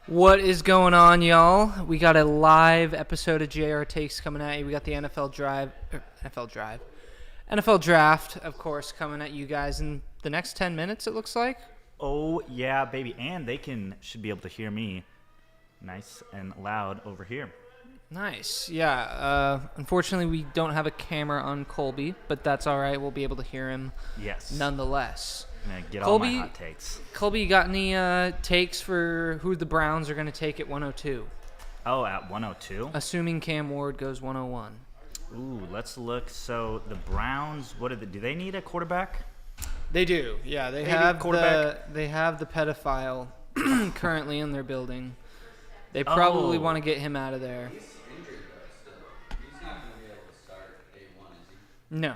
What is going on, y'all? We got a live episode of JR Takes coming at you. We got the NFL Draft, of course, coming at you guys in the next 10 minutes, it looks like. Oh, yeah, baby. And they should be able to hear me nice and loud over here. Nice. Yeah. Unfortunately, we don't have a camera on Colby, but that's all right. We'll be able to hear him nonetheless. I'm going to get Colby, all my hot takes. Colby, you got any takes for who the Browns are going to take at 102? Oh, at 102? Assuming Cam Ward goes 101. Ooh, let's look. So the Browns, do they need a quarterback? They do. Yeah, they have the pedophile currently in their building. They probably want to get him out of there. He's injured though still. He's not going to be able to start day one, is he? No.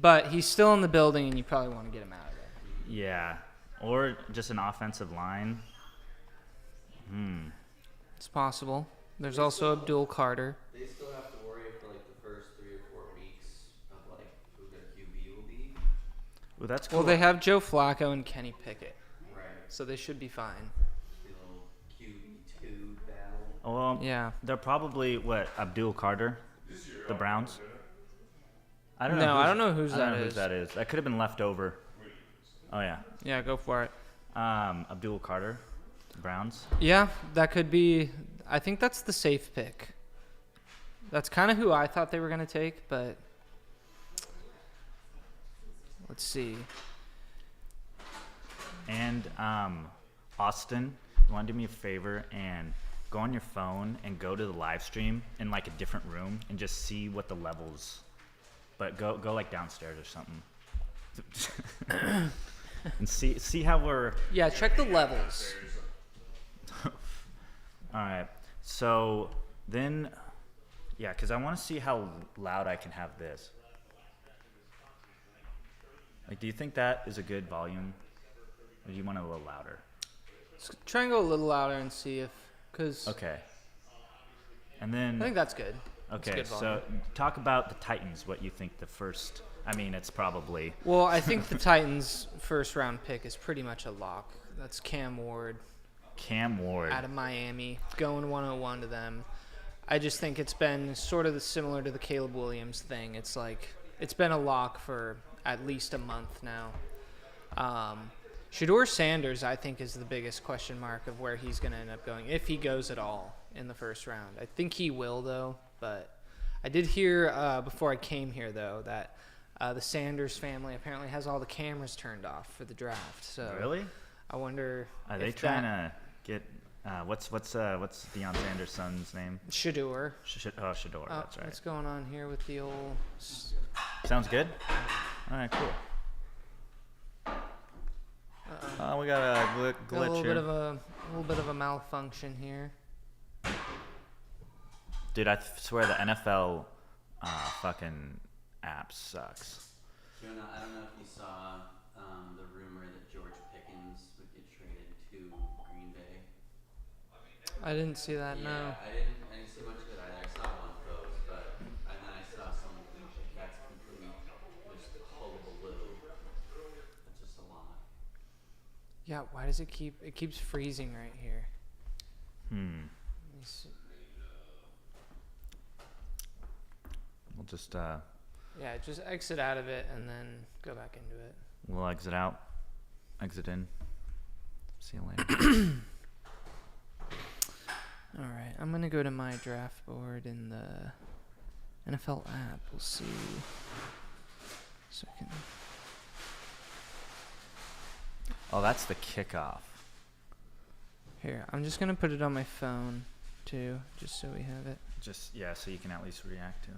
But he's still in the building, and you probably want to get him out of there. Yeah. Or just an offensive line. It's possible. There's also Abdul Carter. They still have to worry for like the first 3 or 4 weeks of like who their QB will be. Ooh, that's cool. Well, they have Joe Flacco and Kenny Pickett, Right. so they should be fine. The little QB2 battle. Oh, well, Yeah. they're probably, Abdul Carter? The Browns? I don't know. No, I don't know whose I don't that know is. whose that is. That could have been left over. Oh, yeah. Yeah, go for it. Abdul Carter, the Browns. Yeah, that could be. I think that's the safe pick. That's kind of who I thought they were going to take, but let's see. And Austin, you want to do me a favor and go on your phone and go to the live stream in like a different room and just see what the levels. But go like downstairs or something. And see how we're. Yeah, check the levels. All right. So then, yeah, because I want to see how loud I can have this. Like, do you think that is a good volume? Or do you want it a little louder? Let's try and go a little louder and see if, because Okay. And then. I think that's good. That's Okay, good so volume. talk about the Titans. What you think the first? I mean, it's probably. Well, I think the Titans' first round pick is pretty much a lock. That's Cam Ward Cam Ward. out of Miami, going 101 to them. I just think it's been sort of similar to the Caleb Williams thing. It's like it's been a lock for at least a month now. Shedeur Sanders, I think, is the biggest question mark of where he's going to end up going, if he goes at all in the first round. I think he will, though. But I did hear before I came here, though, that the Sanders family apparently has all the cameras turned off for the draft. So Really? I wonder Are they if trying to get? What's Deion Sanders' son's name? Shedeur. Shedeur. That's right. What's going on here with the old? Sounds good. All right, cool. We got a Got a glitch little here. little bit of a malfunction here. Dude, I swear the NFL fucking app sucks. Jonah, I don't know if you saw the rumor that George Pickens would get traded to Green Bay. I didn't see that. Yeah, No. I didn't see much of it either. I saw one post, and then I saw someone think that's complete just hullabaloo. That's just a lot. Yeah. Why does it keeps freezing right here? Let me see. We'll just Yeah, just exit out of it and then go back into it. we'll exit out, exit in. See you later. All right, I'm gonna go to my draft board in the NFL app. We'll see. Second. Oh, that's the kickoff. Here, I'm just gonna put it on my phone too, just so we have it. Just so you can at least react to it.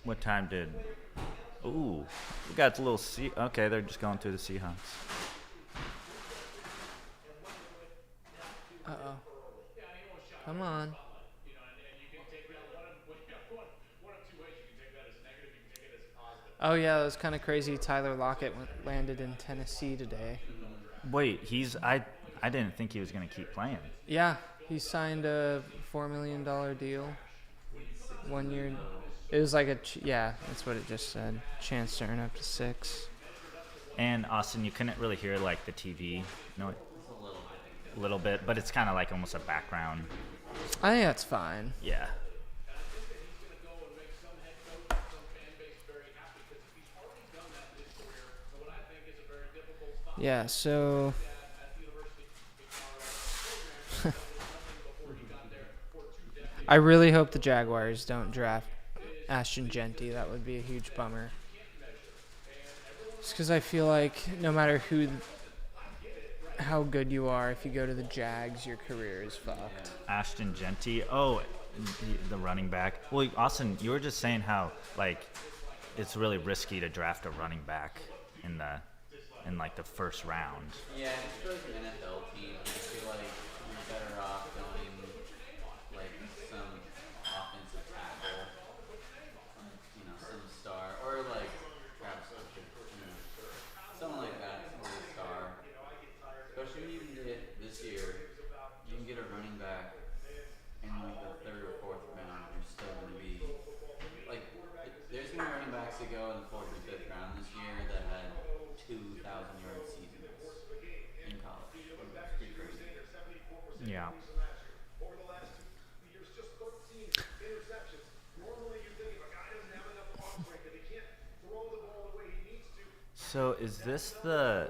What time did? Ooh, we got a little Okay, they're just going through the Seahawks. Uh-oh. Come on. Oh yeah, that was kind of crazy. Tyler Lockett landed in Tennessee today. Wait, I didn't think he was gonna keep playing. Yeah, he signed a $4 million deal. 1 year, It was like yeah, that's what it just said. Chance to earn up to 6. And Austin, you couldn't really hear like the TV, no, It's a little bit. a little bit, but it's kind of like almost a background. I think that's fine. Yeah. Yeah, so I really hope the Jaguars don't draft Ashton Genty. That would be a huge bummer. Just because I feel like no matter how good you are, if you go to the Jags, your career is fucked. Ashton Genty. Oh, the running back. Well, Austin, you were just saying how like it's really risky to draft a running back in like the first round. Yeah, it's for like an NFL team. I feel like you're better off going like some offensive tackle, like, some star, or like Travis Hunter, something like that, some like star. Especially when you can get this year, you can get a running back in like the 3rd or 4th round. You're still going to be like, there's going to be running backs that go in the 4th or 5th round this year that had 2,000-yard seasons in college. It's pretty crazy. Yeah. So is this a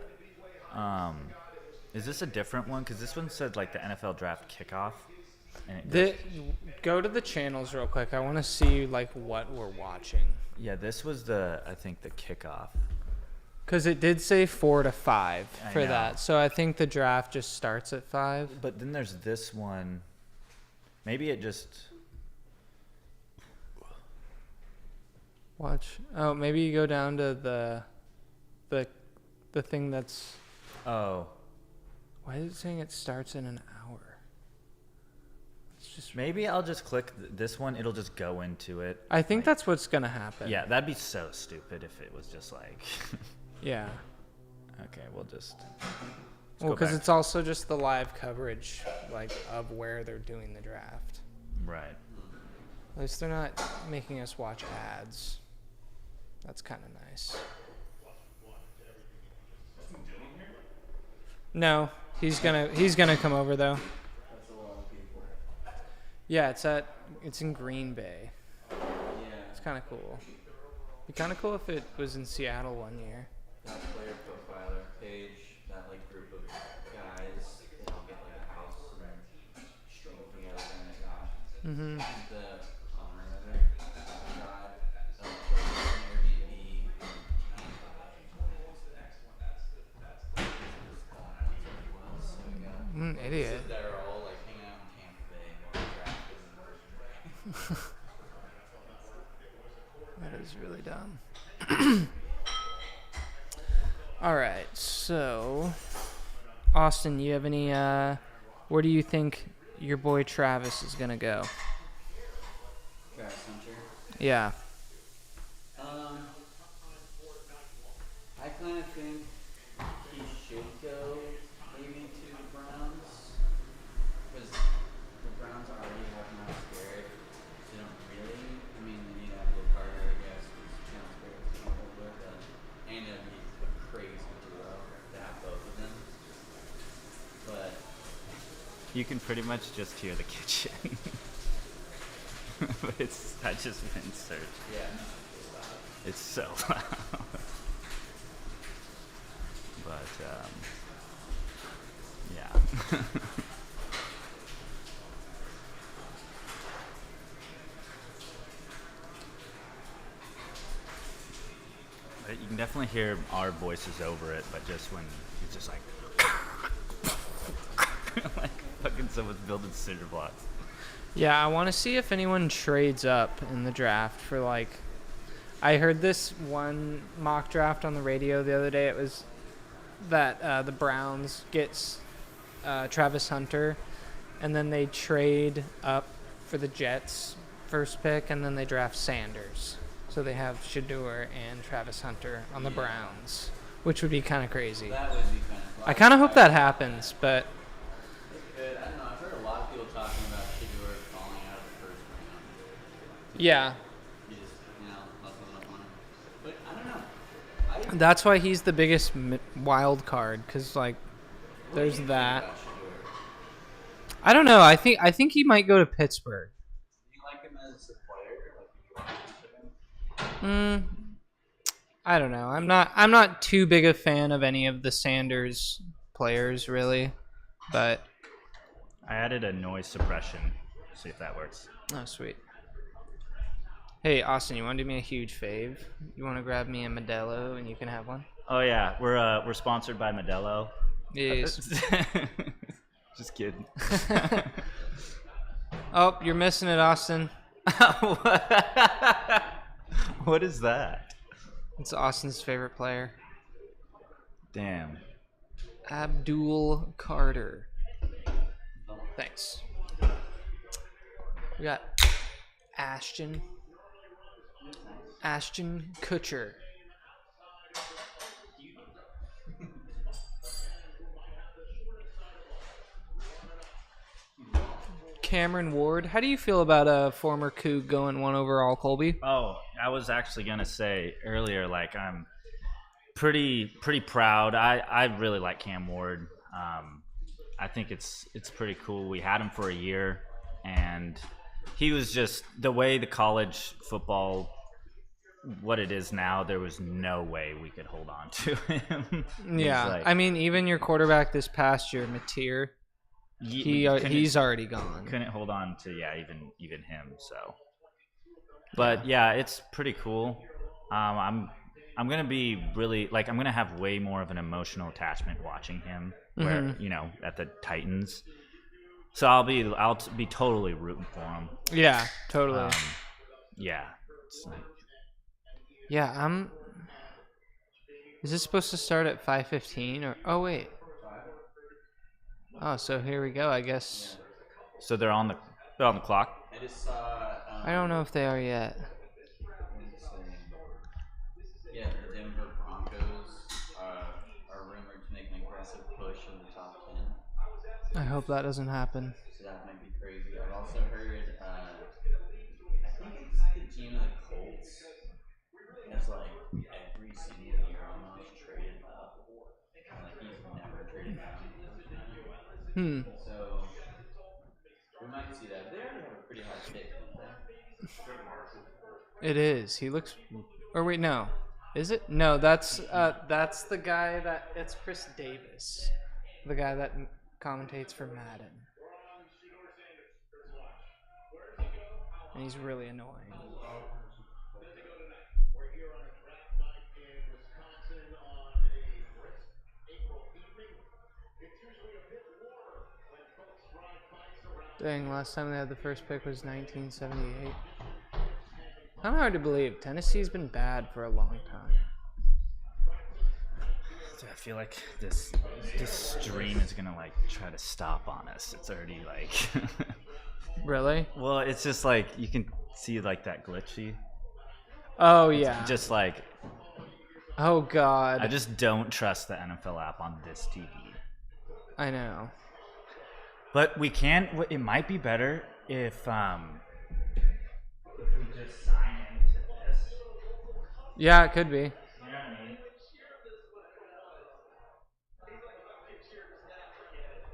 different one? Because this one said like the NFL draft kickoff. And Go to the channels real quick. I want to see like what we're watching. yeah, this was I think the kickoff. Because it did say 4 to 5 I for know. that. So I think the draft just starts at 5. But then there's this one. Maybe it just. Watch. Oh, maybe you go down to the thing that's. Oh, Why is it saying it starts in an hour? It's just. maybe I'll just click this one. It'll just go into it. I think like- that's what's gonna happen. Yeah, that'd be so stupid if it was just like. Yeah. Okay, we'll just. Well, go because back. it's also just the live coverage, like of where they're doing the draft. Right. At least they're not making us watch ads. That's kind of nice. No, he's gonna come over though. That's a lot of people. Yeah, it's in Green Bay. Yeah. It's kind of cool. Be kind of cool if it was in Seattle one year. That player profiler page, that like group of guys, they all get like a house and string together and it got Mm-hmm. the owner of it, got an Airbnb. I'm an idiot. They're all like hanging out in Tampa Bay while drafting. That is really dumb. All right, so Austin, you have any? Where do you think your boy Travis is gonna go? Travis Hunter. Yeah. I kind of think he should go maybe to the Browns because the Browns already have Miles Garrett. They don't really. I mean, they need Abdul Carter, I guess, because Miles Garrett's not over with them, and it'd be a crazy duo to have both of them. But You can pretty much just hear the kitchen. But I just went search. yeah, It's so loud. But yeah. But you can definitely hear our voices over it, but just when it's just like like fucking someone's building cinder blocks. Yeah, I want to see if anyone trades up in the draft for like. I heard this one mock draft on the radio the other day. It was that the Browns gets Travis Hunter, and then they trade up for the Jets' first pick, and then they draft Sanders. So they have Shador and Travis Hunter on the Browns, which would be kind of crazy. that would be kind of fun. I kind of hope that happens, but Good. I don't know. I've heard a lot of people talking about Shador falling out of the first round. yeah, You just That's why he's the biggest wild card, because like there's that. About Shador? I don't know. I think he might go to Pittsburgh. Do you like him as a player? Like, do you want him? I don't know. I'm not too big a fan of any of the Sanders players really, but I added a noise suppression. See if that works. oh sweet. Hey Austin, you want to do me a huge fave? You want to grab me a Modelo and you can have one? Oh yeah, we're sponsored by Modelo. Yes. Just kidding. Oh, you're missing it, Austin. What is that? It's Austin's favorite player, Damn. Abdul Carter. Thanks. We got Ashton Kutcher. Cameron Ward. How do you feel about a former Coug going 1 overall, Colby? Oh, I was actually gonna say earlier, like I'm pretty proud. I really like Cam Ward. I think it's pretty cool. We had him for a year, and he was just the way the college football, what it is now. There was no way we could hold on to him. Yeah, like- I mean, even your quarterback this past year, Mateer, he's already gone. Couldn't hold on to even him. So, but yeah, it's pretty cool. I'm gonna be really like I'm gonna have way more of an emotional attachment watching him, where at the Titans. So I'll be totally rooting for him. Yeah, totally. Yeah. It's like- Yeah, Is this supposed to start at 5:15 or? Oh wait. Oh, so here we go. I guess. So they're on the clock. I just saw. I don't know if they are yet. Yeah, the Denver Broncos are rumored to make an aggressive push in the top 10. I hope that doesn't happen. So that might be crazy. I've also heard, I think it's the GM of the Colts has like every single year almost traded up. And like he's never traded down. So we might see that. They already have a pretty high pick, don't they? It is. He looks. Or wait, no. Is it? No, that's the guy that. It's Chris Davis, the guy that commentates for Madden, and he's really annoying. Dang, last time they had the first pick was 1978. Kind of hard to believe. Tennessee's been bad for a long time. I feel like this stream is gonna like try to stop on us. It's already like. Really? Well, it's just like you can see like that glitchy. Oh yeah. Just like Oh god. I just don't trust the NFL app on this TV. I know. But we can. It might be better if we just sign into this. Yeah, it could be. You know what I mean?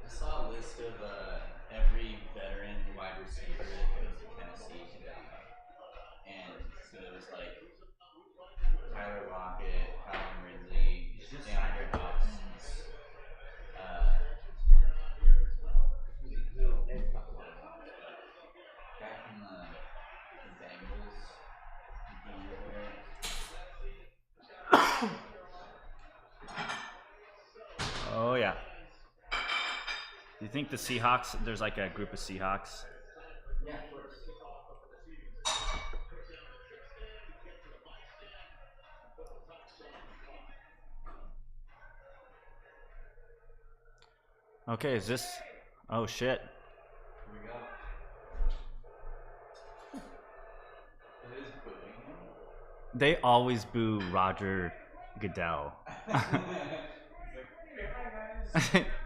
I saw a list of every veteran wide receiver that goes to Tennessee today. And so it was like Tyler Lockett, Calvin Ridley, DeAndre Hopkins, guy from the Bengals. Oh yeah. Do you think the Seahawks? There's like a group of Seahawks. Yeah, of course. Okay, is this? Oh shit. Here we go. It is booing him. They always boo Roger Goodell.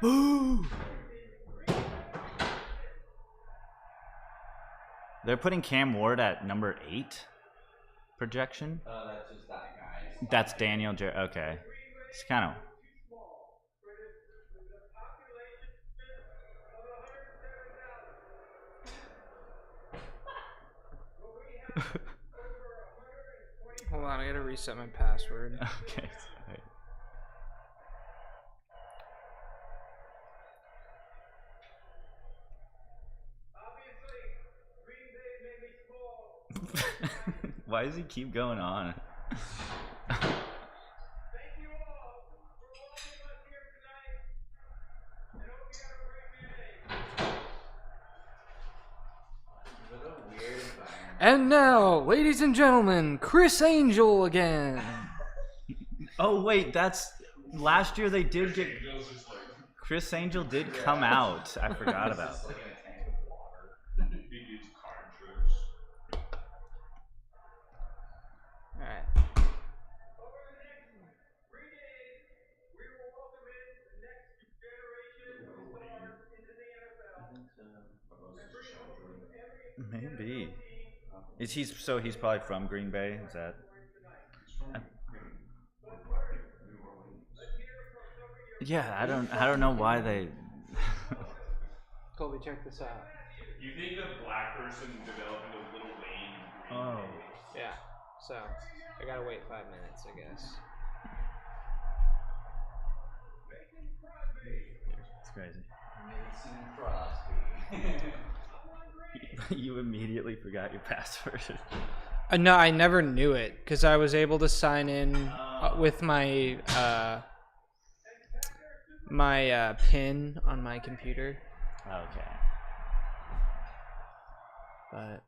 Boo! They're putting Cam Ward at number 8 projection. That's just that guy. That's Daniel. Okay, it's kind of. Hold on, I gotta reset my password. Okay. Sorry. Why does he keep going on? What a weird environment. And now, ladies and gentlemen, Chris Angel again. Oh wait, that's last year they did get. Chris Angel did come out. I forgot about. Just That. like in a tank of water. Alright. Maybe. Is he so? He's probably from Green Bay. Is that? Yeah, I don't know why they. Colby, check this out. You think a black person developing a little Wayne in Green Oh. Bay? Yeah, so I gotta wait 5 minutes, I guess. It's crazy. Mason Crosby. You immediately forgot your password. No, I never knew it because I was able to sign in with my PIN on my computer, Okay. but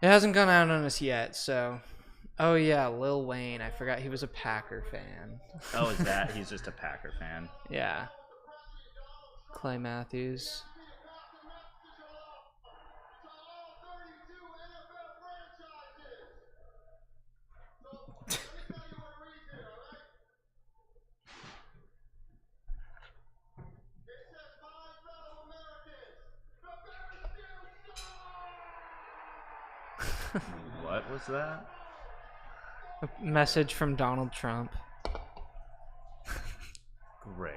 it hasn't gone out on us yet. So, oh yeah, Lil Wayne. I forgot he was a Packer fan. Oh, is that? He's just a Packer fan. Yeah. Clay Matthews. What was that? A message from Donald Trump. Great.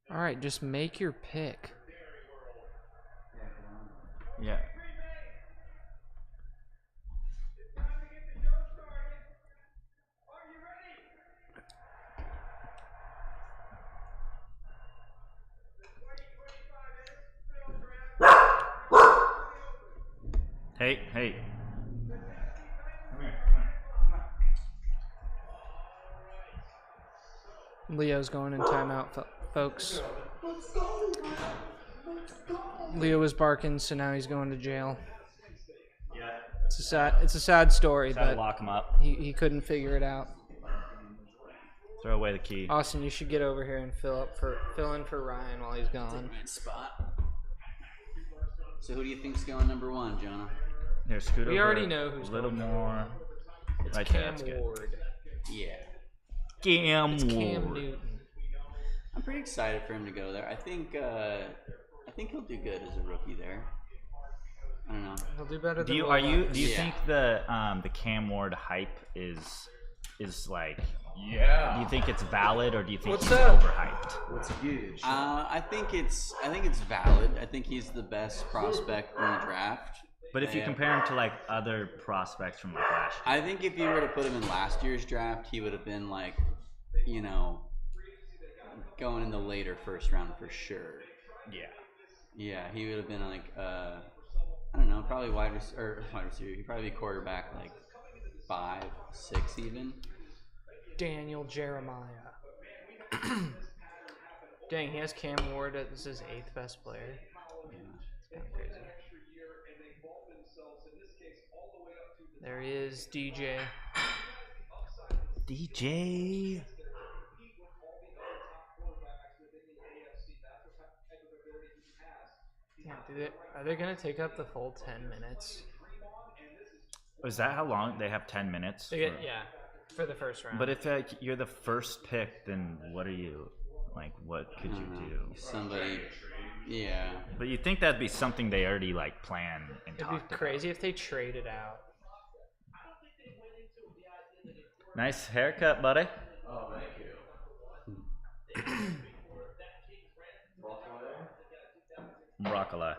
All right, just make your pick. Yeah. Hey, hey. Leo's going in timeout, folks. Leo was barking, so now he's going to jail. Yeah. It's a sad story, Try to but lock him up. he couldn't figure it out. Throw away the key. Austin, you should get over here and fill in for Ryan while he's gone. Good spot. So who do you think's going number one, Jonah? Here, scoot over. We already know who's a little going more. It's Right there, Cam that's good. Ward. Yeah. Cam It's Cam Ward. Newton. I'm pretty excited for him to go there. I think he'll do good as a rookie there. I don't know. He'll do better Do than you Will are you Levis. do you Yeah. think the Cam Ward hype is like Yeah. do you think it's valid or do you think What's he's up? overhyped? I think it's valid. I think he's the best prospect in the draft. But if you Yeah. compare him to like other prospects from like last year, I think if you were to put him in last year's draft, he would have been like, going in the later first round for sure. yeah. Yeah, he would have been like, I don't know, probably wide receiver. He'd probably be quarterback like 5, 6 even. Daniel Jeremiah. Dang, he has Cam Ward as his 8th best player. Yeah. It's kind of crazy. There he is, DJ. DJ. Damn, are they gonna take up the full 10 minutes? Is that how long they have? 10 minutes. Yeah, for the first round. But if you're the first pick, then what are you like? What could you do? Somebody, yeah. But you think that'd be something they already like plan and it'd talked be crazy if they traded out. about. Nice haircut, buddy. Oh, thank you. Broccoli.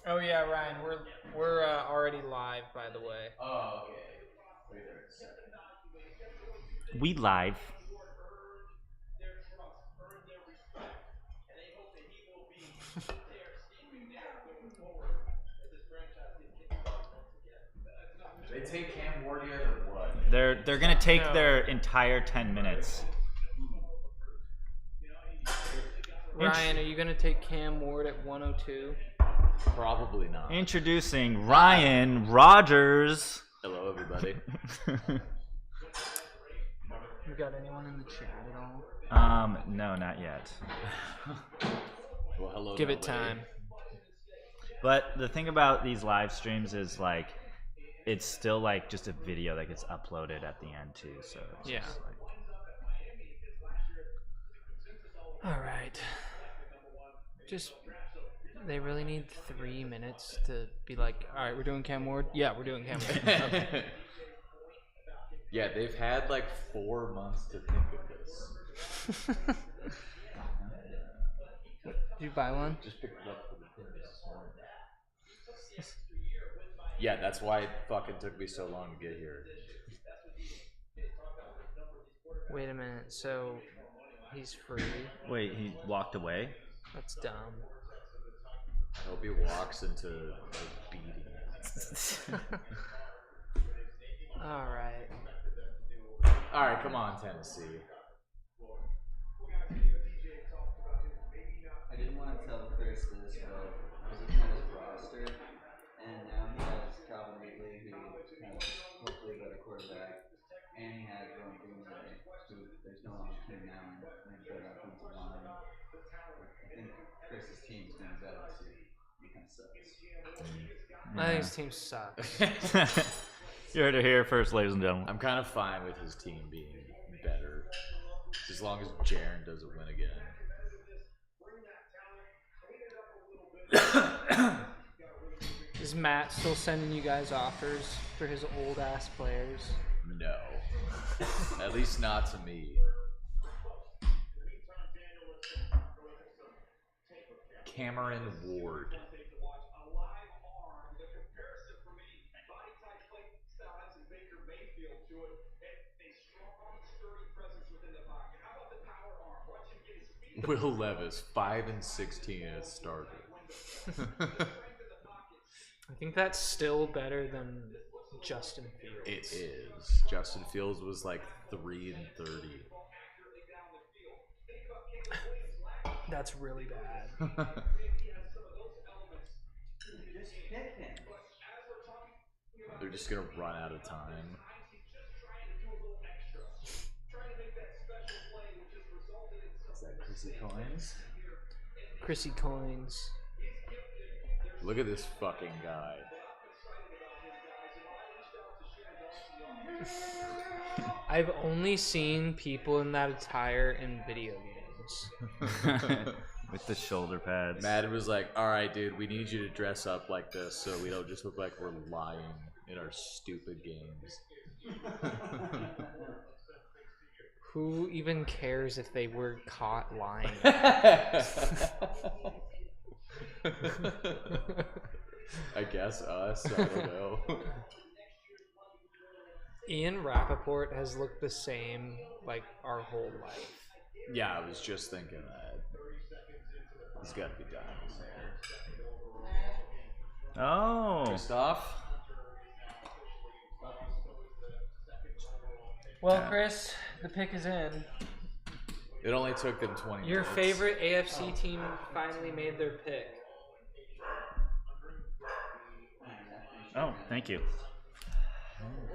Oh yeah, Ryan, we're already live, by the way. Oh, okay. Wait there a second. We live. They take Cam Ward yet or what? They're gonna take No. their entire 10 minutes. Ryan, are you gonna take Cam Ward at 102? Probably not. Introducing Ryan Rogers. Hello, everybody. You got anyone in the chat at all? No, not yet. Well, hello. Give it nobody. time. But the thing about these live streams is like, it's still like just a video that gets uploaded at the end too. So it's Yeah. just, like, All right. Just, they really need 3 minutes to be like, all right, we're doing Cam Ward? Yeah, we're doing Cam Ward. Okay. Yeah, they've had like 4 months to think of this. Did you buy one? Just picked it up for the pins this morning. Yeah, that's why it fucking took me so long to get here. Wait a minute, so he's free? wait, he walked away? That's dumb. I hope he walks into a beating. All right. All right, come on, Tennessee. I didn't want to tell Chris this, but I was looking at his roster, and now he has Calvin Ridley, who has hopefully a better quarterback, and he has Ron Greenway, who there's no one between now and better offensive line. I think Chris's team's going to be better this year. It kind of sucks. I think his team sucks. You heard it here first, ladies and gentlemen. I'm kind of fine with his team being better, as long as Jaren doesn't win again. Is Matt still sending you guys offers for his old ass players? No, at least not to me. Cameron Ward. Will Levis, 5-16 as starter. I think that's still better than Justin Fields. It is. Justin Fields was like 3-30. That's really bad. They're just gonna run out of time. Is that Chrissy Coins? Chrissy Coins. Look at this fucking guy. I've only seen people in that attire in video games. With the shoulder pads. Madden was like, alright, dude, we need you to dress up like this so we don't just look like we're lying in our stupid games. Who even cares if they were caught lying? I guess us. I don't know. Ian Rappaport has looked the same like our whole life. Yeah, I was just thinking that. He's got to be done. Oh. Christoph? Well, Chris, the pick is in. It only took them 20 Your minutes. favorite AFC team finally made their pick. Oh, thank you.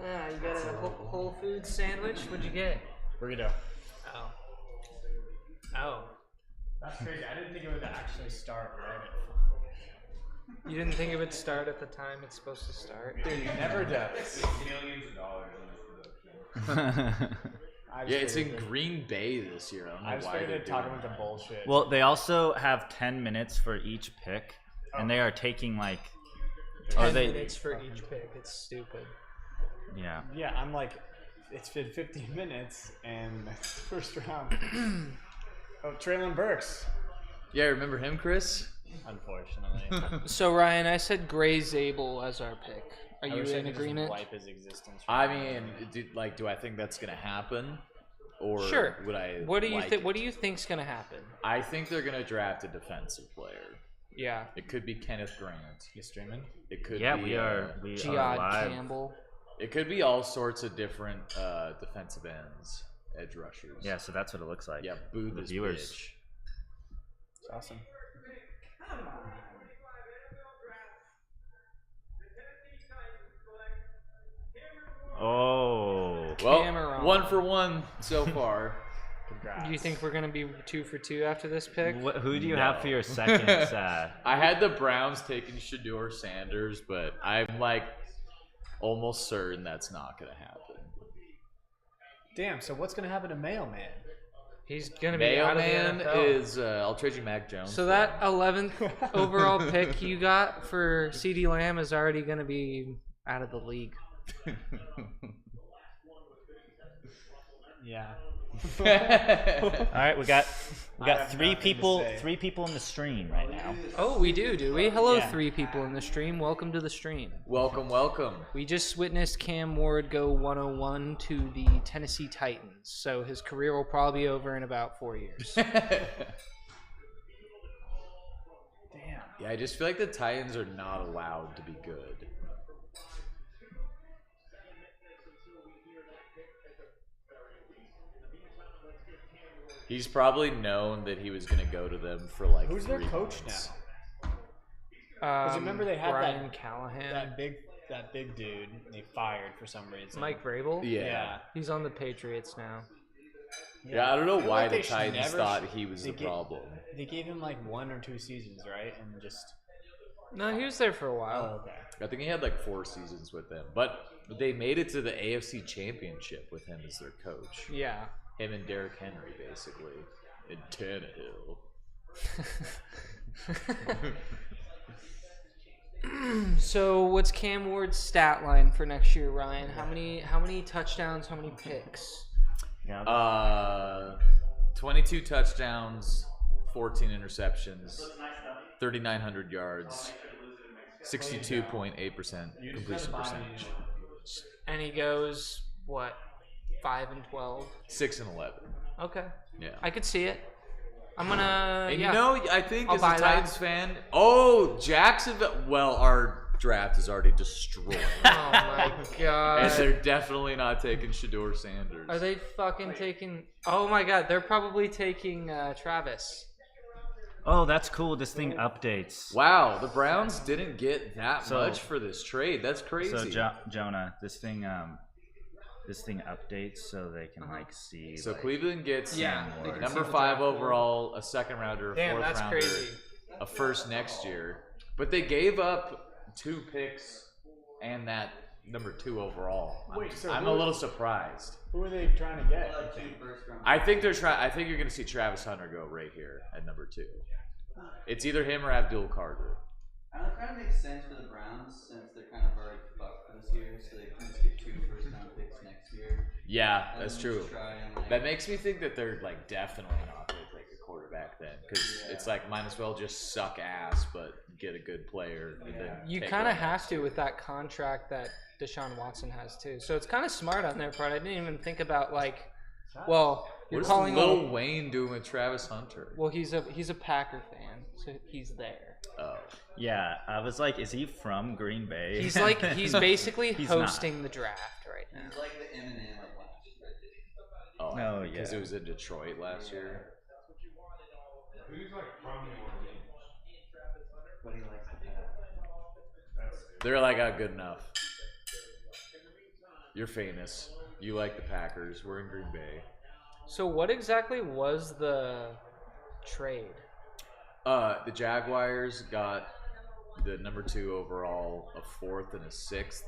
Ah, you got a Whole Foods sandwich? What'd you get? Burrito. Oh. Oh. That's crazy. I didn't think it would actually start right You didn't think it would start at the time it's supposed to start? Dude, he never does. Millions of dollars in this production. Yeah, it's in Green Bay this year. I don't know I just why figured they're they'd talk doing about the that. bullshit. Well, they also have 10 minutes for each pick, and they are taking like. 10 minutes for each pick. It's stupid. Yeah. Yeah, I'm like, it's been 15 minutes and it's the first round. Oh, Traylon Burks. Yeah, remember him, Chris? Unfortunately. So Ryan, I said Gray Zabel as our pick. Are I you wish I in could just agreement? Wipe his existence. I mean, do I think that's gonna happen, or Sure. would I? What do you like think? it? What do you think's gonna happen? I think they're gonna draft a defensive player. Yeah, It could be Kenneth Grant. You streaming? It could Yeah, be, we are Giad live. Campbell. It could be all sorts of different defensive ends, edge rushers. Yeah, so that's what it looks like. Yeah, boo the this viewers. bitch. It's awesome. Oh. Well, Cameron. 1 for 1 so far. Congrats. Do you think we're gonna be 2 for 2 after this pick? Who do you have for your second, Sad? I had the Browns taking Shador Sanders, but I'm like almost certain that's not gonna happen. Damn, so what's going to happen to Mailman? He's gonna be out of the Mailman NFL. is I'll trade you Mac Jones. So for that him. 11th overall pick you got for CeeDee Lamb is already gonna be out of the league. Yeah. All right, we got I have three nothing to people say. in the stream right now. Oh, we do we? Hello, Yeah. 3 people in the stream. Welcome to the stream. Welcome, welcome. We just witnessed Cam Ward go 101 to the Tennessee Titans, so his career will probably be over in about 4 years. Damn. Yeah, I just feel like the Titans are not allowed to be good. He's probably known that he was going to go to them for like Who's their 3 coach months. now? Remember they had Brian that- Callahan, That big dude they fired for some reason. Mike Vrabel. Yeah. He's on the Patriots now. Yeah, I don't know feel why like the they should Titans never thought sh- he was they the get- problem. They gave him like 1 or 2 seasons, right? And just No, he was there for a while. okay. I think he had like 4 seasons with them. But they made it to the AFC Championship with him as their coach. Yeah. Him and Derrick Henry, basically. And Tannehill. So what's Cam Ward's stat line for next year, Ryan? How many touchdowns? How many picks? Yeah. 22 touchdowns, 14 interceptions, 3,900 yards, 62.8% completion percentage, And he goes what? 5 and 12. 6 and 11. Okay, Yeah. I could see it. I'm gonna. And yeah. you know, I think I'll as buy a that. Titans fan, Jacksonville. Well, our draft is already destroyed, Oh my and god. they're definitely not taking Shador Sanders. Are they fucking taking? Oh my god, they're probably taking Travis. Oh, that's cool. This thing updates. Wow, the Browns didn't get that So- much for this trade. That's crazy. So Jonah, this thing updates so they can like see. So like, Cleveland gets Yeah, they can see number the 5 draft order. overall, a 2nd rounder, a Damn, 4th that's rounder, crazy. a 1st next year. But they gave up 2 picks and that number 2 overall. Wait, so I'm who- a little surprised. Who are they trying to get? Like you think? 2 first round. I think you're going to see Travis Hunter go right here at number 2. It's either him or Abdul Carter. I don't know, it kind of makes sense for the Browns since they're kind of already fucked this year, so they can just get 2 first round picks next year. Yeah, And that's then true. just try and, like, That makes me think that they're like definitely not going to take a quarterback then, because it's like might as well just suck ass but get a good player. And then You take kind of one have next to year. with that contract that Deshaun Watson has too. So it's kind of smart on their part. I didn't even think about like, well, you're What is calling Lil him. Wayne doing with Travis Hunter? Well, he's a Packer fan, so he's there. Oh, Yeah, I was like, is he from Green Bay? He's like he's basically He's not. hosting the draft right now. He's like the Eminem of last year. oh, Oh, because yeah. it was in Detroit last year. Who's like from New Orleans? But he likes the pass. They're like, oh, good enough. You're famous. You like the Packers. We're in Green Bay. So what exactly was the trade? The Jaguars got the number 2 overall, a 4th, and a 6th,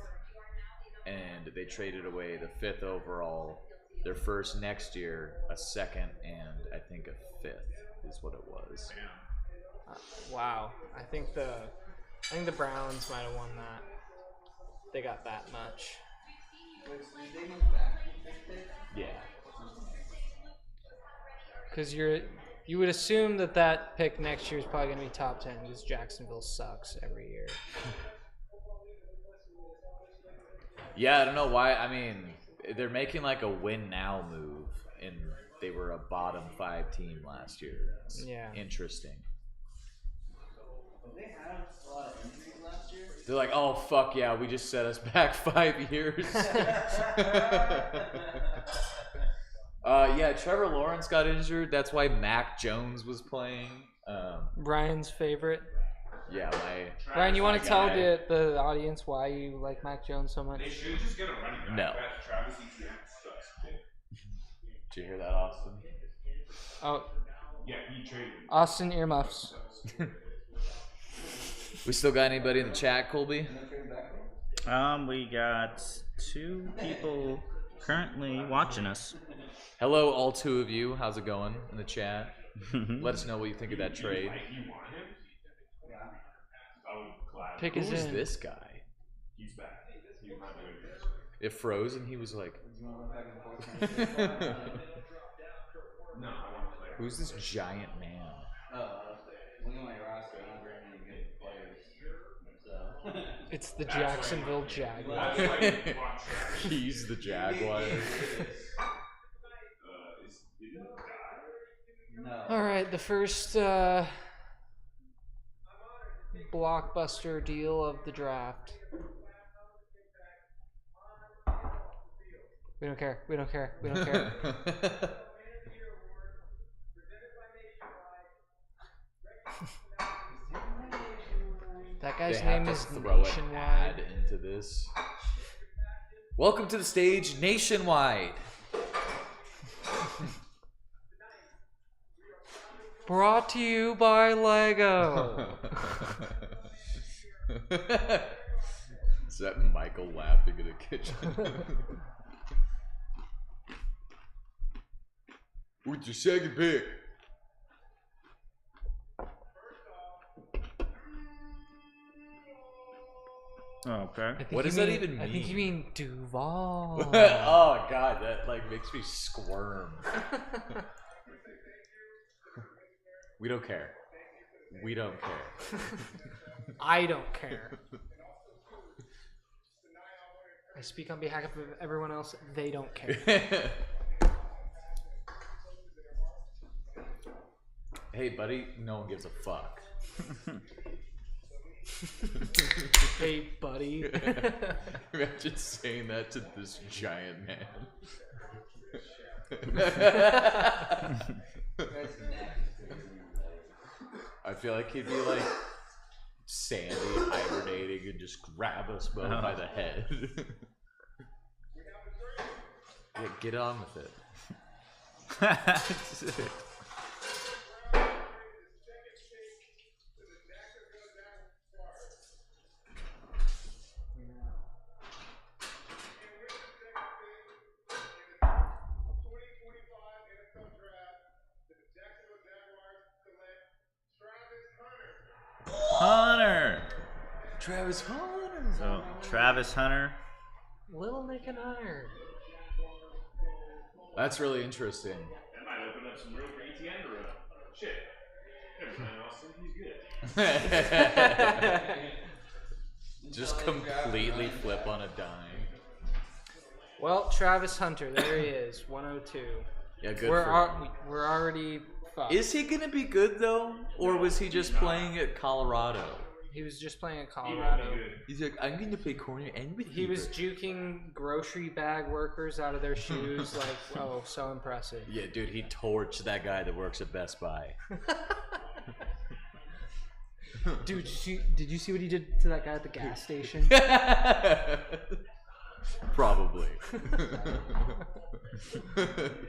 and they traded away the 5th overall, their first next year, a 2nd, and I think a 5th is what it was. Wow. I think the Browns might have won that. They got that much. Yeah. Because you would assume that pick next year is probably going to be top 10 because Jacksonville sucks every year. Yeah, I don't know why. I mean, they're making like a win now move, and they were a bottom 5 team last year. It's Yeah. interesting. They had a lot of injuries last year. They're like, oh fuck yeah, we just set us back 5 years. Yeah, Trevor Lawrence got injured. That's why Mac Jones was playing. Ryan's favorite. Yeah, my Ryan, you want to tell guy. the audience why you like Mac Jones so much? They should just get a running back. No. That Travis Etienne sucks. Did you hear that, Austin? Oh, Yeah, he traded. Austin earmuffs. We still got anybody in the chat, Colby? We got 2 people currently watching us. Hello, all 2 of you. How's it going in the chat? Let us know what you think of that trade. You want him? Yeah. I would gladly. Pick Who is is in. this guy? He's back. He might be good. It froze and he was like, No, I want to play. who's this giant man? Looking at my roster, I don't bring any good players. So. It's the Jacksonville Jaguars. That's why you watch Travis. He's the Jaguar. Is it a guy? No. All right, the first blockbuster deal of the draft. We don't care. We don't care. We don't care. That guy's They have name to is throw an Nationwide. ad into this. Welcome to the stage, Nationwide. Brought to you by Lego. Is that Michael laughing in the kitchen? With your second pick. Okay. I think What you does that mean- even I think you mean? mean Duval. Oh god, that like makes me squirm. We don't care. We don't care. I don't care. I speak on behalf of everyone else. They don't care. Hey buddy, no one gives a fuck. Hey, buddy. Imagine saying that to this giant man. I feel like he'd be like Sandy hibernating and just grab us both by the head. Yeah, get on with it. Hunter. Travis Hunter. So Travis Hunter. Little Nick and Hunter. That's really interesting. That might open up some room for Etienne to run. Shit. Never mind, Austin. He's good. Just completely flip on a dime. Well, Travis Hunter, there he is, 102. Yeah, good We're for him. we're already fucked. Is he gonna be good though, or was he just playing at Colorado? He was just playing at He won't Colorado. be good. He's like, I'm going to play corner and with He was juking grocery bag workers out of their shoes. Like, oh, so impressive. Yeah, dude, he torched that guy that works at Best Buy. Dude, did you see what he did to that guy at the gas station? Probably.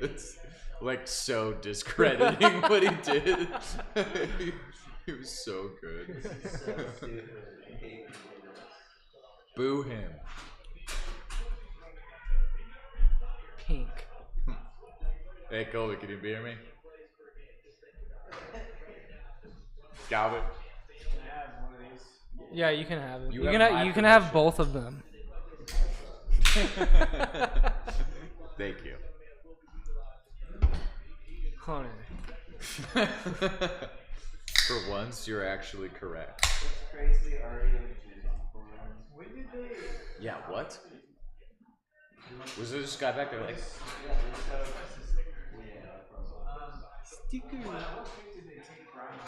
It's like so discrediting what he did. He was so good. So stupid. I hate when they do this. Boo him. Pink. Hey, Colby, can you hear me? Galvin. Can I have one of these? Yeah, you can have it. You You, have can my you can have permission. both of them. Thank you. Connor. For once, you're actually correct. It's crazy already have Jesus forms. When did they? Yeah, what? Was there this guy back there like, Yeah, they set up. Yeah, Sticker. What pick did they take Brian?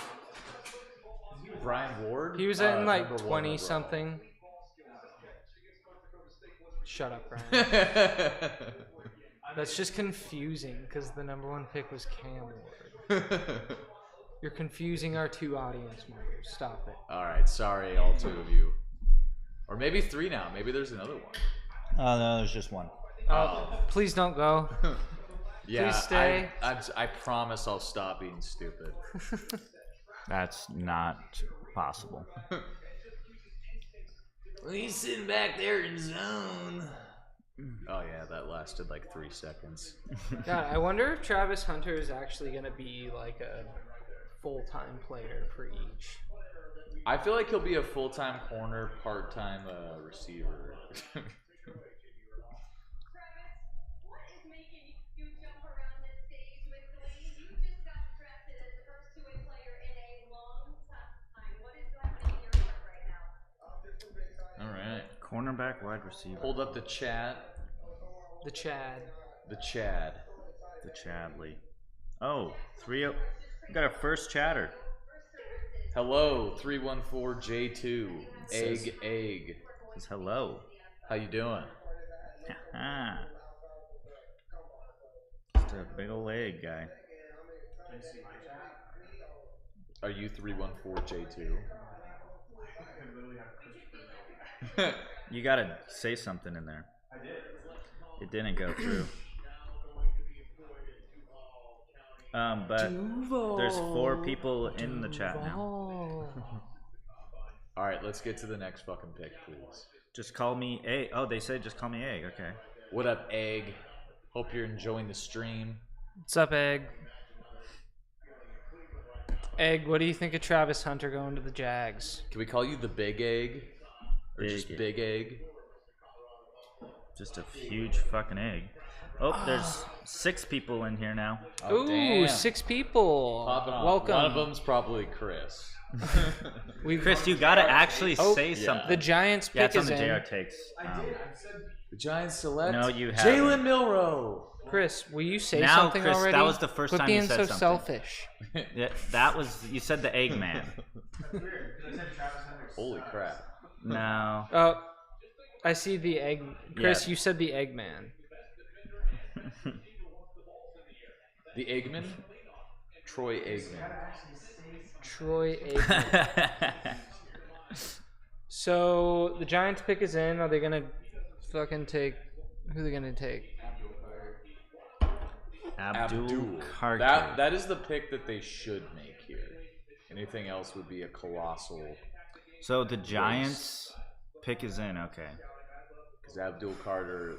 Brian Ward? He was in like number 20 one overall. something. Shut up, Brian. That's just confusing because the number 1 pick was Cam Ward. You're confusing our 2 audience members. Stop it. Alright, sorry, all 2 of you. Or maybe 3 now. Maybe there's another one. Oh no, there's just one. Please don't go. Yeah, Please stay. I promise I'll stop being stupid. That's not possible. He's sitting back there in zone. Oh yeah, that lasted like 3 seconds. God, I wonder if Travis Hunter is actually going to be like a full-time player for each. I feel like he'll be a full-time corner, part-time receiver. What is making you jump around this stage with Dwayne? You just got drafted as the first two-way player in a long time. What is happening in your heart right now? Alright. Cornerback, wide receiver. Hold up the chat. The Chad. The Chad. The Chadley. Oh, 3-0. We got our first chatter. Hello, 314J2. Says- Egg. Says hello. How you doing? Just a big ol' egg guy. Are you 314J2? You gotta say something in there. I did. It didn't go through. But there's 4 people in the chat now. Alright, let's get to the next fucking pick, please. Just call me Egg. Oh, they said just call me Egg. Okay. What up, Egg? Hope you're enjoying the stream. What's up, Egg? Egg, what do you think of Travis Hunter going to the Jags? Can we call you the Big Egg? Or Big just Egg. Big Egg? Just a huge fucking egg. Oh, there's 6 people in here now. Oh, Ooh, damn. 6 people. Popping off. Welcome. One of them's probably Chris. Chris, you gotta actually Oh, say yeah. something. The Giants Yeah, pick it's on is the in. JR takes. The Giants select No, you haven't. Jalen Milrow. Chris, will you say Now, something Chris, that already? was the first Quit time you being said so something. selfish. Yeah, that was you said the Eggman. Holy crap. No. Oh, I see the egg. Chris, Yeah. you said the Eggman. The Eggman? Troy Eggman. Troy Eggman. So the Giants pick is in. Are they gonna fucking take? Who are they gonna take? Abdul Carter. That is the pick that they should make here. Anything else would be a colossal. So the Giants pick is in. Okay. Because Abdul Carter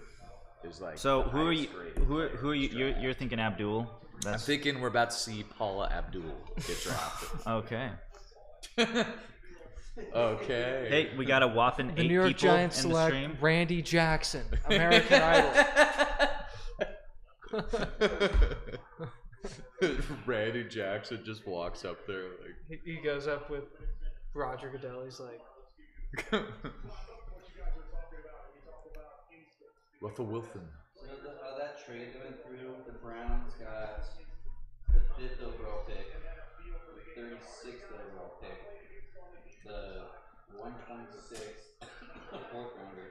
is like. So the who are you? highest rated Who are you? You're thinking Abdul? I'm thinking we're about to see Paula Abdul get drafted. Okay. Okay. Hey, we got a whopping The 8 New York people Giants in the select stream. Randy Jackson, American Idol. Randy Jackson just walks up there He goes up with Roger Goodell. He's like, like. Russell Wilson. So how that trade went through, the Browns got the 5th overall pick, the 36th overall pick, the 126th, the 4th rounder,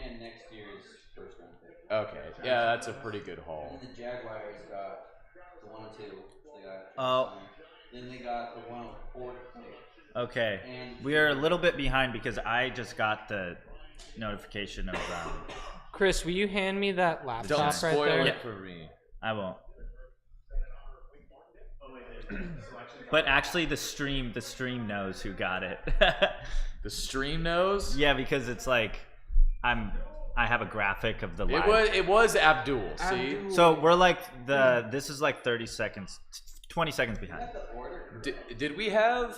and next year's 1st round pick. Okay, yeah, that's a pretty good haul. And then the Jaguars got the 1 and 2. So they got Oh. Then they got the 104th pick. Okay. And We are a little bit behind because I just got the notification of. Chris, will you hand me that laptop Don't right spoil there? it for me. I won't. But actually, the stream knows who got it. The stream knows. Yeah, because it's like I have a graphic of the live. It was Abdul. See, So we're like this is like 30 seconds, 20 seconds behind. did we have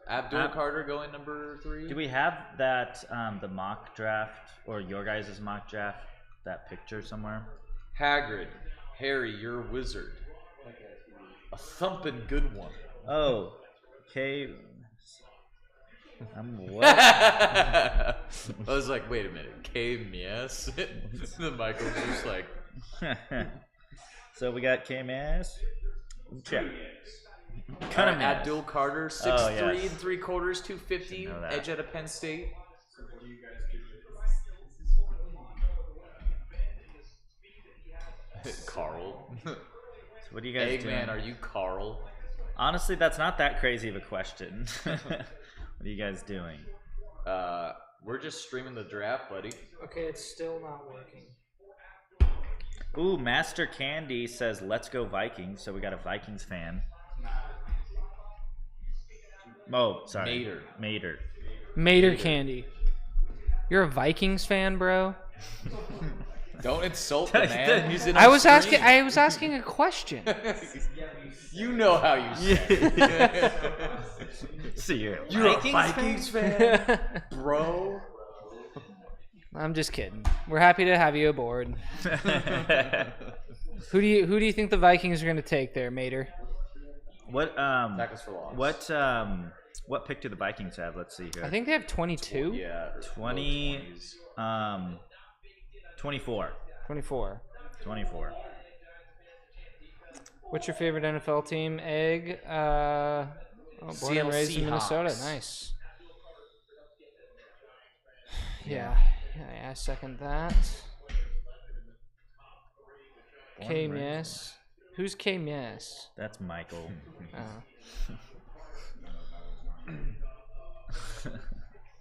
Abdul Carter going number 3? Do we have that the mock draft or your guys' mock draft, that picture somewhere? Hagrid, Harry, you're a wizard. A thumping good one. Oh, okay. I'm what? I was like, wait a minute, K-Mies? The Michael's just like, So we got K-Mass. Check. kind of Abdul Carter, 6'3" Oh, yes. and 3/4, 250, Should know that. edge out of Penn State. Carl. So what do you guys doing? Eggman, are you Carl? Honestly, that's not that crazy of a question. What are you guys doing? We're just streaming the draft, buddy. Okay, it's still not working. Ooh, Master Candy says, "Let's go Vikings." So we got a Vikings fan. Oh, sorry. Mater. Mater Candy. You're a Vikings fan, bro? Don't insult the man. He's in I our was stream. asking a question. You know how you say. So you're a You're Vikings a Vikings fan, bro. I'm just kidding. We're happy to have you aboard. fan? Who do you think the Vikings are going to take there, Mater? What Tackles for loss. what pick do the Vikings have? Let's see here. I think they have 22. Yeah, 20 low 20s. 24. 24. 24. What's your favorite NFL team? Egg. Born and Seattle raised in Minnesota. Seahawks. Nice. Yeah, I second that. Born K and raised Mies. Who's K Mies? That's Michael.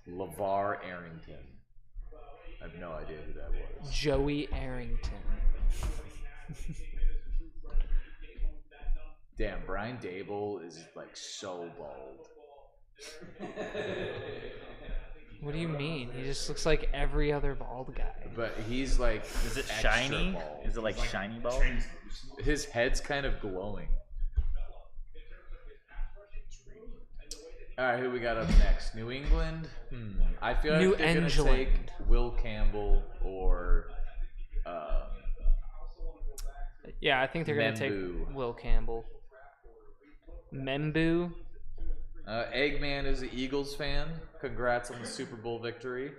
LeVar Arrington. I have no idea who that was. Joey Arrington. Damn, Brian Dable is like so bald. What do you mean? He just looks like every other bald guy. But he's like, Is it extra shiny? bald. Is it like shiny ball? His head's kind of glowing. All right, who we got up next? New England. I feel like New they're gonna England. take Will Campbell or Yeah, I think they're gonna Membu. take Will Campbell. Membu. Eggman is an Eagles fan. Congrats on the Super Bowl victory.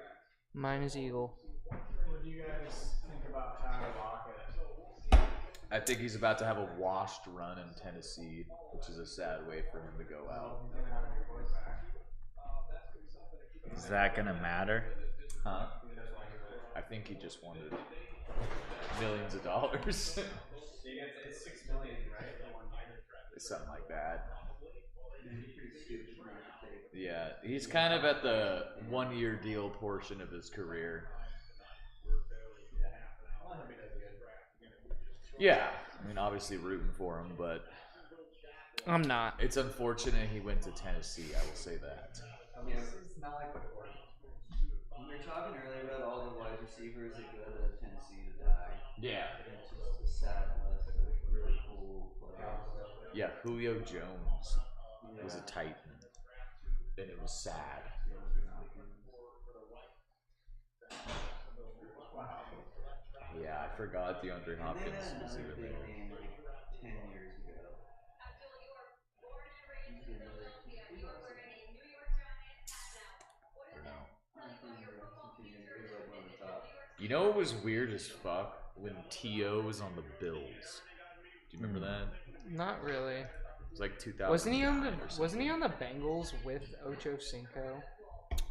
Mine is Eagle. What do you guys think about Tyler Lockett? I think he's about to have a washed run in Tennessee, which is a sad way for him to go out. He's gonna have a new quarterback. Is that gonna matter? Huh? I think he just wanted millions of dollars. It's $6 million, right? For 1 year. Something like that. Yeah, he's kind of at the 1-year deal portion of his career. Yeah, I mean, obviously rooting for him, but I'm not. it's unfortunate he went to Tennessee. I will say that. It's not like we were talking earlier about all the wide receivers that go to Tennessee to die. Yeah. It's just a sad list of really cool players. Yeah, Julio Jones was a Titan, and it was sad. Yeah, I forgot DeAndre Hopkins was Another even big there. name like 10 years ago. You know what was weird as fuck? When T.O. was on the Bills. Do you remember that? Not really. It was like 2000. Wasn't he on the Bengals with Ocho Cinco?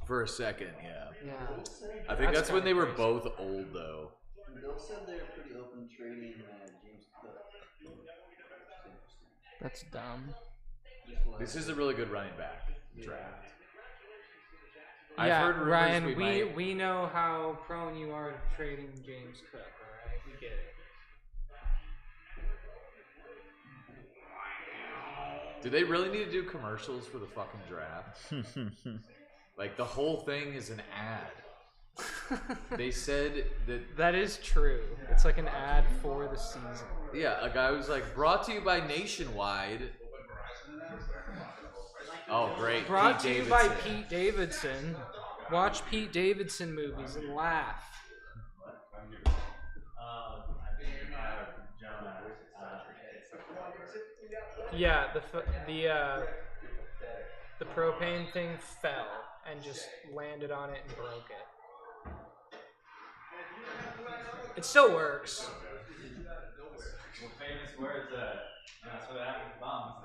For a second, yeah. Yeah. I think that's when kinda they were crazy. both old, though. Bill said they were pretty open trading James Cook. That's dumb. This is a really good running back draft. Yeah, I've heard rumors Ryan, we know how prone you are to trading James Cook, alright? We get it. Do they really need to do commercials for the fucking draft? Like, the whole thing is an ad. They said that, That is true. It's like an ad for the season. yeah, a guy was like, brought to you by Nationwide. Oh, great. Brought Pete to you by Davidson. Pete Davidson. Watch Pete Davidson movies and laugh. Yeah, the propane thing fell and just landed on it and broke it. It still works. Famous words, that's what happens to bombs.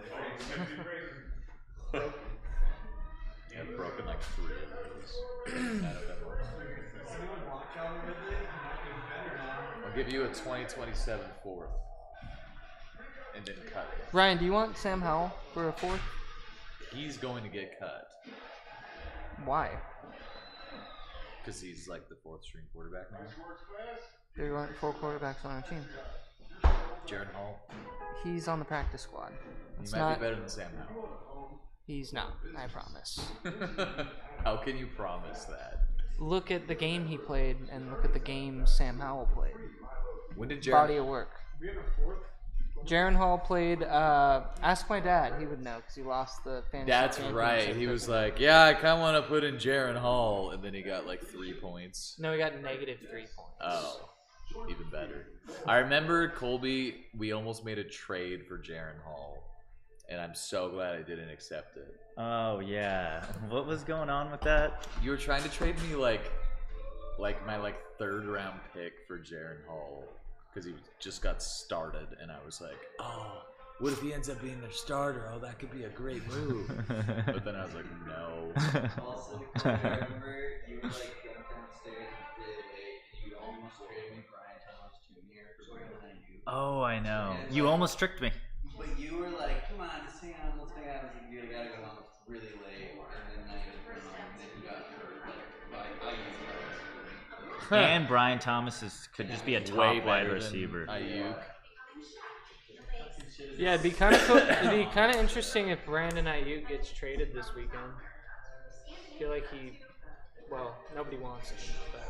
I've broken like 3 of those. I'll give you a 2027 fourth. And then cut it. Ryan, do you want Sam Howell for a fourth? He's going to get cut. Why? Because he's like the 4th string quarterback now. There aren't 4 quarterbacks on our team. Jaron Hall. He's on the practice squad. He It's might not. be better than Sam Howell. He's not. I promise. How can you promise that? Look at the game he played and look at the game Sam Howell played. When did Body Jaron? of work. Jaron Hall played. Ask my dad; he would know because he lost the fantasy. That's championship right. He with was me. like, "Yeah, I kind of want to put in Jaron Hall," and then he got like 3 points. No, he got -3 points. Oh, even better. I remember Colby. We almost made a trade for Jaron Hall, and I'm so glad I didn't accept it. Oh yeah, what was going on with that? You were trying to trade me like my 3rd round pick for Jaron Hall because he just got started, and I was like, "Oh, what if he ends up being their starter? Oh, that could be a great move." But then I was like, "No." Also, I remember you were like going downstairs really late and you almost traded me Brian Thomas Jr. for Brandon Ayuk. Oh, I know. You almost tricked me. But you were like, come on, just hang on, let's hang out. I was like, you gotta go home. It's really late. And then now you went home, and then you got hurt. Like, I used And Brian Thomas could just be a Way top wide better than receiver. Ayuk. Yeah, it'd be kind of cool. It'd be kind of interesting if Brandon Ayuk gets traded this weekend. I feel like nobody wants him. But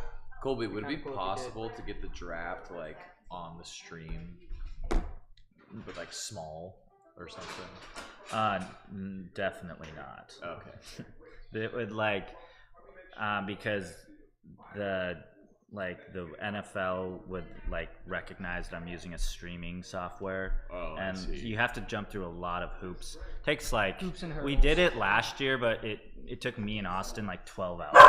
Colby, would it be Kinda cool if he did. possible to get the draft like on the stream, but like small or something? Definitely not. Okay. It would because the NFL would recognize that I'm using a streaming software, Oh, I and see. you have to jump through a lot of hoops. Takes Hoops and we hurdles. did it last year, but it took me and Austin 12 hours to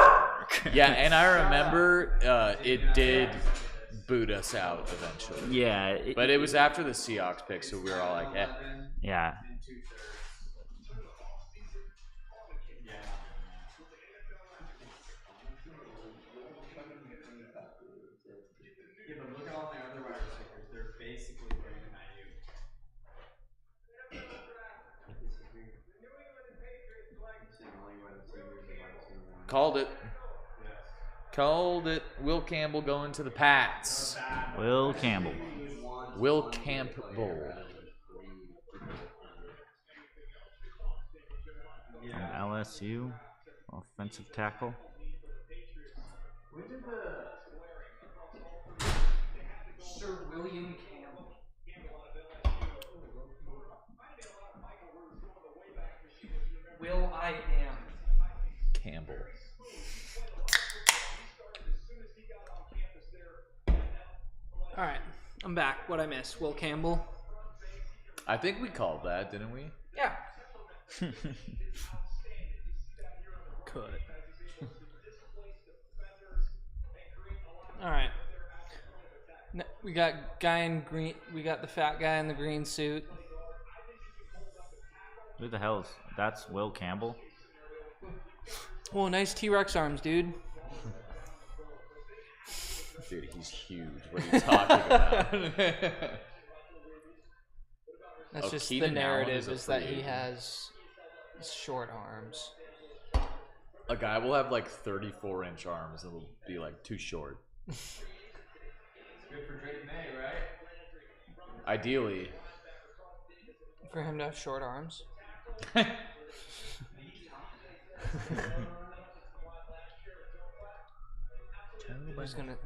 work. Yeah, and I remember it did boot us out eventually. Yeah, But it was after the Seahawks pick, so we were all like, "Eh." yeah. Yeah, but look at all the other wide receivers. They're basically Brandon Ayuk. Called it. Called it. Will Campbell going to the Pats. Will Campbell. Will Campbell. From LSU, offensive tackle. Sir William Campbell. Will I am. Campbell. All right, I'm back. What I miss? Will Campbell. I think we called that, didn't we? Yeah. Could. All right. We got guy in green. We got the fat guy in the green suit. Who the hell is that's Will Campbell? Oh, nice T-Rex arms, dude. Dude, he's huge. What are you talking about? That's Oh, just Keenan the Allen narrative is a is that free he agent. has short arms. A guy will have 34-inch arms and will be too short. Good for Drake May, right? Ideally, For him to have short arms.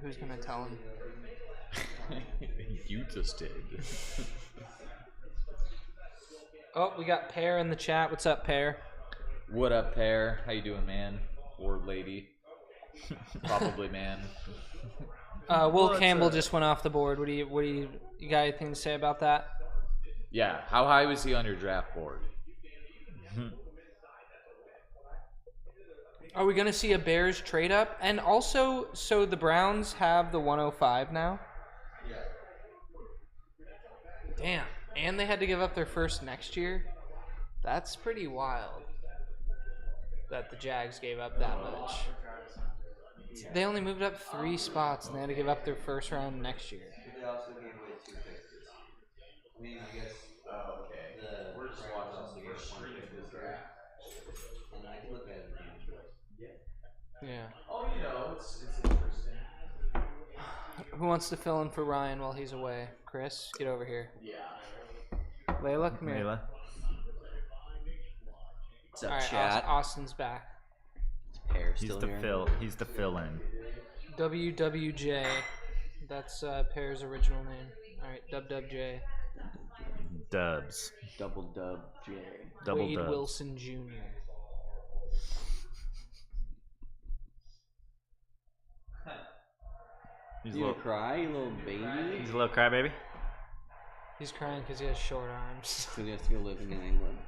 Who's gonna tell him? You just did. Oh, we got Pear in the chat. What's up, Pear? What up, Pear? How you doing, man? Or lady? Probably man. Will Well, Campbell it's, just went off the board. What do you got anything to say about that? Yeah, how high was he on your draft board? Are we gonna see a Bears trade up? And also, so the Browns have the 105 now. Yeah. Damn. And they had to give up their first next year. That's pretty wild. That the Jags gave up that much. They only moved up 3 spots, and they had to give up their first round next year. They also gave away 2 picks. I mean, I guess. Oh, okay. The We're just Rams watching also some gave up 1 stream pick this this draft. And I can look at it again. Yeah. Oh, you know, it's interesting. Who wants to fill in for Ryan while he's away? Chris, get over here. Yeah. Layla, come here. Layla. What's All right, Austin's back. Pear He's still the here. fill. He's the fill-in. WWJ. That's Pear's original name. All right, WWJ. Dubs. Double dub J. Double Wade dubs. Wilson Jr. He's You a gonna little. cry, you little baby? He's a little crybaby. He's crying because he has short arms. So he has to go live in New England.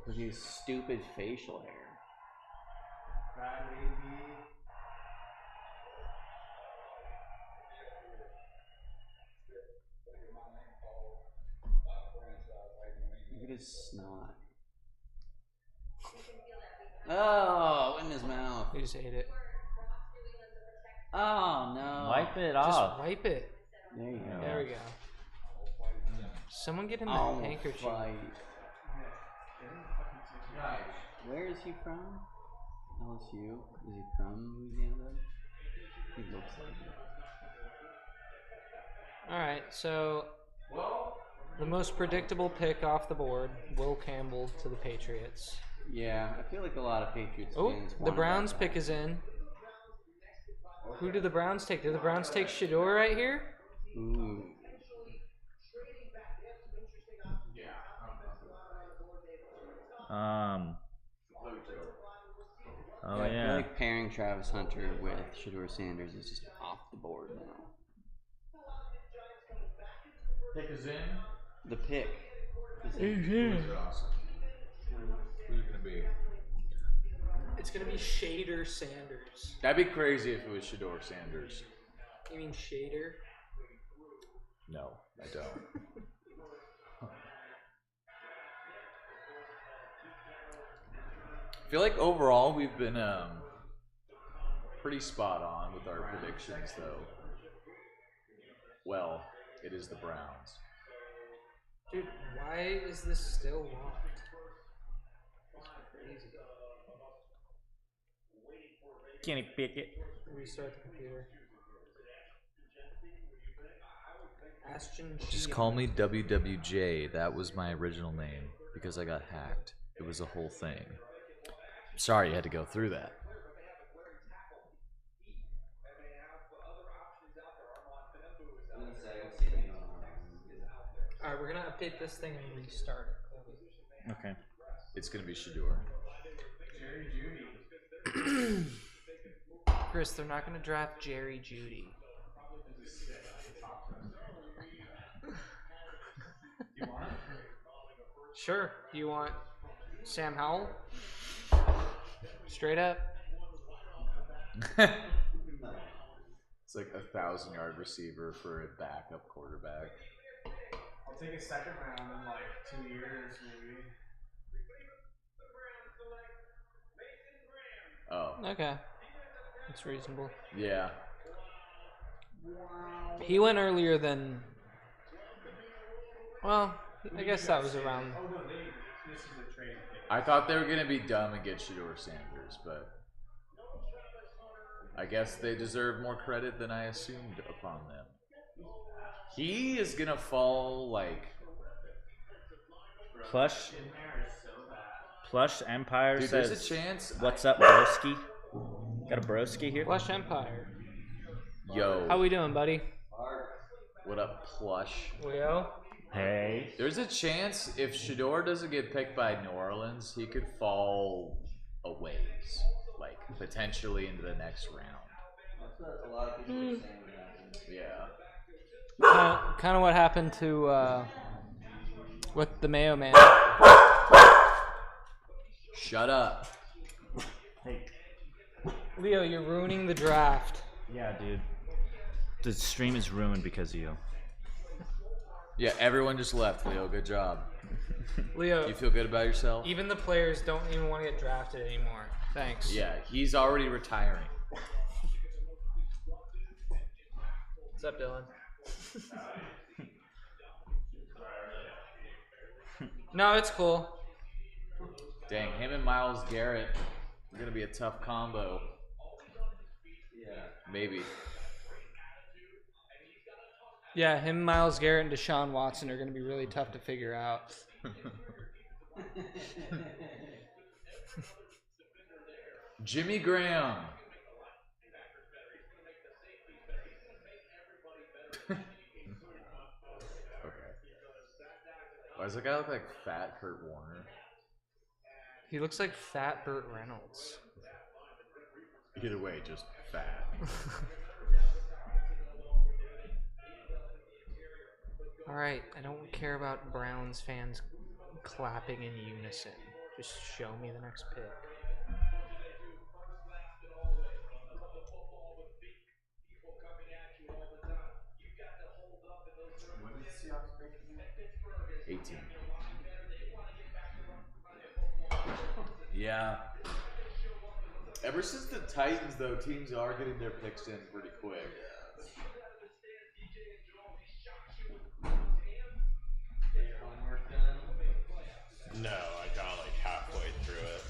Because he has stupid facial hair. Look at his snot. Oh, in his mouth. He just ate it. Oh no. Wipe it Just off. wipe it. There you go. There we go. Someone get him a Oh, handkerchief. fight. Where is he from? LSU? Is he from Louisiana? He looks like it. All right, so the most predictable pick off the board, Will Campbell to the Patriots. Yeah, I feel like a lot of Patriots Oh, fans the want Browns that pick guy. is in. Who did the Browns take? Did the Browns take Shador right here? Ooh. Oh I feel yeah. like pairing Travis Hunter with Shador Sanders is just off the board now. Pick is in. The pick. Is Awesome. Who's it gonna be? It's gonna be Shader Sanders. That'd be crazy if it was Shador Sanders. You mean Shader? No, I don't. I feel like overall we've been pretty spot on with our predictions, though. Well, it is the Browns. Dude, why is this still locked? That's crazy. Kenny Pickett. Restart the computer. Ashton Just G. call me WWJ. That was my original name because I got hacked. It was a whole thing. Sorry you had to go through that. Alright, we're gonna update this thing and restart it. Okay. It's gonna be Shador. Chris, they're not gonna draft Jerry Judy. Sure. Do you want Sam Howell? Straight up. It's like 1,000-yard receiver for a backup quarterback. I'll take a second round in like 2 years, maybe. Oh, Okay. That's reasonable. yeah. He went earlier than. Well, I guess that was around. Oh no, this is a trade pick. I thought they were gonna be dumb and get Shador Sanders, but I guess they deserve more credit than I assumed upon them. He is gonna fall like Plush Empire Dude, says, there's a chance. "What's up, broski? Got a broski here." Plush Empire. Yo, How we doing, buddy? what up, Plush? Leo? Hey. There's a chance if Shador doesn't get picked by New Orleans, he could fall a ways, like potentially into the next round. That's what a lot of people are saying would happen. Yeah. Kind of what happened to with the Mayo Man. Shut up. Leo, you're ruining the draft. Yeah, dude. The stream is ruined because of you. Yeah, everyone just left, Leo. Good job. Leo, You feel good about yourself? even the players don't even want to get drafted anymore. Thanks. Yeah, he's already retiring. What's up, Dylan? No, it's cool. Dang, him and Myles Garrett are gonna be a tough combo. Yeah. Maybe. Yeah, him, Miles Garrett, and Deshaun Watson are going to be really tough to figure out. Jimmy Graham. Okay. Why does that guy look like fat Kurt Warner? He looks like fat Burt Reynolds. Either way, just fat. All right, I don't care about Browns fans clapping in unison. Just show me the next pick. What did the Seahawks pick again? 18. Yeah. Ever since the Titans, though, teams are getting their picks in pretty quick. Get your homework done. No, I got like halfway through it.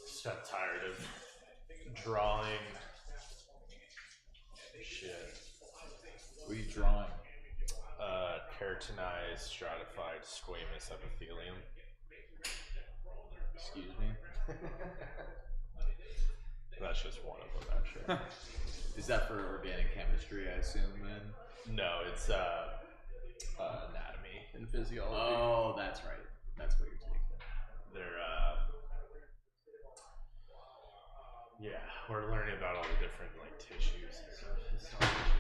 Just got tired of drawing. Shit. What are you drawing? Keratinized, stratified, squamous epithelium. Excuse me? That's just one of them, actually. Is that for organic chemistry, I assume, then? No, it's anatomy and physiology. Oh, that's right. That's what you're taking. They're yeah, we're learning about all the different like tissues and stuff. Histology.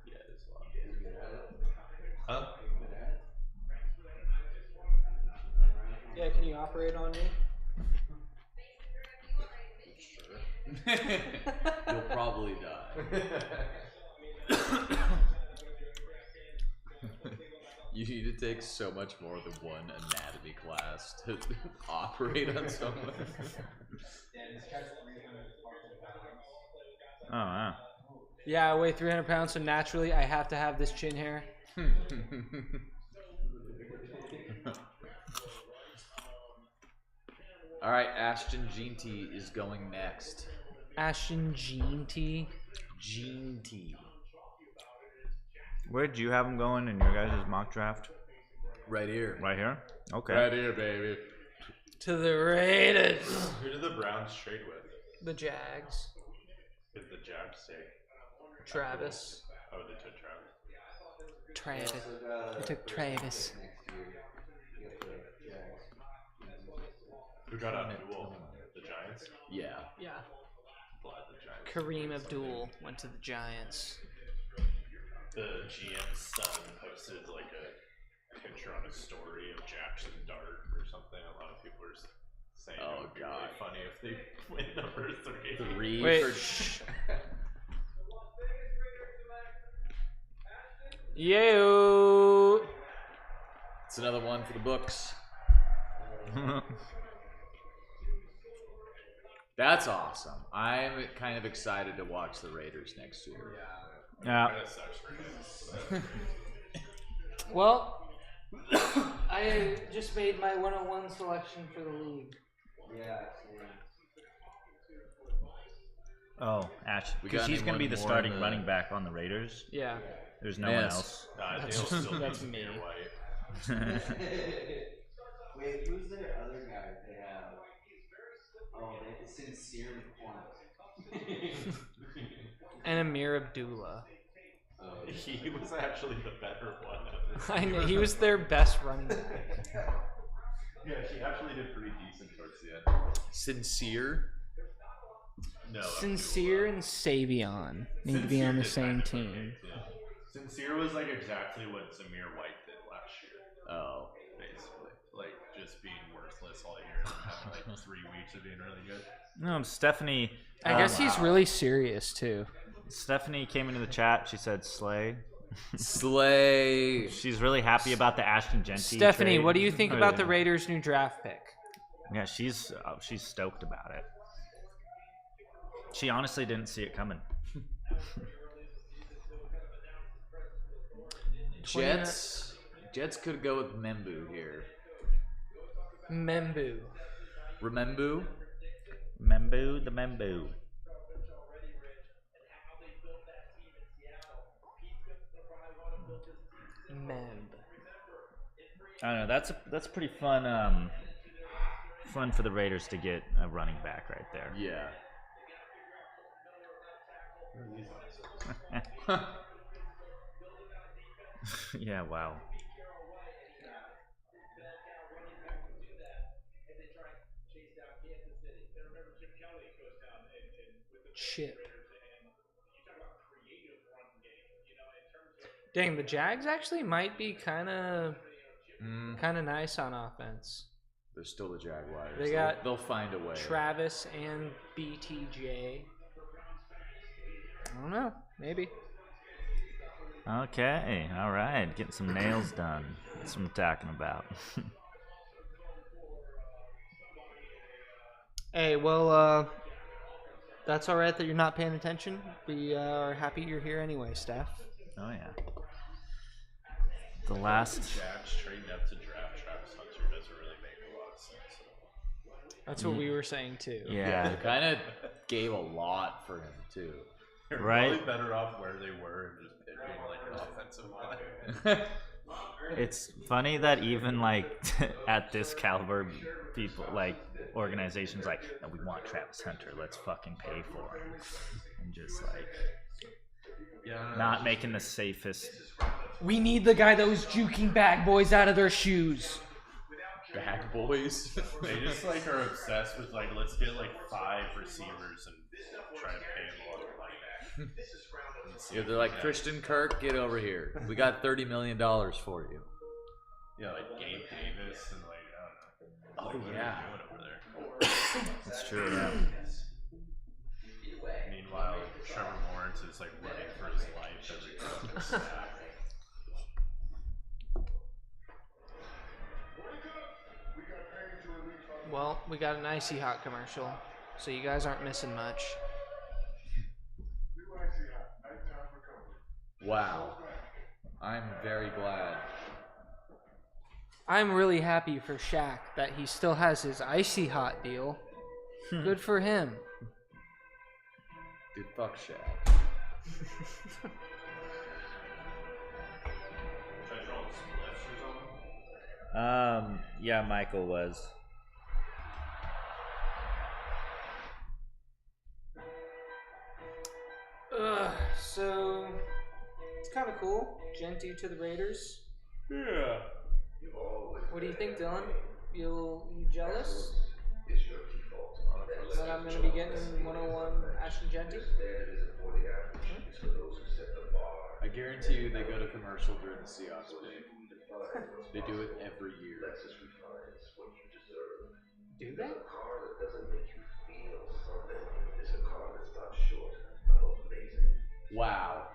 Yeah, there's a lot. Huh? Yeah, can you operate on me? You'll probably die. You need to take so much more than one anatomy class to operate on someone. Oh, wow. Yeah, I weigh 300 pounds, so naturally I have to have this chin hair. All right, Ashton Jeanty is going next. Ashton Jeanty. Jeanty. Where did you have him going in your guys' mock draft? Right here. Right here? Okay. Right here, baby. To the Raiders. Who did the Browns trade with? The Jags. Did the Jags take? Travis. Oh, they took Travis. Travis. Also They got took Travis. next year. You got the Jags. Who got Abdul? The Giants? Yeah. Yeah. Glad the Giants. Kareem Abdul went to the Giants. The GM's son posted like a picture on a story of Jackson Dart or something. A lot of people are saying it would be really funny if they win number 3. 3 Wait. for. Yo. It's another one for the books. That's awesome. I'm kind of excited to watch the Raiders next year. Yeah. That sucks for him. Well, I just made my 101 selection for the league. Yeah, Oh, Ash, We because got he's gonna be anyone the more starting in the- running back on the Raiders. Yeah. There's no one Yes. else. They'll still That's be me. White. Wait, who's their other guy they have? Oh, they Sincere McCormick. And Amir Abdullah. He was actually the better one. I know, he was their best running back. Yeah, he actually did pretty decent towards the end. Sincere. No, Sincere and Savion need to be on the same team. Sincere was like exactly what Zamir White did last year, Oh. basically. Like just being worthless all year and having like 3 weeks of being really good. No, Stephanie. I guess he's really serious too. Stephanie came into the chat. She said slay. Slay. She's really happy about the Ashton Genty. Stephanie, trade. what do you think Oh, about yeah. the Raiders' new draft pick? Yeah, she's stoked about it. She honestly didn't see it coming. Jets. Jets could go with Membu here. Membu. Remembu? Membu, the Membu. Memb. I don't know. That's pretty fun. Fun for the Raiders to get a running back right there. Yeah. Yeah. Wow. Chip. Dang, the Jags actually might be kind of nice on offense. They're still the Jaguars. They got They'll find a way. Travis and BTJ. I don't know. Maybe. Okay. All right. Getting some nails done. That's what I'm talking about. Hey, well, that's all right that you're not paying attention. We are happy you're here anyway, Steph. Oh yeah. The last. Jags trading up to draft Travis Hunter doesn't really make a lot of sense. That's what we were saying too. Yeah. They kind of gave a lot for him too. They're Right. probably better off where they were and just picking like an offensive line. It's funny that even like at this caliber, people like organizations like, "No, we want Travis Hunter. Let's fucking pay for him," and just like not making the safest. We need the guy that was juking bag boys out of their shoes. Bag boys. They just like are obsessed with like let's get like 5 receivers and try to pay them a lot of money. Yeah, they're like, Christian Kirk, get over here. We got $30 million for you. Yeah, like Gabe Davis and like I don't know. Oh, What yeah. are you doing over there? It's true. Yeah. Meanwhile, Trevor Lawrence is like running for his life every snap. Well, we got an icy hot commercial, so you guys aren't missing much. Wow. I'm very glad. I'm really happy for Shaq that he still has his icy hot deal. Good for him. Dude, fuck Shaq. Yeah, Michael was. So it's kind of cool. Genty to the Raiders. Yeah. What do you think, Dylan? You jealous that I'm gonna be getting 101 Ashton Genty? I guarantee you they go to commercial during the Seahawks pick. They do it every year. Do they? Wow.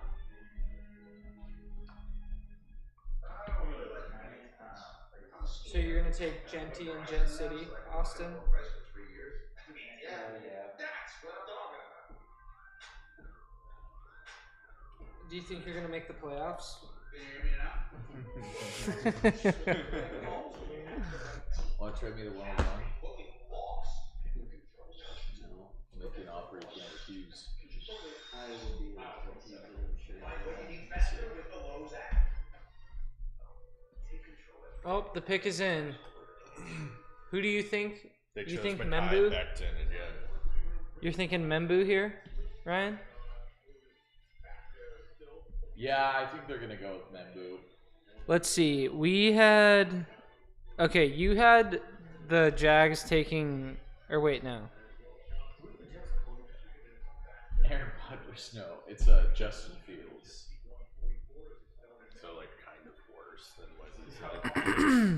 So you're gonna take Genty and Jet City, Austin? Do you think you're gonna make the playoffs? Want to trade me the 101? No. Make you an offer you can't refuse. Oh, the pick is in. Who do you think? They You chose think Mekhi Membu? Becton again. You're thinking Membu here, Ryan? Yeah, I think they're gonna go with Membu. Let's see. We had. Okay, you had the Jags taking. Or wait, no. Aaron Rodgers, no, it's Justin Fields. So like kind of worse than what he's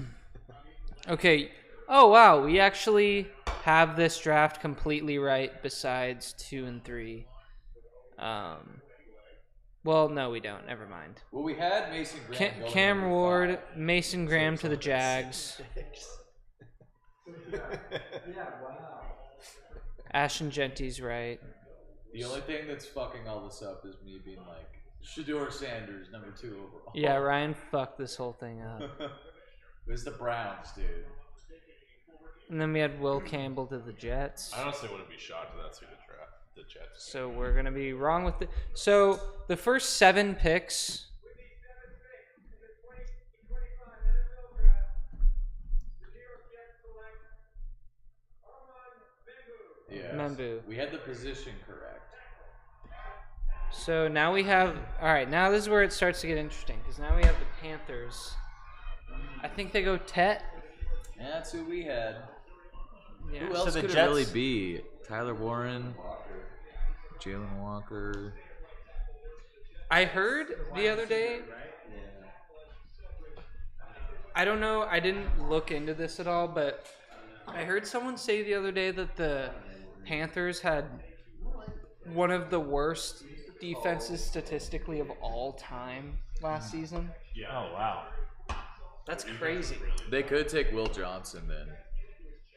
had. Okay. Oh wow, we actually have this draft completely right. Besides 2 and 3. Well, no, we don't. Never mind. Well, we had Mason Graham. going Cam number Ward, 5. Mason Graham to the Jags. Ashton Genty's right. The only thing that's fucking all this up is me being like, Shador Sanders, number 2 overall. Yeah, Ryan fucked this whole thing up. It was the Browns, dude. And then we had Will Campbell to the Jets. I honestly wouldn't be shocked if that's who the Jets. So we're gonna be wrong with it. So the first 7 picks. Yeah. Membu. We had the position correct. So now we have. All right, now this is where it starts to get interesting because now we have the Panthers. I think they go Tet. And that's who we had. Yeah. Who else the could it Jets- really be? Tyler Warren, Jalen Walker. I heard the other day. I don't know. I didn't look into this at all, but I heard someone say the other day that the Panthers had one of the worst defenses statistically of all time last season. Oh wow. That's crazy. They could take Will Johnson then,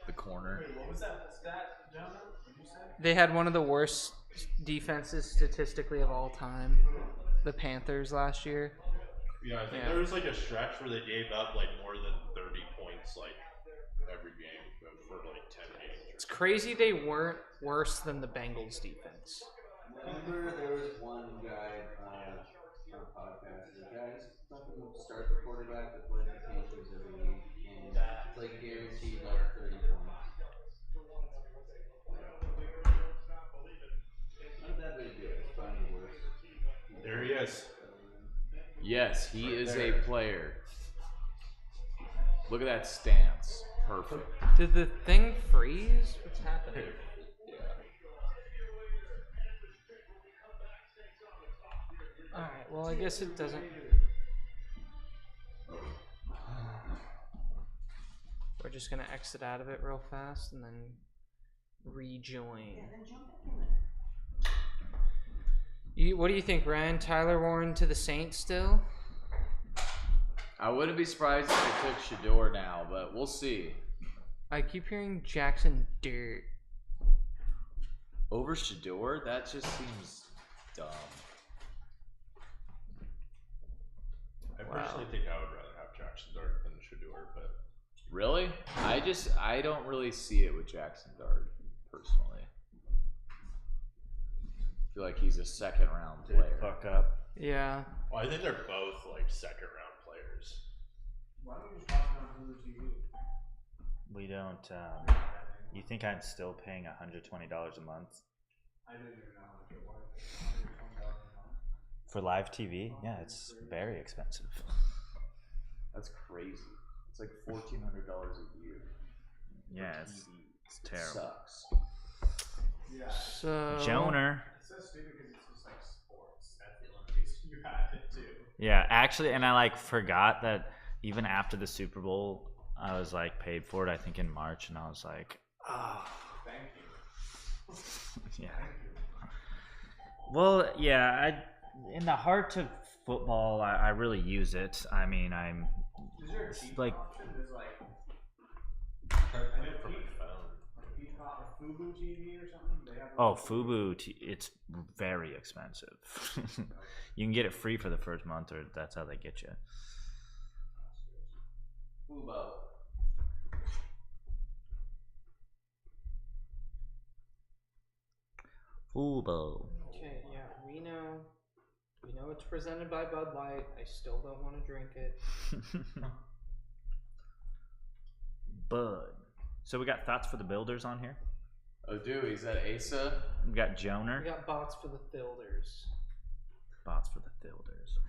the corner. What was that stat, Jonah? What you said? They had one of the worst defenses statistically of all time. The Panthers last year. Yeah, I think Yeah. there was like a stretch where they gave up like more than 30 points like every game for like 10 games. It's crazy they weren't worse than the Bengals defense. Remember there was one guy on a podcast, the guys fucking start the quarterback with one of the Panthers every week and it's like guaranteed like 30 points. Not a bad way to do it. It's probably the worst. There he is. Yes, he is a player. Look at that stance. Perfect. Did the thing freeze? What's happening? Alright, well, I guess it doesn't. We're just gonna exit out of it real fast and then rejoin. What do you think, Ryan? Tyler Warren to the Saints still? I wouldn't be surprised if they took Shador now, but we'll see. I keep hearing Jackson Dirt. Over Shador? That just seems dumb. I Wow. personally think I would rather have Jackson Dart than Shador, but Really? I don't really see it with Jackson Dart, personally. I feel like he's a second round player. Fuck up. Yeah. well, I think they're both like second round players. Why don't you just watch it on Hulu TV? We don't. You think I'm still paying $120 a month I didn't even know how much it was. $120 a month. for live TV? Yeah, it's very expensive. That's crazy. It's like $1,400 a year. Yeah, it's terrible. Sucks. Yeah. So. Joner. It's so stupid because it's just like sports. That's the only reason you have it too. Yeah, actually, and I like forgot that even after the Super Bowl, I was like paid for it. I think in March, and I was like, oh, Thank you. yeah. Well, yeah. In the heart of football, I really use it. I mean, I'm Is there a cheap like. option? There's like I know from my phone. Peacock or Fubo TV or something. They have Oh, Fubu, it's very expensive. You can get it free for the first month, or that's how they get you. Fubo. Fubo. Okay, yeah, we know it's presented by Bud Light. I still don't want to drink it. bud. So we got thoughts for the builders on here. Oh, dude, is that Asa? We got Joner. We got bots for the builders. Thoughts for the builders.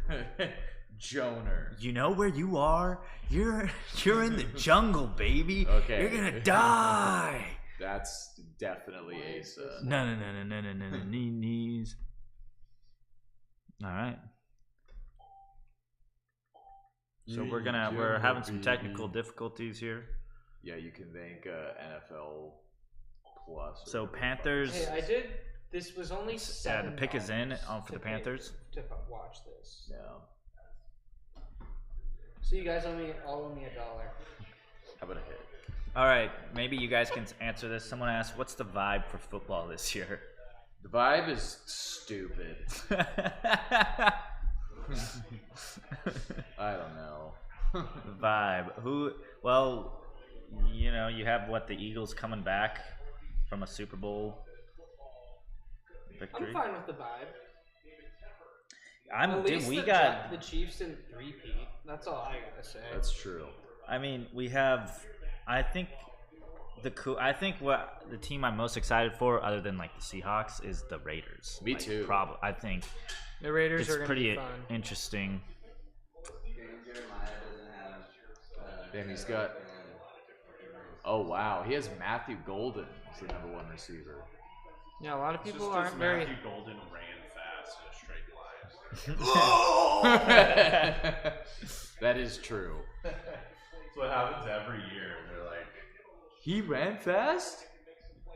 Joner. You know where you are? You're in the jungle, baby. Okay. You're gonna die. That's definitely Asa. No, knees. All right. So we're having some technical difficulties here. Yeah, you can thank NFL Plus. So Panthers. Hey, this was only $7. The pick is in for the to pay Panthers. to watch this. Yeah. So you guys all owe me $1. How about a hit? All right, maybe you guys can answer this. Someone asked, "What's the vibe for football this year?" The vibe is stupid. I don't know. Vibe. Well, you know, you have the Eagles coming back from a Super Bowl victory. I'm fine with the vibe. At least the Chiefs didn't three-peat. That's all I gotta say. That's true. I mean, we have. I think what the team I'm most excited for, other than the Seahawks, is the Raiders. Me too. Probably, I think The Raiders it's are gonna pretty be fun. interesting. Jeremiah doesn't have. Damn, he's got. Oh wow, he has Matthew Golden as the #1 receiver. Yeah, a lot of It's people just aren't very. Matthew Golden ran fast in a straight line. That is true. That's what happens every year. They're like, He ran fast?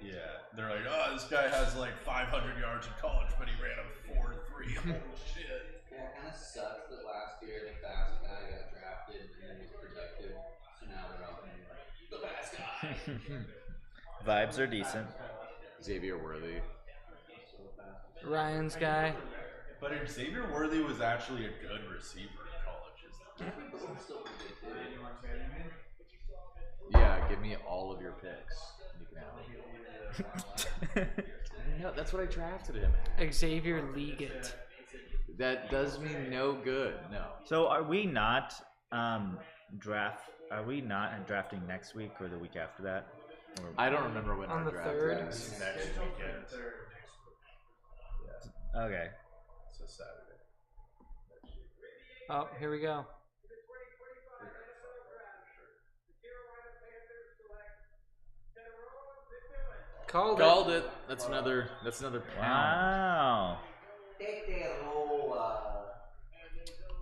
yeah, they're like, oh, this guy has like 500 yards in college, but he ran a 4.3. Holy shit. Yeah, it kind of sucks that last year the fast guy got drafted and then was projected. So now they're all being like, the fast guy. Vibes are decent. Xavier Worthy. Ryan's guy. But Xavier Worthy was actually a good receiver in college. Yeah, give me all of your picks. You can have them. No, that's what I drafted him at. Xavier Leggett. That does me no good. No. So are we not drafting next week or the week after that? Or, I don't remember when On our the draft 3rd? is. Next weekend. okay. It's a Saturday. Oh, here we go. Called it. That's another pound. Wow.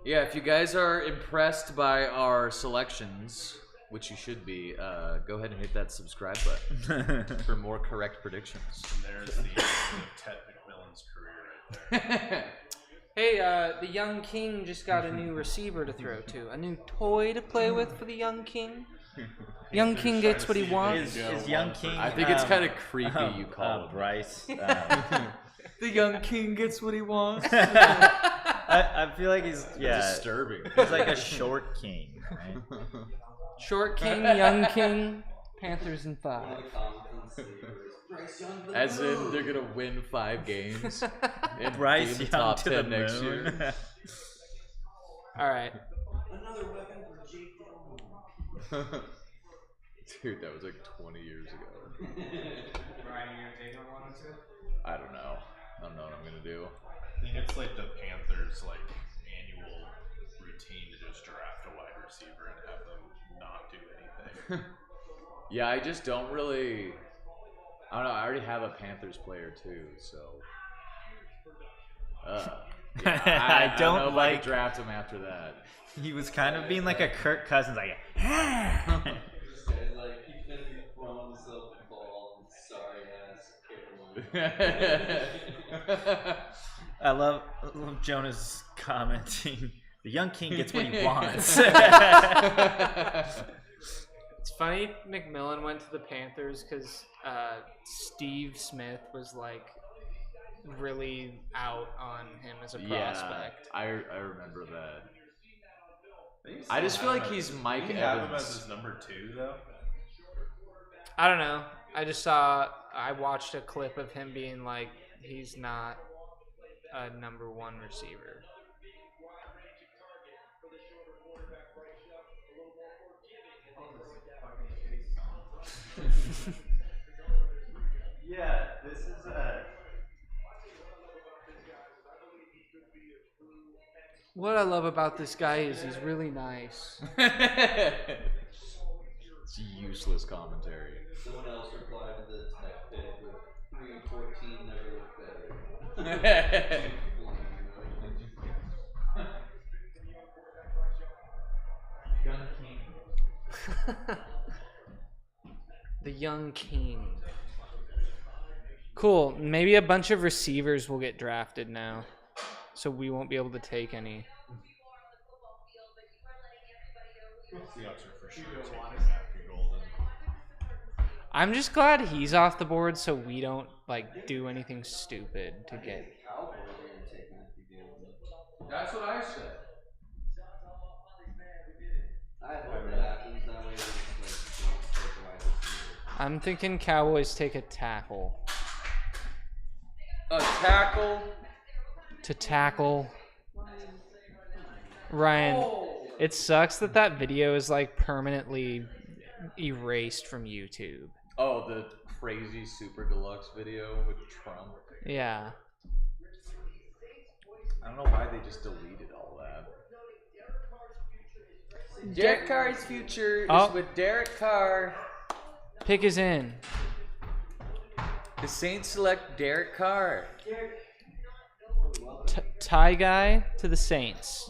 Yeah, if you guys are impressed by our selections, which you should be, go ahead and hit that subscribe button for more correct predictions. And there's the end of Ted McMillan's career right there. Hey, the young king just got a new receiver to throw to. A new toy to play with for the young king. Young king gets what he wants. Is Young King? I think it's kind of creepy you call him. Bryce. The young king gets what he wants. I feel like he's Disturbing. He's like a short king. Right? Short king, young king, Panthers in 5. As in, they're gonna win 5 games and Bryce be in Young the top to 10 the next moon. year. All right. Another weapon for Jake Delhomme. Dude, that was like 20 years ago. Ryan, you gonna take it one or two? I don't know. I don't know what I'm gonna do. I think it's like the Panthers' annual routine to just draft a wide receiver and have them not do anything. Yeah, I just don't really. I don't know. I already have a Panthers player too, so. Yeah, I don't know if I like- could draft him after that. He was kind of being like a Kirk Cousins, like. This guy's like, he's gonna be throwing himself the ball and sorry ass Carolina. I love Jonah's commenting. The young king gets what he wants. It's funny McMillan went to the Panthers because Steve Smith was really out on him as a prospect. I remember that. I just feel like he's Mike Do you have him as Evans. his number 2 though? I don't know. I watched a clip of him being like, he's not a number 1 receiver. Yeah, this is What I love about this guy is he's really nice. It's useless commentary. Someone else replied to the tech pic with 3 and 14 never looked better. Gun King. The young king. Cool. Maybe a bunch of receivers will get drafted now, so we won't be able to take any. Seahawks are for sure taking Matthew Golden. I'm just glad he's off the board, so we don't like do anything stupid to get. Cowboys are gonna take Matthew Golden. That's what I said. I hope that happens. That way, they just like don't take a wide receiver. I'm thinking Cowboys take a tackle A tackle. to tackle Ryan. It sucks that that video is like permanently erased from YouTube. Oh, the crazy super deluxe video with Trump. Yeah. I don't know why they just deleted all that. Derek Carr's future Oh. is with Derek Carr. Pick is in. The Saints select Derek Carr. Tie guy to the Saints.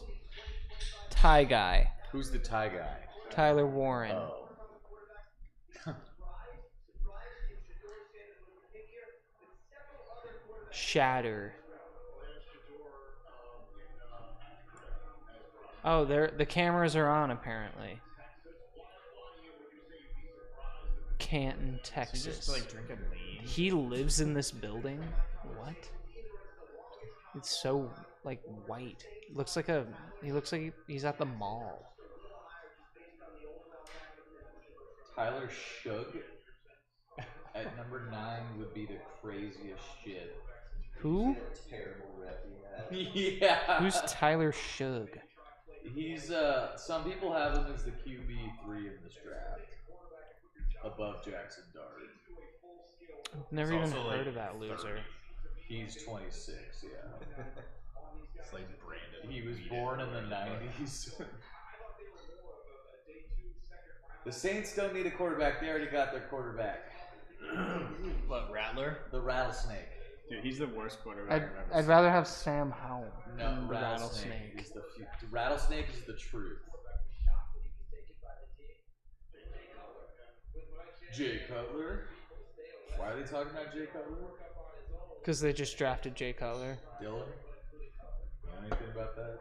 Tie guy. Who's the tie guy? Tyler Warren. Oh. Shatter. Oh, the cameras are on apparently. Canton, Texas. Just like drinking lean. He lives in this building? What? It's so like white. He looks like he's at the mall. Tyler Shug at number 9 would be the craziest shit. Who? Terrible rep he had. Yeah. Who's Tyler Shug? He's some people have him as the QB3 in this draft. Above Jackson Dart. I've never He's even also, heard like, of that loser. 30. He's 26, yeah. It's like Brandon. He was Weeden born in or the whatever. 90s. The Saints don't need a quarterback. They already got their quarterback. What, Rattler? The Rattlesnake. Dude, he's the worst quarterback I've ever I'd seen. rather have Sam Howell No, than the Rattlesnake rattlesnake. is the Rattlesnake is the truth. Jay Cutler. Why are they talking about Jay Cutler? Because they just drafted Jay Cutler. Dylan? You know anything about that?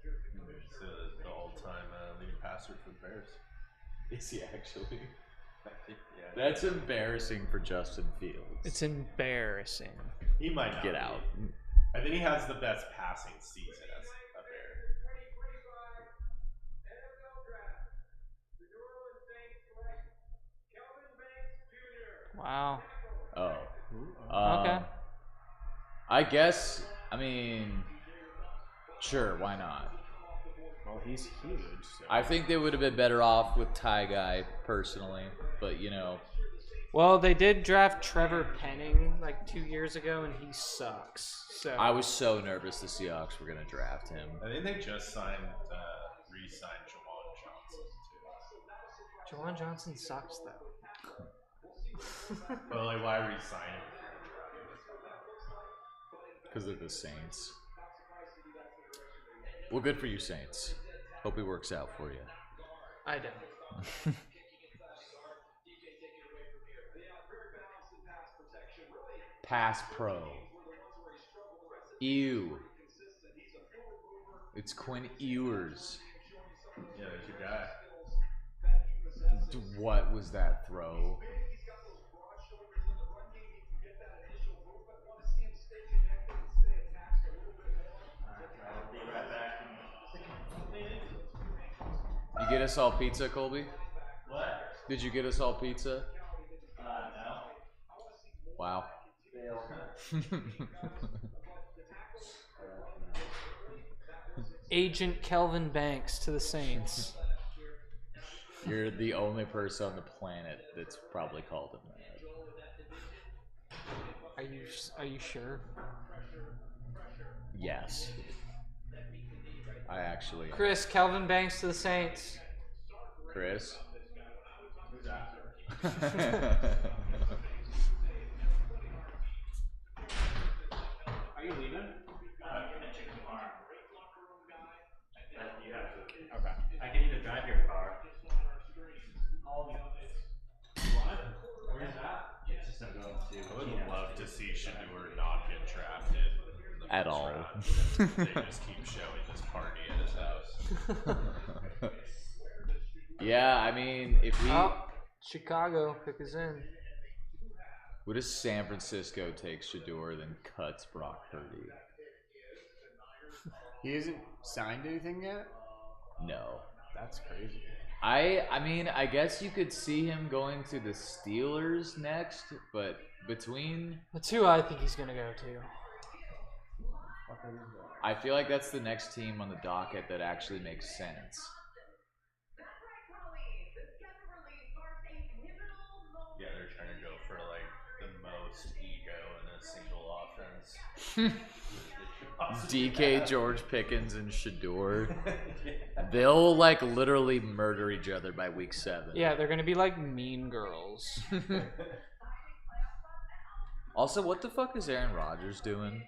He's the all-time leading passer for the Bears. Is he actually? Yeah. That's embarrassing for Justin Fields. It's embarrassing. He might not Get be. out. I think he has the best passing season as a Bear. Wow. Oh. Okay. I guess, I mean, sure, why not? Well, he's huge. So. I think they would have been better off with Ty Guy, personally. But, you know, Well, they did draft Trevor Penning like 2 years ago, and he sucks. So I was so nervous the Seahawks were going to draft him. I think they just re-signed Jawan Johnson Jawan Johnson sucks though. too. But like, why re-sign him? Because they're the Saints. Well, good for you, Saints. Hope it works out for you. I don't. Pass Pro. Ew. It's Quinn Ewers. Yeah, there's your guy. What was that throw? I'll be right back. You get us all pizza, Colby? What? Did you get us all pizza? No. Wow. Agent Kelvin Banks to the Saints. You're the only person on the planet that's probably called him that. Are you sure? Yes. I actually. Chris, Calvin Banks to the Saints. Chris? Are you leaving? Okay. I can either drive your car. Where's that? It's just I'm going to. I would love to see Shador not get drafted in the At first all. round. They just keep showing this party at his house. Yeah, I mean, if we. Oh, Chicago, pick us in. What if San Francisco takes Shador, then cuts Brock Purdy? He hasn't signed anything yet? No. That's crazy. I mean, I guess you could see him going to the Steelers next, but between. That's who I think he's gonna go to. I feel like that's the next team on the docket that actually makes sense. Yeah, they're trying to go for like the most ego in a single offense. DK, George Pickens, and Shador. They'll like literally murder each other by week 7. Yeah, they're gonna be like mean girls. Also, what the fuck is Aaron Rodgers doing?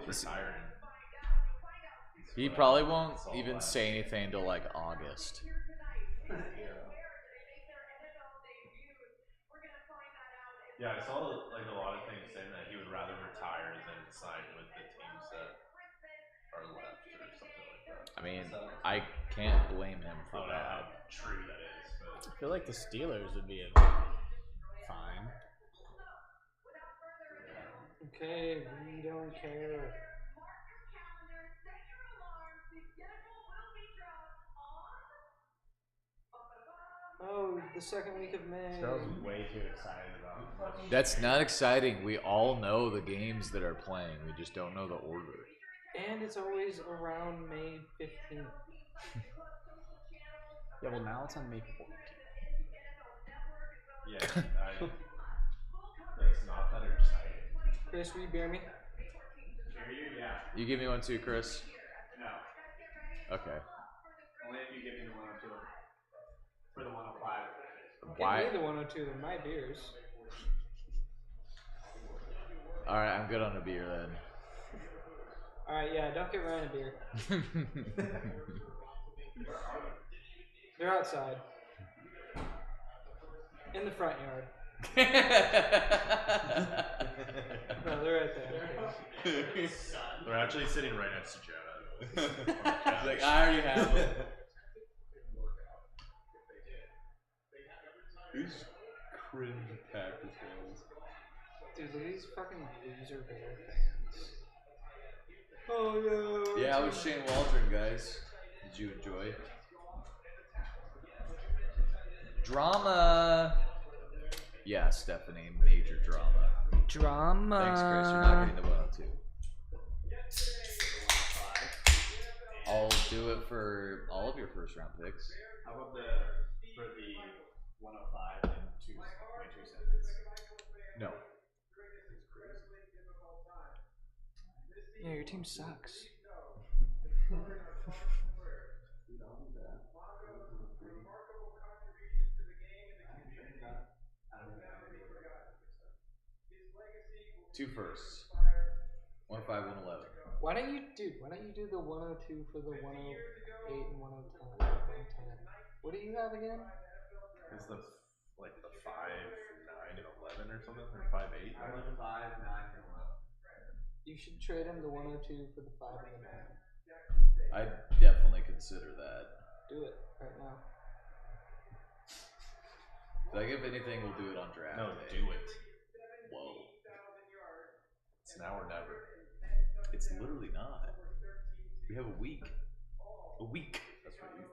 He's retiring. He probably won't even say anything until like August. Yeah, I saw like a lot of things saying that he would rather retire than sign with the teams that are left or something like that. I mean, I can't blame him I for don't know how that. true that is, but I feel like the Steelers would be fine. Okay, we don't care. Oh, the second week of May. Charles is way too excited about it. That's not exciting. We all know the games that are playing. We just don't know the order. And it's always around May 15th. Yeah, well now it's on May 14th. yeah, that's not that exciting. Chris, will you bear me? Yeah. You give me one too, Chris? No. Okay. Only if you give me the 102. For the 105. Why? Give me the 102. They're my beers. Alright, I'm good on a beer then. Alright, yeah, don't get Ryan a beer. They're outside. In the front yard. No, they're right there. They're actually sitting right next to Jonah. He's like, I already have them. Who's cringe Packers fans? Dude, look at these fucking loser Bear fans. Oh no. Yeah, I was Shane Waldron, guys. Did you enjoy? Drama. Yeah, Stephanie, major drama. Drama. Thanks, Chris. You're not getting the 102. I'll do it for all of your first round picks. How about for the 105 and 2 seconds? No. Yeah, your team sucks. Two firsts. 105, 111. Why don't you do the 102 for the 108 and 110? 110? What do you have again? Is the like the 5, 9, and 11 or something, or 5, 8? 5, 9, and 11. You should trade him the 102 for the 5 and the 9. I'd definitely consider that. Do it right now. Like, if anything, we'll do it on draft No, day. do it. Whoa. It's now or never. It's literally not. We have a week. A week. That's what you think.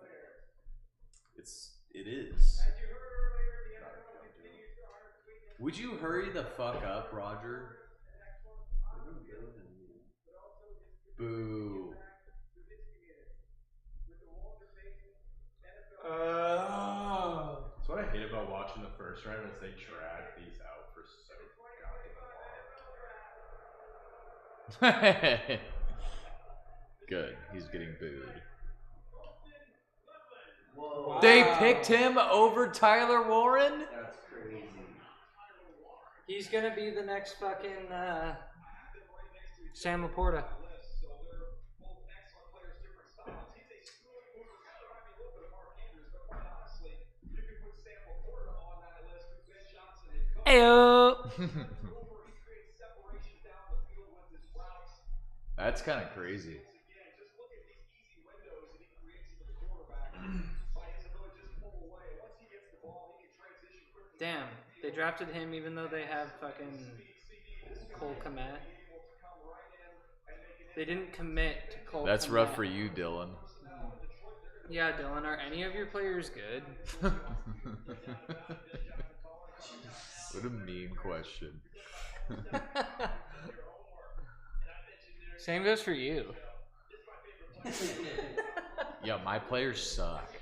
It is. Would you hurry the fuck up, Roger? Boo. great about watching the first round is they drag these out for so goddamn long. Good. He's getting booed. Whoa. They picked him over Tyler Warren? That's crazy. He's gonna be the next fucking Sam Laporta. Ayo. That's kind of crazy. Damn, they drafted him even though they have fucking Cole Kmet. They didn't commit to Cole. That's Kmet. rough for you, Dylan. Yeah, Dylan, are any of your players good? What a mean question. Same goes for you. Yeah, my players suck.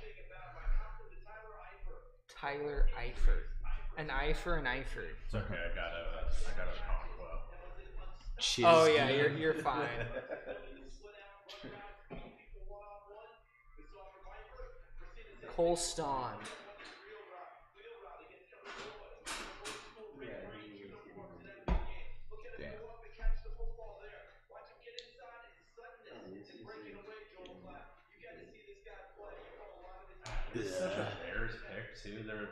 Tyler Eifert. An Eifert and Eifert. It's okay, I got a Conquo. Chiz Oh yeah, game. you're fine. Cole Ston. Damn. It's such a Bears pick too. They're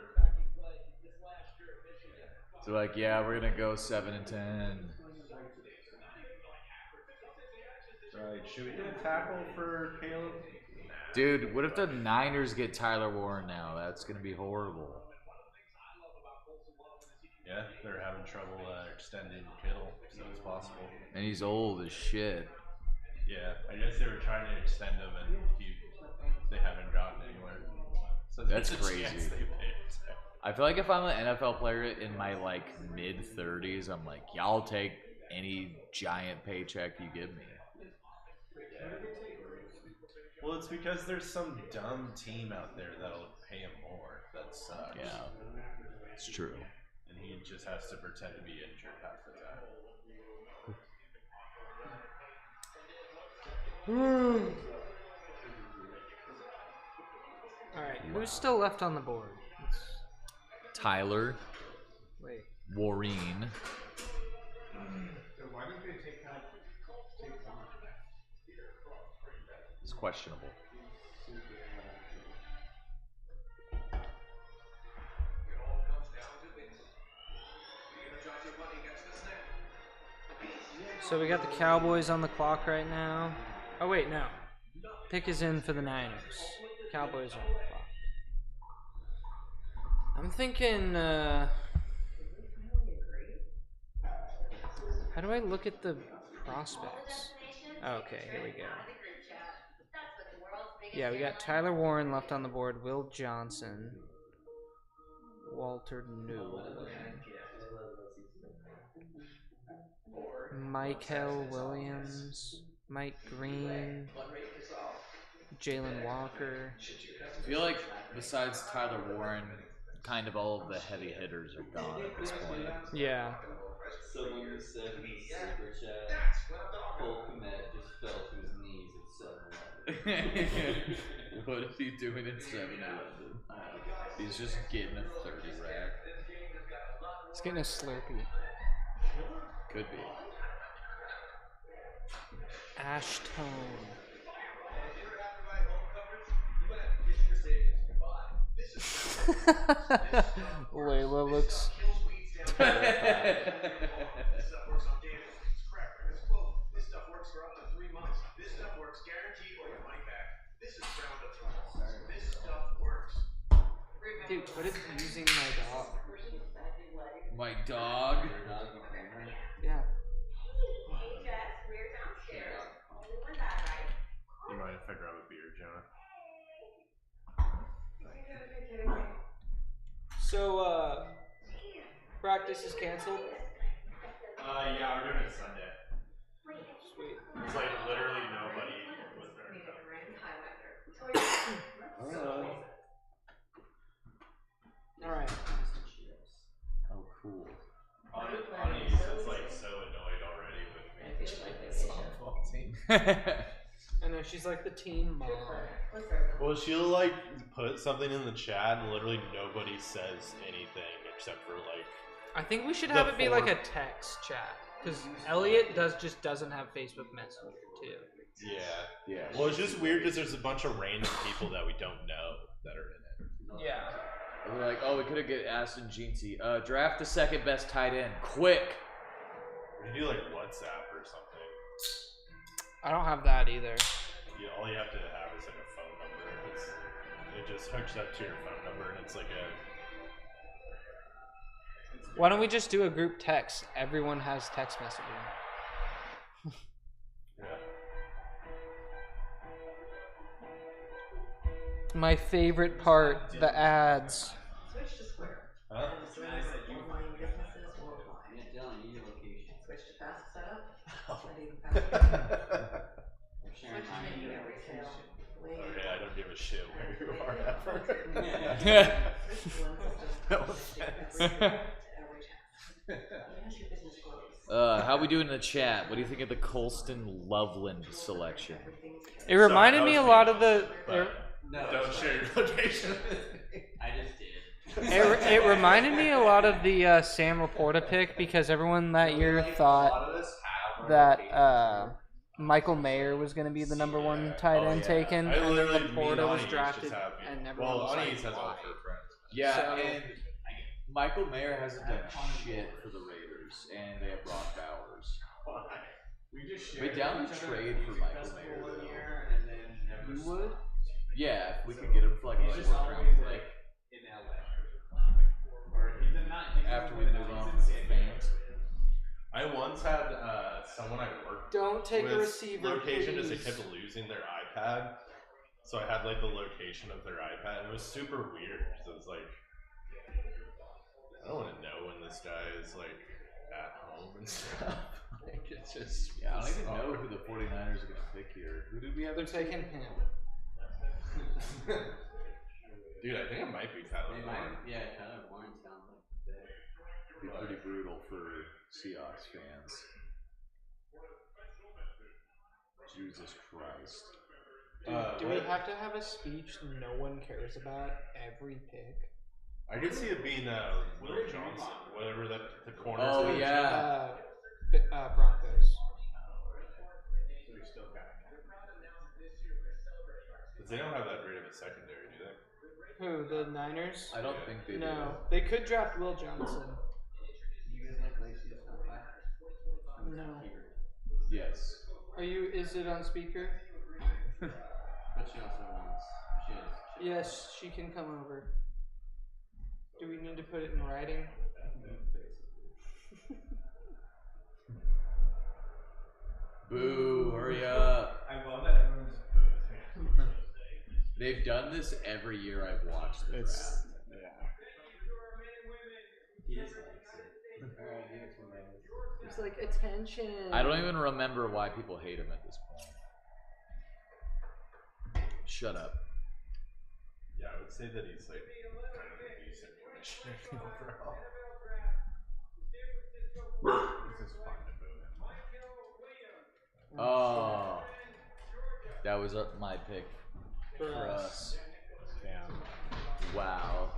So like, yeah, we're gonna go 7 and 10. right. Should we do a tackle for Caleb? Dude, what if the Niners get Tyler Warren now? That's gonna be horrible. Yeah, they're having trouble extending Kittle, so it's possible. And he's old as shit. Yeah, I guess they were trying to extend him, and they haven't gotten anywhere. So That's there's a crazy. chance they picked. I feel like if I'm an NFL player in my like mid-30s, I'm like, yeah, I'll take any giant paycheck you give me. Well, it's because there's some dumb team out there that'll pay him more. That sucks. Yeah, it's true. And he just has to pretend to be injured half the time. Alright, who's still left on the board? Tyler Wait. Warren. Why did they take one? It's questionable. So we got the Cowboys on the clock right now. Oh wait, no. Pick is in for the Niners. Cowboys are on the clock. I'm thinking, how do I look at the prospects? Okay, here we go. Yeah, we got Tyler Warren left on the board, Will Johnson, Walter Newell, Michael Williams, Mike Green, Jalen Walker. I feel like besides Tyler Warren, kind of all of the heavy hitters are gone at this point. Yeah. Someone said in the super chat, Cole Kmet just fell to his knees at 7-Eleven. What is he doing in 7-Eleven? He's just getting a 30 rack. He's getting a Slurpee. Could be. Ash Tone. Layla looks terrified. This stuff works on damage. It's crap. It's close. This stuff works for up to 3 months. This stuff works guaranteed or your money back. This is Roundup Tools. This stuff works. Dude, what is using my dog? My dog. Yeah. You mind if I grab a beer, Jonah? So, practice is canceled. Yeah, we're doing it Sunday. Sweet. It's like literally nobody was there. Alright. I know she's like the teen mom. Well, she'll like put something in the chat, and literally nobody says anything except for like. I think we should The have it be like a four- text chat because Elliot just doesn't have Facebook Messenger too. Yeah. Yeah. Well, it's just weird because there's a bunch of random people that we don't know that are in it. Yeah. We're like, oh, we could have get Aston Jeansy. Draft the second best tight end, quick. We do like WhatsApp or something. I don't have that either. Yeah, all you have to have is like a phone number. It just hooks up to your phone number, and it's like a. Why don't we just do a group text? Everyone has text messaging. Yeah. My favorite part, the ads. Switch to Square. Huh? Home service, online businesses worldwide. Yeah, Dylan, you need a location. Switch to fast setup. Oh. And even faster. I'm sharing Switch to mine. video retail. Okay, I don't give a shit where you are ever. Switch to one system. Every task. As your business grows. How we doing in the chat? What do you think of the Colston Loveland selection? It reminded that me a was lot me, of the. But No, don't share your location. I just did. It reminded me a lot of the Sam Laporta pick because everyone that year thought that Michael Mayer was going to be the number one tight end taken, I and then literally, me and Laporta was Anish drafted, just have- and everyone Well, was like, Anish has all why? of her friends. Yeah, So- and Michael Mayer hasn't done shit for the Raiders, and they have Brock Bowers. We just Wait, down to trade for Michael Mayer, though. and then never You would? Yeah, if we could get him for like a He's fourth just round always pick like in LA. Or he's not. after we move on from the fans. I once had someone I worked Don't take a with receiver, location because they please. kept losing their iPad. So I had like the location of their iPad, and it was super weird because it was like, I don't want to know when this guy is like at home and stuff. Like, it's just Yeah, I don't even know bizarre. who the 49ers are going to pick here. Who did we have? They're taking him. Dude, I think it might be Tyler They Warren. might, yeah, Tyler Warren sounds like the pick. Be pretty brutal for Seahawks fans. Jesus Christ. Do we What- have to have a speech no one cares about every pick? I could see it being Will Johnson, whatever the corner. Oh, is. yeah. Broncos. Because they don't have that great of a secondary, do they? Who? The Niners? I don't think they No, they could draft Will Johnson. You guys like Lacey Snowflake? No. do. Yes. Are you? Is it on speaker? But she also wants. She has. Yes, she can come over. Do we need to put it in writing? Boo, hurry up. I love that everyone's booing. They've done this every year I've watched the It's draft. yeah. He just likes it. Alright, give it to me. It's like attention. I don't even remember why people hate him at this point. Shut up. Yeah, I would say that he's like kind of a decent commissioner overall. This is fun to boo him. Oh. That was my pick For for us. us. Damn. Wow.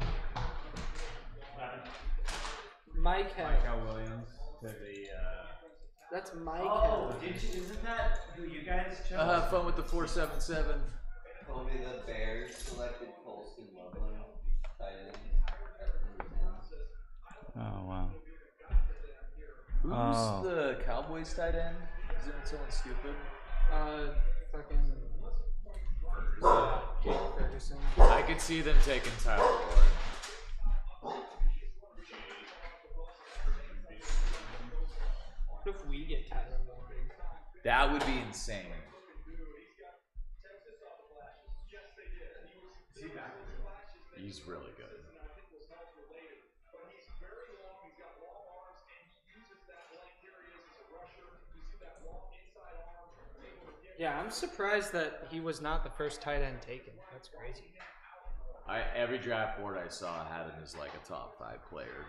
Mike Hill. Michael Williams to the. That's Mike Oh, Hill. isn't that who you guys chose? Have fun with the 477. Told me the Bears selected Colston Loveland, tight end at number 10. Oh wow. Who's Oh. the Cowboys tight end? Isn't it someone stupid? Fucking. Jake Ferguson. I could see them taking Tyler Ward. What if we get Tyler Warren? That would be insane. He's really good. Yeah, I'm surprised that he was not the first tight end taken. That's crazy. Every draft board I saw had him as like a top 5 player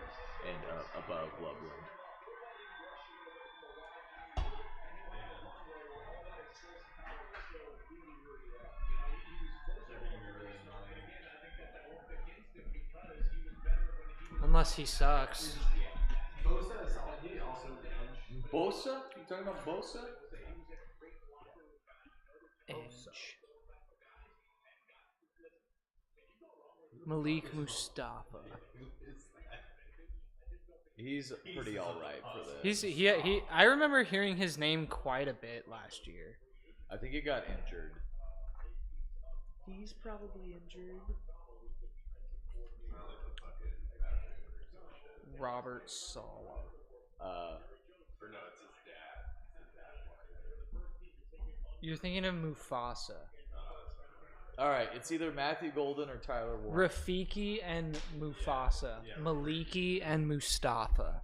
and above Loveland. Unless he sucks. Bosa is solid. He also edge. Bosa? You talking about Bosa? Edge. Malik Mustafa. He's pretty alright for this. He I remember hearing his name quite a bit last year. I think he got injured. He's probably injured. Robert Sala. Or no, it's his dad. You're thinking of Mufasa. Alright, it's either Matthew Golden or Tyler Warren. Rafiki and Mufasa. Maliki and Mustafa.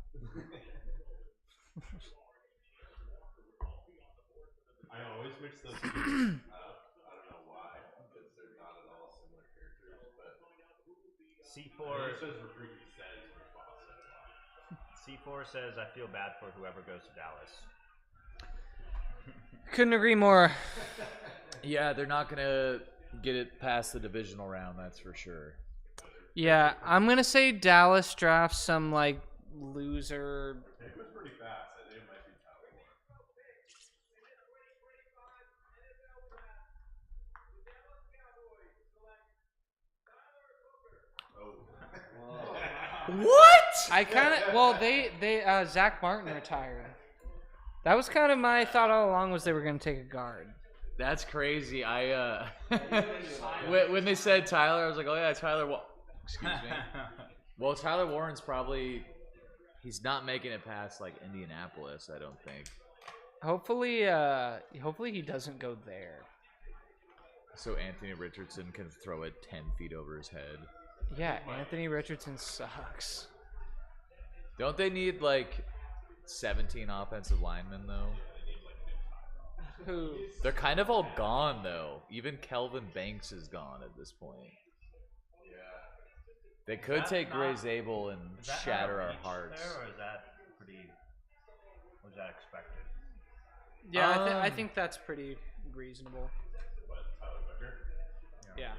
I always mix those two up. I don't know why, because they're not at all similar characters. But C4 says Rafiki says Mufasa. C4 says I feel bad for whoever goes to Dallas. Couldn't agree more. Yeah, they're not gonna get it past the divisional round, that's for sure. Yeah, I'm gonna say Dallas drafts some like loser. It was pretty fast. I think it might be Tyler Warren. What? I kind of they Zach Martin retired. That was kind of my thought all along was they were gonna take a guard. That's crazy. I when they said Tyler, I was like, oh yeah, Tyler. Excuse me. Well, Tyler Warren's he's not making it past like Indianapolis. I don't think. Hopefully he doesn't go there. So Anthony Richardson can throw it 10 feet over his head. Yeah, Anthony Richardson sucks. Don't they need like 17 offensive linemen though? Who? They're kind of all gone though. Even Kelvin Banks is gone at this point. They could take Gray Zabel and shatter our hearts. There, or is that pretty? Was that expected? Yeah, I think that's pretty reasonable. What, Tyler Booker? Yeah.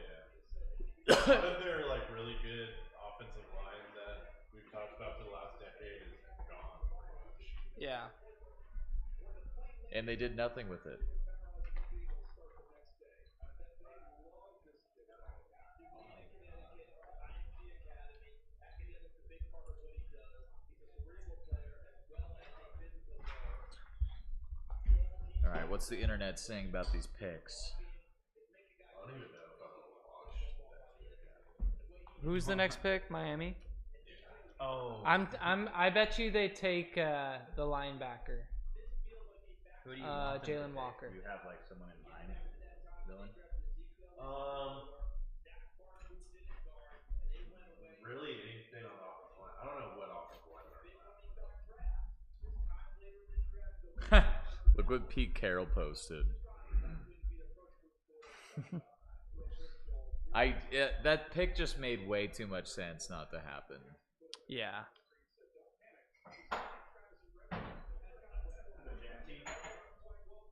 One of their like really good offensive line that we've talked about for the last decade is gone. Yeah. And they did nothing with it. Alright, what's the internet saying about these picks? I don't even know if I'm gonna watch. Who's the next pick? Miami. Oh. I bet you they take the linebacker. Who do you want them to Jalen pick? Walker. Do you have like someone in mind, Dylan? Really anything on the offensive line. I don't know what offensive line. Look what Pete Carroll posted. That pick just made way too much sense not to happen. Yeah.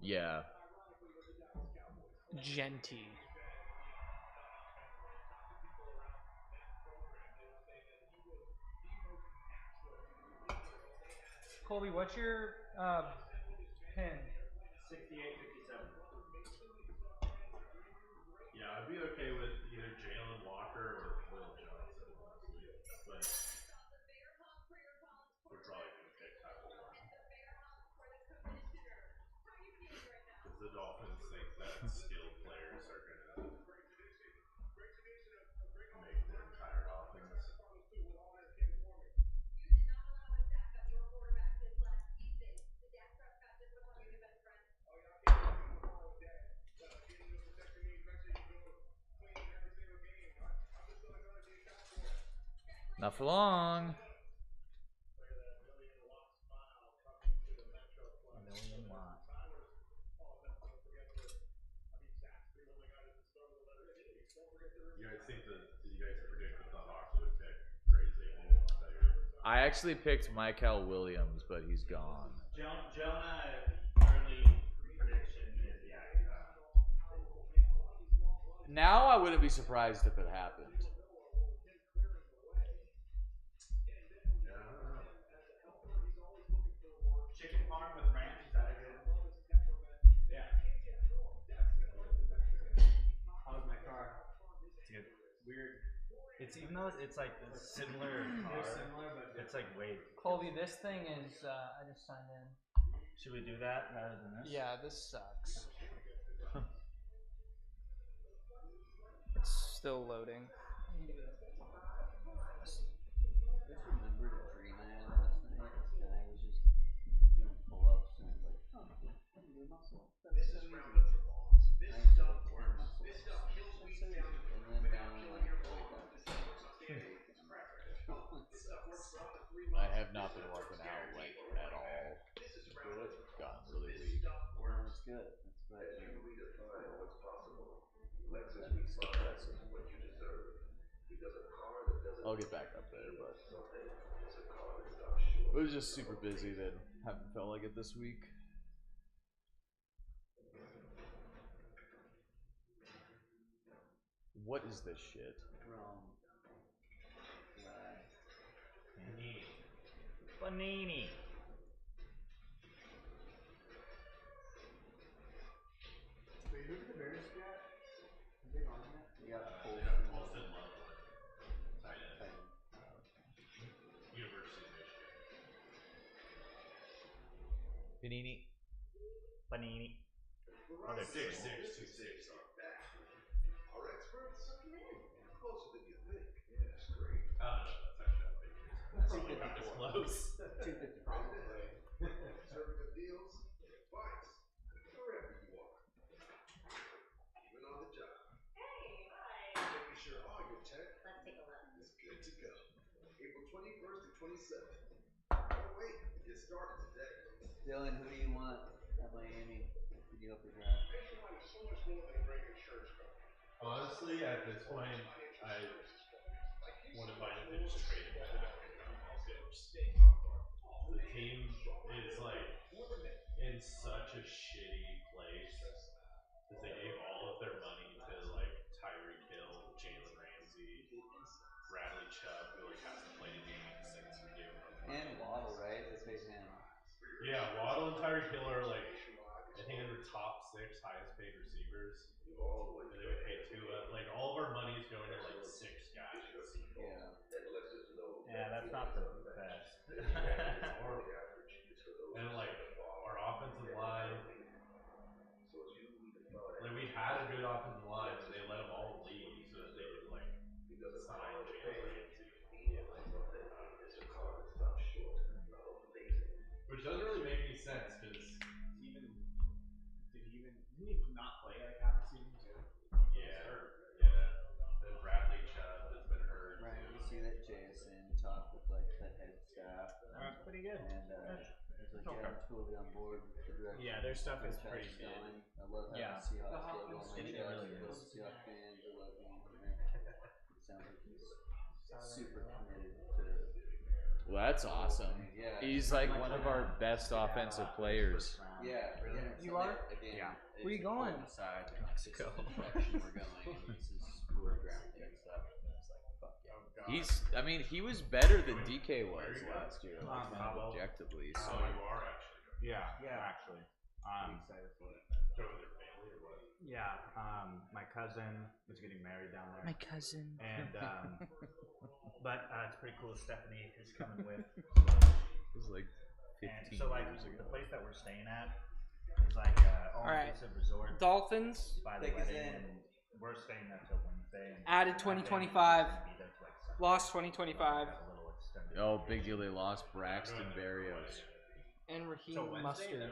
Yeah. Genty. Colby, what's your pin? 68-57. Yeah, I'd be okay with either Jalen Walker or Will Johnson, honestly. But we're probably gonna pick Tyler Warren. Because the Dolphins think that skilled players are gonna make their entire offense. Not for long. You guys think that? Did you guys predict that the Hawks would pick Gray Zabel? I actually picked Michael Williams, but he's gone. Jonah early prediction is Now I wouldn't be surprised if it happened. weird. It's even though it's like a similar car, They're similar, but it's like way. Colby, this thing is. I just signed in. Should we do that rather than this? Yeah, this sucks. It's still loading. Just remembered a dream I had last night. This guy was just doing pull-ups and like, oh, I can do muscle. That's so easy. I used to have 10 muscles. That's so easy. And then now I'm like, oh wait, that's I have not been working out like at all. I've gotten really weak. well, that's good. That's what I do. It's depressing. I'll get back up there, but it was just super busy that haven't felt like it this week. What is this shit? Wrong. Panini. Wait, who did the Bears get? Are they gone yet? You got pulled Colston Love, tight end, from University of Michigan. Panini. Panini. Oh, they're 6'6", 260. Our experts? Closer than you think. Yeah, it's great. I don't know. That's actually not big. Probably about as close. 250. Probably. Serving the deals, advice, wherever you are. Even on the job. Hey, hi. Making sure all your tech Let's take a look. is good to go. April 21st to 27th. Oh wait, get started today. Dylan, who do you want at Miami? Did you hope to draft? Nationwide is so much more than a great insurance company. Honestly, at this point, I wouldn't mind if they just traded back. The team is like in such a shitty place because they gave all of their money to like Tyreek Hill, Jalen Ramsey, Bradley Chubb, who like hasn't played a game since we gave him. And Waddle, right? They paid him. Yeah, Waddle and Tyreek Hill are like I think in the top 6 highest paid receivers. And they would pay like all of our money is going to like 6 guys. Yeah. Yeah, that's not the best. It's horrible. And like our offensive line, like we had a good offensive line, and they let them all leave so that they could like sign Jalen Ramsey. Which doesn't really make any sense because Didn't he not play like half the season too? yeah. Then Bradley Chubb has been hurt. Right, too. you see that JSN talk with like the head staff. That's pretty good. And it's like, yeah, I'm totally on board with the direction. Yeah, their stuff is Coach pretty Hatch good. going. I love having Yeah. the Seahawks logo on my It chest. really I love is. the Seahawks fans. I love being here. It sounds like he's super committed to. Well, that's awesome. Yeah. He's like one of our best offensive players. Yeah, Really? yeah, You so are? Again, Yeah. it's Where you a going? coincide with Mexico. This is the direction we're going, and this is who we're drafting and stuff. And it's like, fuck yeah. I mean, he was better than DK was last year, like kind of well, objectively. So So you are actually Yeah, Yeah. actually. Excited for it. going with your family or what? Yeah, my cousin is getting married down there. My cousin. And but it's pretty cool. Stephanie is coming with. it was like And 15 so like years the ago. place that we're staying at is like all Alright. inclusive resort Dolphins by the Take us wedding, in. and we're staying there till Wednesday. And Added my family's 2025. gonna be there till, like, Sunday. lost 2025 Got a little extended Oh, big deal! They lost Braxton Berrios, and Raheem So Wednesday, Mustard.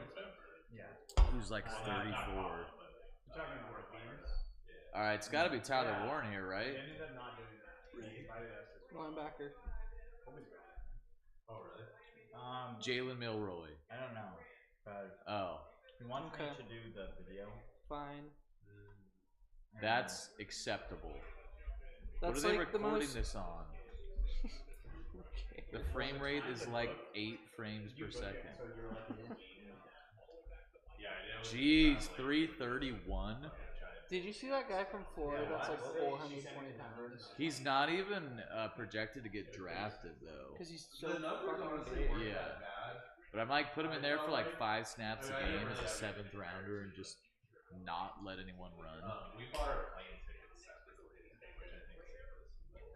Yeah. who's like 34. You're talking about Orleans? All right, it's got to be Tyler Warren here, They right? ended up not doing that. He invited us this week. Linebacker. Colby's gone. Oh really? Jalen Milroy. I don't know, but Oh, he wanted Okay. me to do the video. Fine. and that's acceptable. What That's are they like the recording most. this on? Okay. The frame rate is like 8 frames per second. So you're like, Yeah, I know. Jeez, 331. Did you see that guy from Florida that's like 420 pounds? He's not even projected to get drafted though. Because he's so The numbers fucking honestly big. weren't Yeah. that bad. But I might put him in there for like 5 snaps a game as a 7th rounder and just not let anyone run. We bought our plane tickets separately, which I think is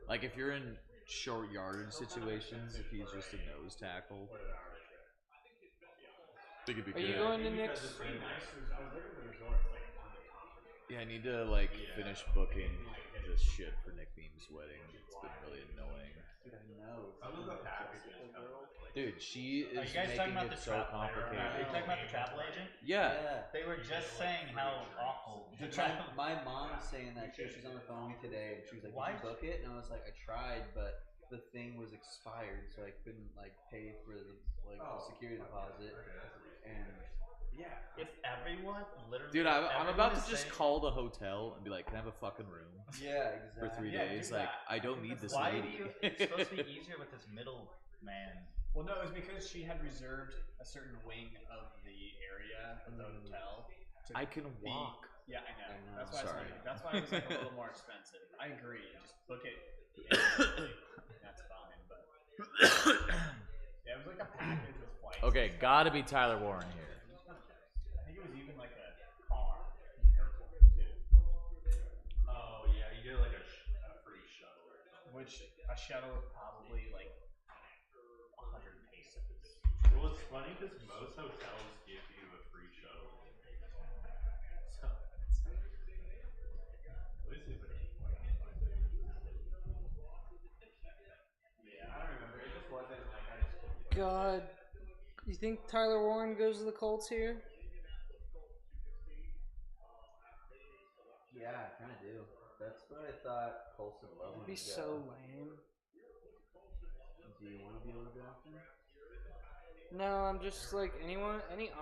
Like if you're in short yardage situations, if he's just a nose tackle, I think it'd be Are good. you going to Nick's? Yeah, I need to like finish booking this shit for Nick Beam's wedding. It's been really annoying. Some of the packages come with, like, Dude, she Are is you guys talking making about it the so Are you complicated. talking about the travel agent? Yeah. They were just saying how awful the My, travel. my mom was saying that too. She's on the phone with me today, and she was like, Why? "Did you book it?" And I was like, "I tried, but the thing was expired, so I couldn't like pay for the the security deposit." And yeah, If everyone literally. Dude, I'm everyone about to is just saying- call the hotel and be like, "Can I have a fucking room yeah, exactly. for 3 Yeah, days?" do Like, that. I don't need this Why do lady. you? It's supposed to be easier with this middle man. Well, no, it was because she had reserved a certain wing of the area of the hotel. To I can be- walk. Yeah, I know. I know. That's why. Sorry. That's why it was like a little more expensive. I agree. Just book it. That's fine, but yeah, it was like a package with flights. Okay, gotta be Tyler Warren here. I think it was even like a car. oh yeah, you get like a free shuttle or something. Which a shuttle is probably like 100 pesos. Well, it's funny because most hotels give you a free shuttle. So, at least if it's Yeah, I don't remember. It just wasn't like I just couldn't. God, you think Tyler Warren goes to the Colts here? Yeah, I kind of do. That's what I thought Colson would That'd be so lame. Do you want to be able to go often? No, I'm just like any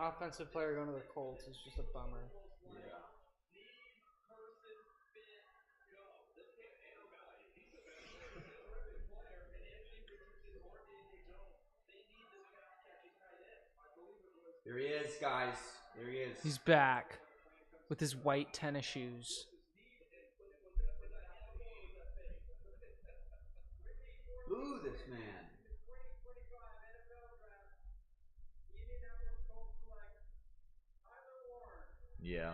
offensive player going to the Colts is just a bummer. Yeah. There he is, guys. There he is. He's back with his white tennis shoes. Ooh, this man. Yeah.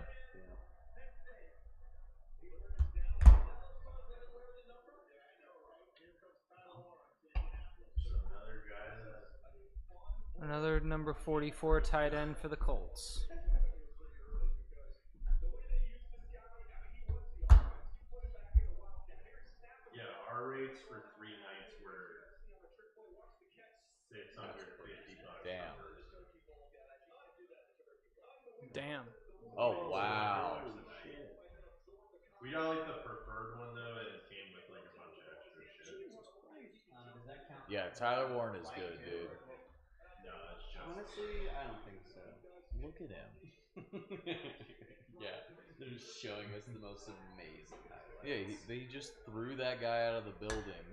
another guy that Another number 44 tight end for the Colts. yeah, our rates for 3 nights were $650. Damn. Damn. Oh wow. We got like the preferred one though, and it came with like a bunch of extra shit. Does that count? Yeah, Tyler Warren is good, dude. No, it's just Honestly, I don't think so. Look at him. Yeah, they're just showing us the most amazing highlights. Yeah, they just threw that guy out of the building.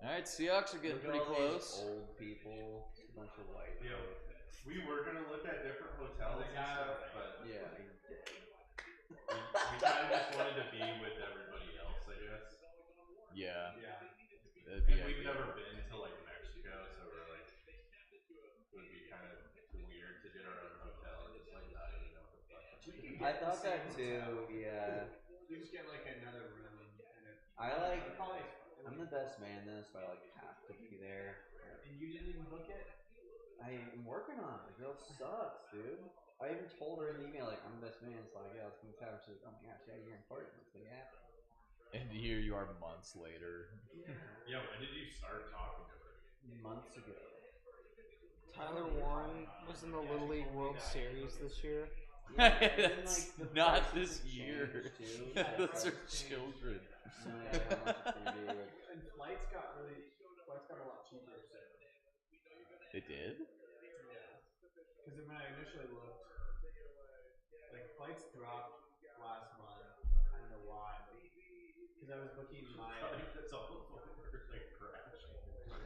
All right, Seahawks are getting Look at pretty all these close. old people, just a bunch of white. Yeah. We were gonna look at different hotels and stuff, but Yeah. we kind of just wanted to be with everybody else, I guess. Yeah, Yeah. that'd be And we've ideal. never been to like Mexico, so we're like, it would be kind of weird to get our own hotel and just like not even know what the fuck. I thought that too. Yeah. You just get like another room, and it, I like. I'm the best man though, so I like have to be there. and you didn't even book it. I'm working on it. The girl sucks, dude. I even told her in the email like I'm the best man. It's like yeah, let's come to town. She's like, oh my gosh, yeah, you're important. Let's make it happen. And here you are months later. Yeah, when did you start talking to her? Months ago. Tyler Warren was in the Little League World Series this year. Yeah, and then, That's like, the not prices this year. changed, too. Those are Prices children. changed. No idea how much it's gonna be. Like, And flights got a lot cheaper. So. They did? Because when I initially looked, like flights dropped last month. I don't know why, because I was booking my. That's all the one where like crashing.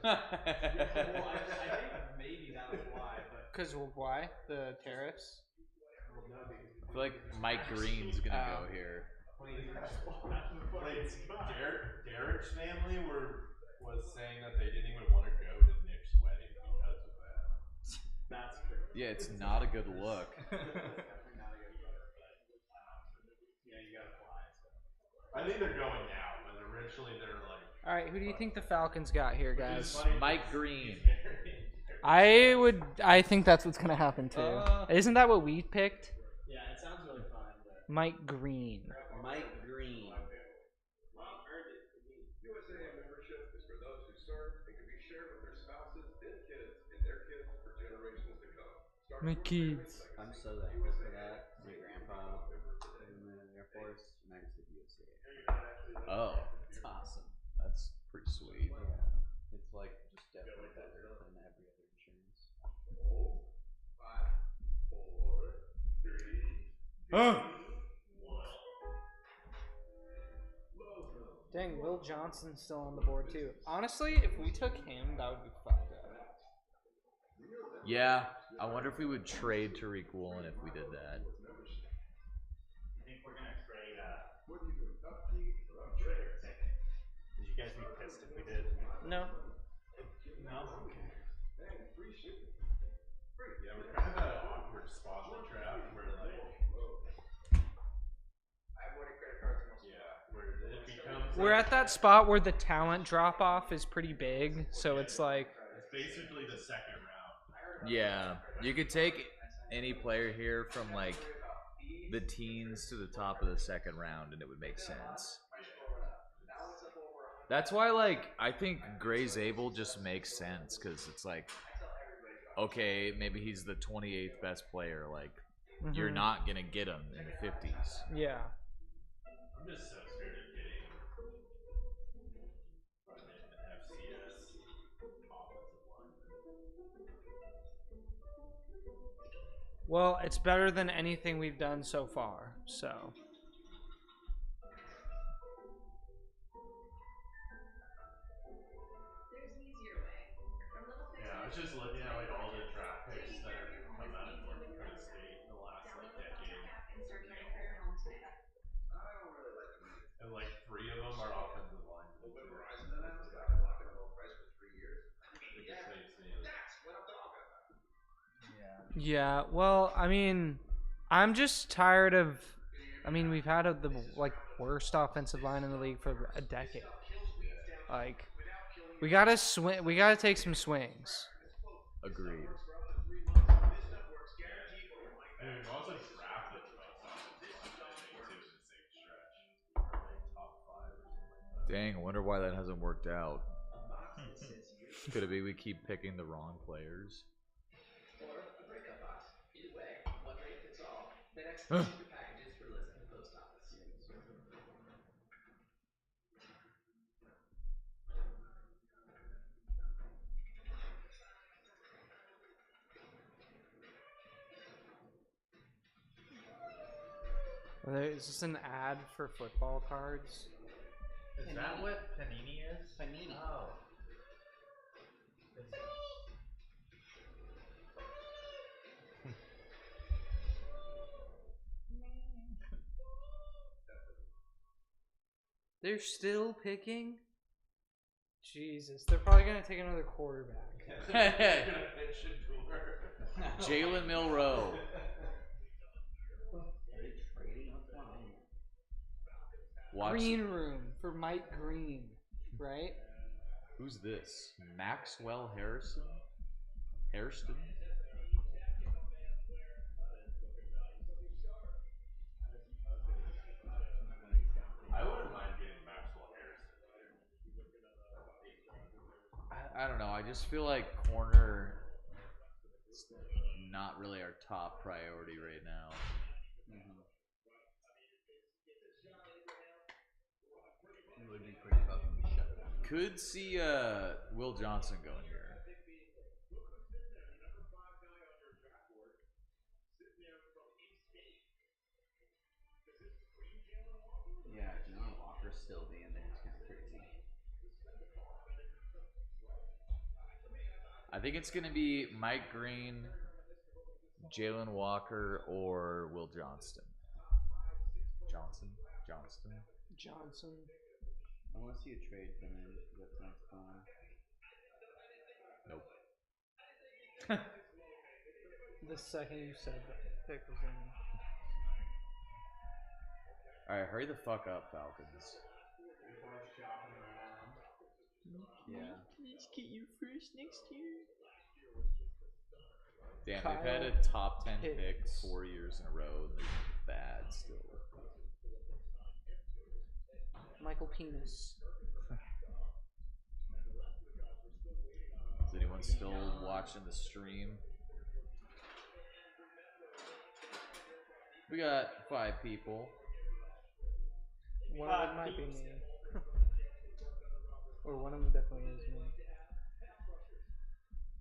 Well, I think maybe that was why, but Because why? The tariffs? well, no, because I feel like Mike Green's gonna go here. Like Derek's family was saying that they didn't even want to go to Nick's wedding because of that. that's crazy. Yeah, it's not a good look. Definitely not a good look, but yeah, you gotta fly. So. I think they're going now, but eventually they're like. All right, who do you think the Falcons got here, guys? Mike Green. I think that's what's gonna happen too. Isn't that what we picked? Yeah, it sounds really fun, but Mike Green. Mike Green. USA membership is for those who serve and can be shared with their spouses, their kids, and their kids for generations to come. My kids. I'm so thankful for that. My grandpa in the Air Force, and I just did USA. Oh, It's awesome. that's pretty sweet. Yeah. It's like just definitely better than every other insurance. 5, 4, 3. Dang, Will Johnson's still on the board too. Honestly, if we took him, that would be fucked up. Yeah, I wonder if we would trade Tariq Woolen if we did that. I think we're gonna trade. What are you doing? Trade. Would you guys be pissed if we did? No. No. Okay. Hey, free shipping. Yeah, we're kind of at an awkward spot in the draft where like. Yeah, where it becomes. We're at that spot where the talent drop off is pretty big, so it's like It's basically the second round. Yeah, you could take any player here from like the teens to the top of the second round, and it would make sense. That's why, like, I think Gray Zabel just makes sense because it's like, okay, maybe he's the 28th best player. Like, you're not gonna get him in the 50s. yeah. I'm just so scared of getting fucking FCS offensive linemen. Well, it's better than anything we've done so far. So. Yeah, I was just looking at like all the draft picks that have come out of North Dakota State in the last like decade. And like 3 of them are offensive linemen. It just makes me Yeah, well, I mean, I'm just tired of. I mean, we've had the like worst offensive line in the league for a decade. Like, we gotta swing. We gotta take some swings. Agreed. And we've also drafted the most offensive linemen too in the same stretch. Like top 5 or something like that. Dang, I wonder why that hasn't worked out. Could it be we keep picking the wrong players? Is this an ad for football cards? Is that what Panini is? Panini. Oh. They're still picking? Jesus. They're probably going to take another quarterback. Jalen Milroe. Watch. Green room for Mike Green, right? Who's this? Maxwell Harrison? Hairston? I wouldn't mind getting Maxwell Harrison. I don't know. I just feel like corner is not really our top priority right now. It would be pretty fucking shut down. Could see Will Johnson going here. Yeah, Jalen Walker's still being there. It's kind of crazy. I think it's going to be Mike Green, Jalen Walker, or Will Johnston. Johnston? I want to see a trade come in. That's next time. Nope. The second you said that pick was in. Alright, hurry the fuck up, Falcons. shopping around. Yeah. Let's get you first next year. Damn, Kyle they've had a top 10 pick Pitts. 4 years in a row, and they're bad still. Michael Penis. Is anyone still watching the stream? We got 5 people. One of them might be me. Or one of them definitely is me.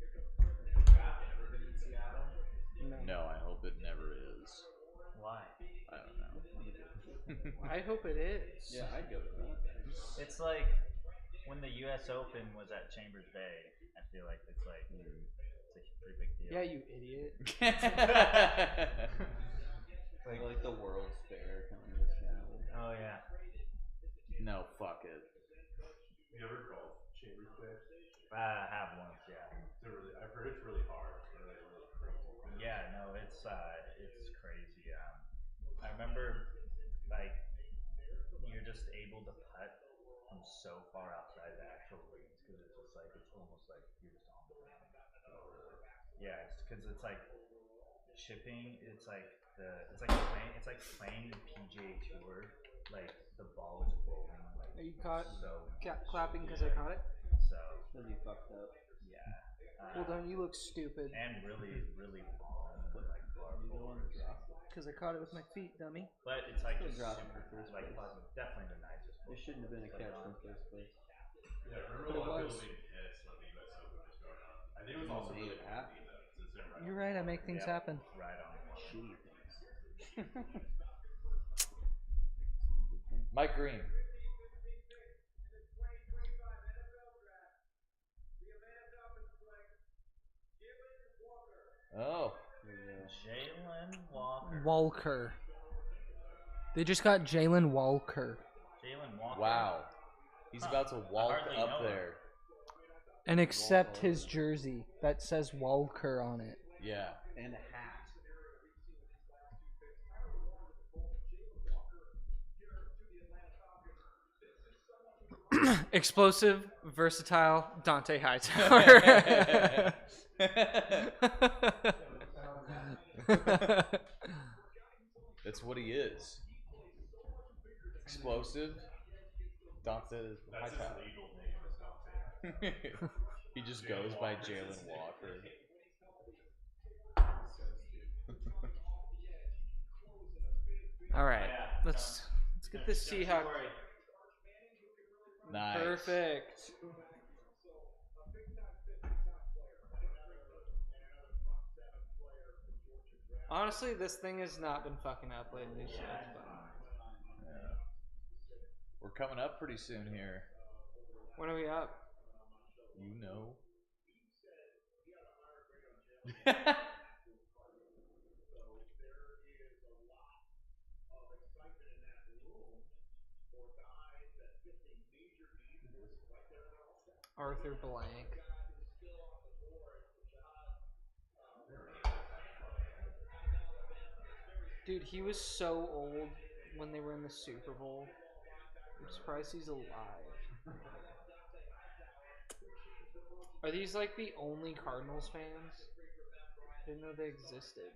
Ever been in Seattle? No, I hope it never is. Why? I don't know. I hope it is. Yeah, I'd go to that. It's like when the U.S. Open was at Chambers Bay. I feel like it's like it's a pretty big deal. Yeah, you idiot. Like the World's Fair coming to Seattle. Oh yeah. No, fuck it. You ever golf Chambers Bay? I have once, yeah. I've heard it's really hard. Really crazy. Yeah, no, it's crazy. I remember like you're just able to putt from so far outside the actual greens because it's just like it's almost like you're just on the ground. Yeah, it's because it's like chipping. It's like playing the PGA Tour. Like the ball is rolling. Like, Are you caught so clapping because I caught it? so Because you fucked up. yeah. Well, don't you look stupid? And really long like bar You don't want to drop it. Because I caught it with my feet, dummy. But it's like Still just dropping super, for first like place. definitely the nicest. There shouldn't have been a catch in first place. Yeah, I remember But a it lot of was. people being pissed when the US Open was going on. I think it was You also made really it windy happen. though, since they're right You're right. I make things Yep. happen. Right on. Shitty things. Mike Green. Oh. Jalen Walker. Walker. They just got Jalen Walker. Jalen Walker. Wow. He's about to walk hardly up know him. there. And accept his jersey that says Walker on it. Yeah. And a hat. Explosive, versatile, Dante Hightower. That's what he is. Explosive. Dante That's his Hightower. legal name is Dante. He just goes by Jalen Walker. All right, let's get this Seahawk. Nice. Perfect. Honestly, this thing has not been fucking up lately. So it's fine. Yeah. We're coming up pretty soon here. When are we up? You know. Arthur Blank. Dude, he was so old when they were in the Super Bowl. I'm surprised he's alive. Are these like the only Cardinals fans? I didn't know they existed.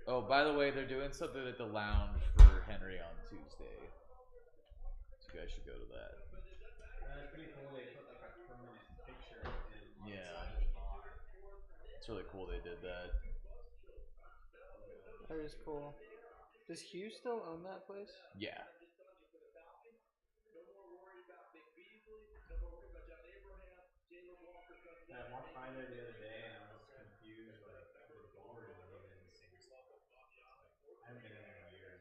Oh, by the way, they're doing something at the lounge for Henry on Tuesday. So you guys should go to that. That's pretty cool. They put like a permanent picture of him on the Yeah. side of the bar. It's really cool they did that. That is cool. Does Hugh still own that place? Yeah. I walked by there the other day and I was confused, like the door isn't even in the same spot. I haven't been in there in years.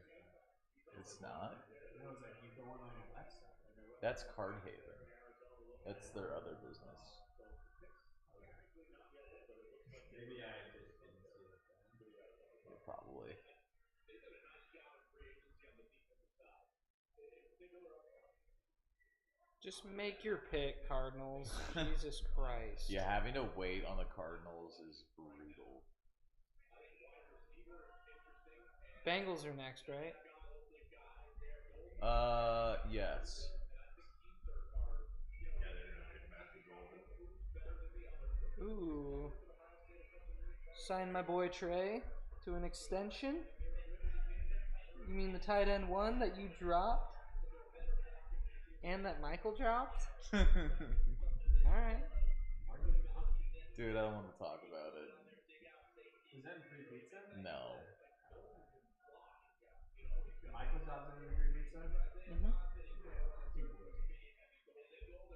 It's not. No, it's like you go in on the left side. That's Cardhaven. That's their other business. Maybe I just didn't see it then. Yeah, probably. Just make your pick, Cardinals. Jesus Christ. Yeah, having to wait on the Cardinals is brutal. Bengals are next, right? Yes. Yeah, they're gonna pick Matthew Golden. Ooh. Sign my boy Trey to an extension? You mean the tight end one that you dropped? And that Michael dropped? Alright. Dude, I don't want to talk about it. Is that in free pizza? No. Michael dropped in the free pizza? Mm-hmm.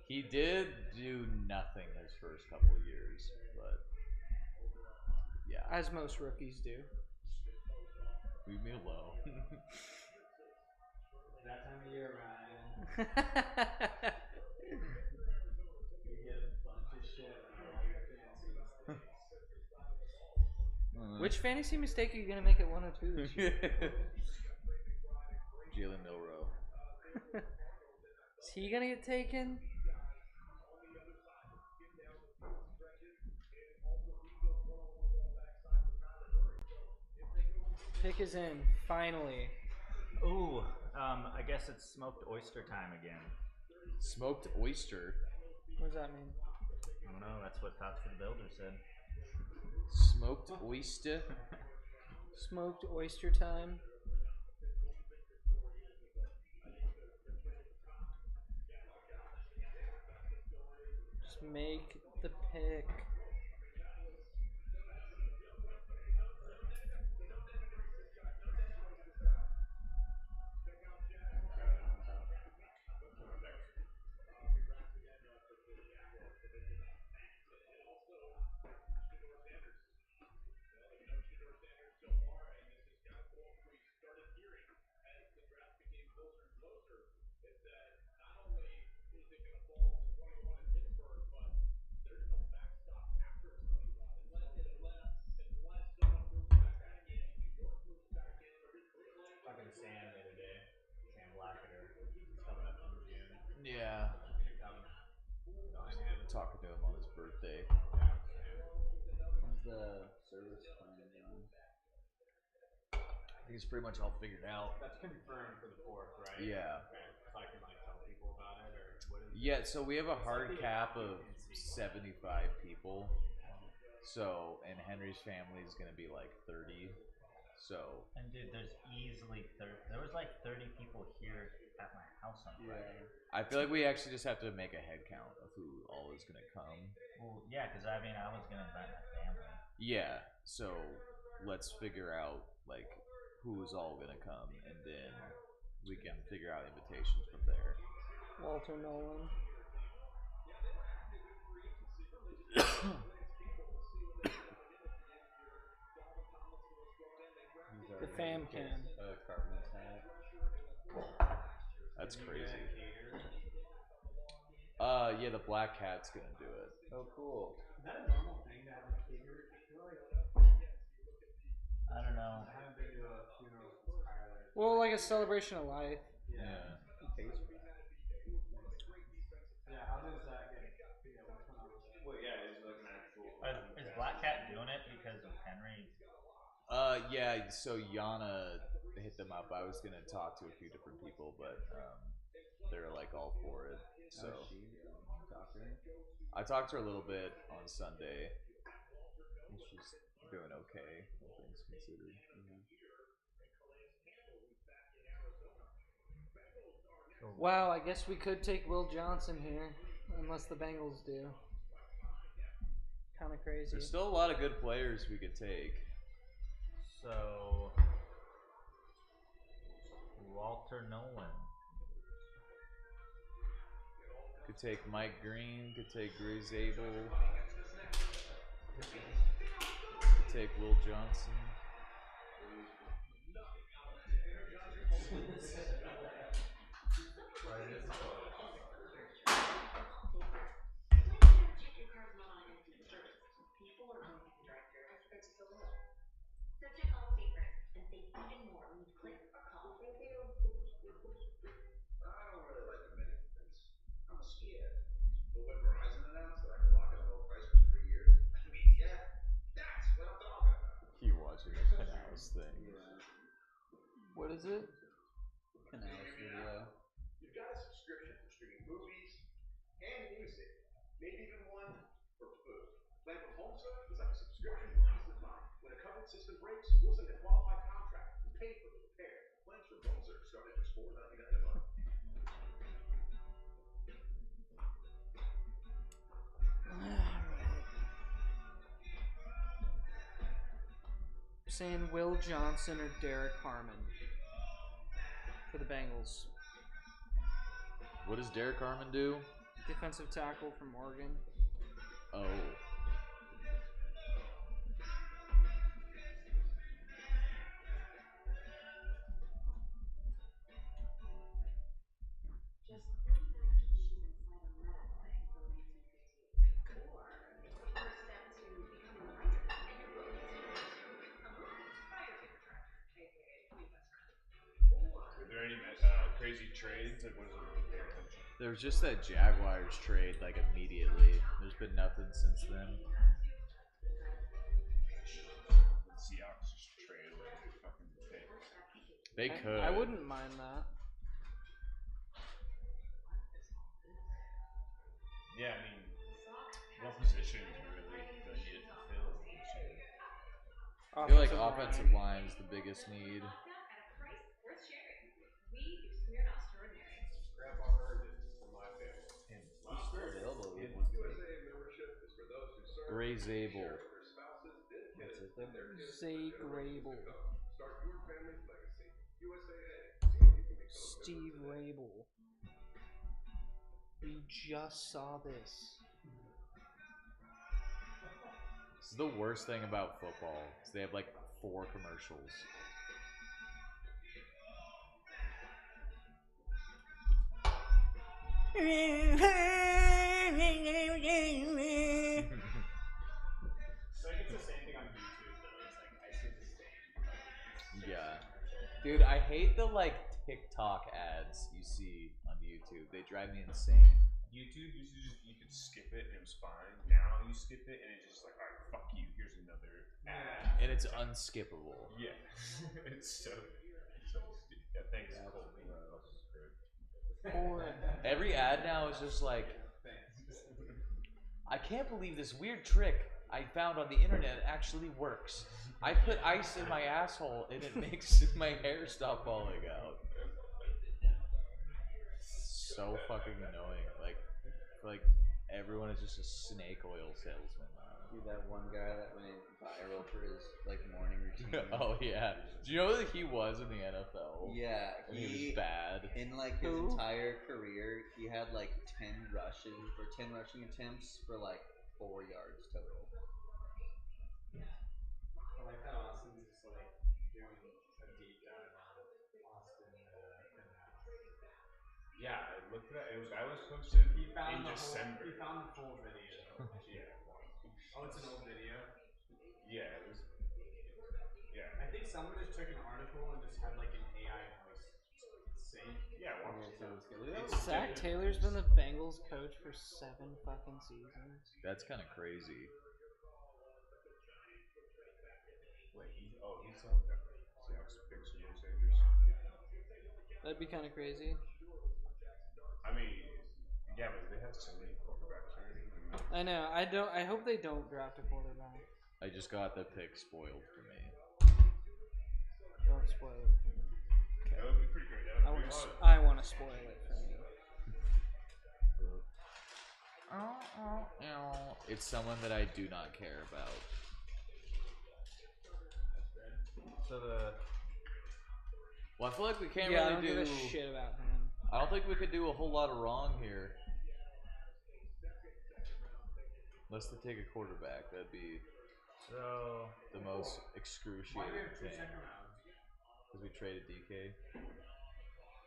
He did do nothing his first couple years, but yeah. As most rookies do. Leave me alone. That time of year, Ryan. You get a bunch of shit on all your fancy mistakes. Which fantasy mistake are you going to make at 102 this year? Jalen Milrow. Is he going to get taken? Pick is in, finally. Ooh, I guess it's smoked oyster time again. Smoked oyster. What does that mean? I don't know. That's what Tots for the Builder said. Smoked oyster. Smoked oyster time. Just make the pick. Talking to Sam the other day. Sam Blackader. He's coming up in June. Yeah. Gonna come join him. Talking to him on his birthday. How's the service plan going? I think it's pretty much all figured out. That's confirmed for the 4th, right? Yeah. Okay. So I can like tell people about it, or what is it? Yeah, so we have a hard Something cap of occupancy. 75 people. So, and Henry's family is going to be like 30. So, And dude, there's easily 30. There was like 30 people here at my house on Friday. I feel like we actually just have to make a head count of who all is going to come. Well, yeah, because I mean, I was gonna invite my family. Yeah, so let's figure out like who's all going to come, and then we can figure out invitations from there. Walter Nolan. The fam cam. Cardinals hat. That's crazy. Yeah, the Black Cat's gonna do it. Oh, cool. Is that a normal thing to have a caterer? I feel like I don't know. I haven't been to a funeral since Tyler. Well, like a celebration of life. Yeah. Yeah, how does that get? Yeah, what's going on with that? Well, yeah, he's like an actual. Is Black Cat doing it because of Henry? Yeah, so Yana hit them up. I was gonna talk to a few different people, but they're like all for it. So I talked to her a little bit on Sunday. And she's doing okay, all things considered. Wow, I guess we could take Will Johnson here, unless the Bengals do. Kind of crazy. There's still a lot of good players we could take. So Walter Nolan. Could take Mike Green, could take Gray Zabel, could take Will Johnson. So check all secrets and save even more when you click or call. Thank you. I don't really like the mini flips. I'm scared. But when Verizon announced that I could lock in a low price for 3 years, I mean, yeah, that's what I'm talking about. You watching the Canals thing. What is it? Canals video. maybe even one for food. Playing from home, sir, is like a subscription for peace of mind. When a covered system breaks, we'll send a qualified contractor and pay for the repair. Plans from home, sir, start at just $4.99 a month. Saying Will Johnson or Derek Harmon for the Bengals. What does Derek Harmon do? Defensive tackle from Oregon. Oh. Just put mac and cheese inside a metal thing from 1958. Or it's the first step to becoming lighter and your clothes easier to a move prior to retractor, aka Queen Best Friend. Or Are there any crazy trades? Like, what is it paying attention? There was just that Jaguars trade, like, immediately. There's been nothing since then. The Seahawks just trade away their fucking picks. They could. I wouldn't mind that. Yeah, I mean, what positions really do they need it to fill this year? I feel like offensive line is the biggest need. at a price worth sharing. We do Smirnoff's Extraordinary. Grandpa earned it from my family. He's still available. With USA membership is for those who serve. Gray Zabel. Their spouses did That's it then. Zay Grable. Start your family's legacy. USAA. See if you can become Steve Rabel. We just saw this. This is the worst thing about football. Is they have like 4 commercials. Like it's the same thing on YouTube though. It's like I see the same. Yeah. Dude, I hate the like TikTok ads you see on YouTube. They drive me insane. YouTube used to just, you could skip it and it was fine. Now you skip it and it's just like, alright, fuck you, here's another ad. And it's unskippable. Yeah. It's so stupid. Yeah, thanks, Colton. Every ad now is just like, I can't believe this weird trick I found on the internet actually works. I put ice in my asshole and it makes my hair stop falling out. So fucking annoying. Like everyone is just a snake oil salesman now. Dude, that one guy that went viral for his like morning routine. Oh yeah. Do you know that he was in the NFL? Yeah, And he was bad. In like his entire career, he had like 10 rushing attempts for like 4 yards total. I like that Austin's just like doing a deep dive on Austin Canal. Yeah, I looked at it. That was posted He found in the December. He found the full video. Yeah. Oh, it's an old video. Yeah, it was. Yeah. I think someone just took an article and just had like an AI voice say. Yeah, watch it. Zach Taylor's been the Bengals coach for 7 fucking seasons. That's kind of crazy. Wait, he's on Seahawks picks for Jim Sanders. That'd be kind of crazy. I mean, yeah, but they have so many quarterbacks already. I know. I hope they don't draft a quarterback. I just got the pick spoiled for me. Don't spoil it for me. That would be pretty great. That would be fun. I want to spoil it for me. It's someone that I do not care about. So the Well, I feel like we can't Yeah, I really don't do. give a shit about him. I don't think we could do a whole lot of wrong here. Unless they take a quarterback, that'd be so the most Why do we excruciating have 2 thing. second rounds? Because we traded DK.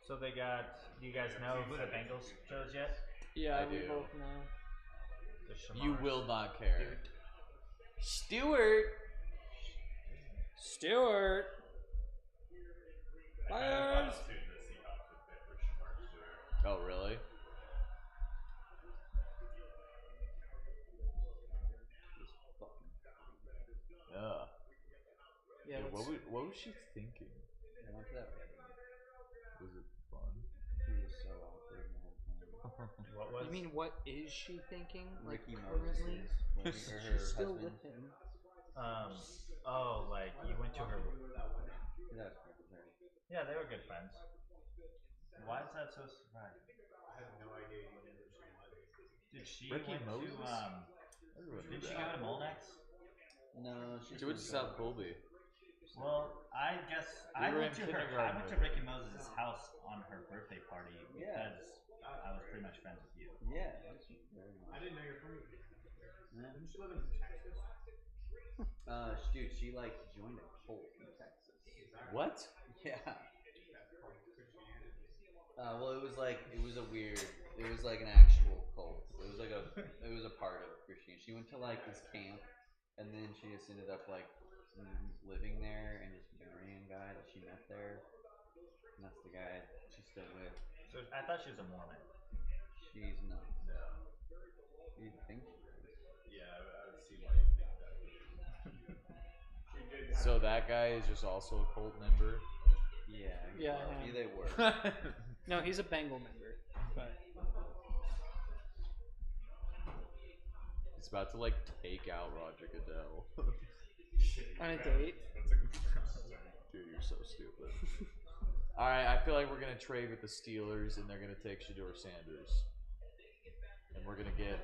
so they got. Do you guys know who the Bengals chose yet? Yeah, I we do. both know. The You Shamars. will not care. Stewart. Stewart. I kind of Myers. thought too the Seahawks would fit for Shamar Stewart. Oh, really? Ugh. Yeah, Yeah, let's- what was she thinking? I went to that wedding. Was it fun? He was so awkward the whole time. What was? You mean what is she thinking? Like Ricky currently? Moses. Or her She's still husband. with him. Oh, like you went to her. That's perfect. Yeah, they were good friends. Why is that so surprising? I had no idea you knew who she was. Did she Ricky went Moses? to Everyone knew did she that. go to Molnex? No, She went to South Colby. Well, I guess We I were went in to her. I kindergarten went to with her. Ricky Moses' house on her birthday party Yeah. because I was pretty much friends with you. Yeah, that's very I nice. didn't know you're from here. Yeah. Didn't she live in Texas? Dude, she like joined a cult in Texas. What? Yeah. That's called Christianity. Well, it was like it was like an actual cult. It was a part of Christianity. She went to like this camp, and then she just ended up like living there and just marrying a guy that she met there. And that's the guy she's still with. So I thought she was a Mormon. She's not. No. You think she is? Yeah, I would see why you think that. She did. So that guy is just also a cult member? Yeah. Yeah, well, I know. they were. No, he's a Bengal member. But He's about to like take out Roger Goodell. on a date. That's a good Dude, you're so stupid. Alright, I feel like we're gonna trade with the Steelers and they're gonna take Shador Sanders. And we're gonna get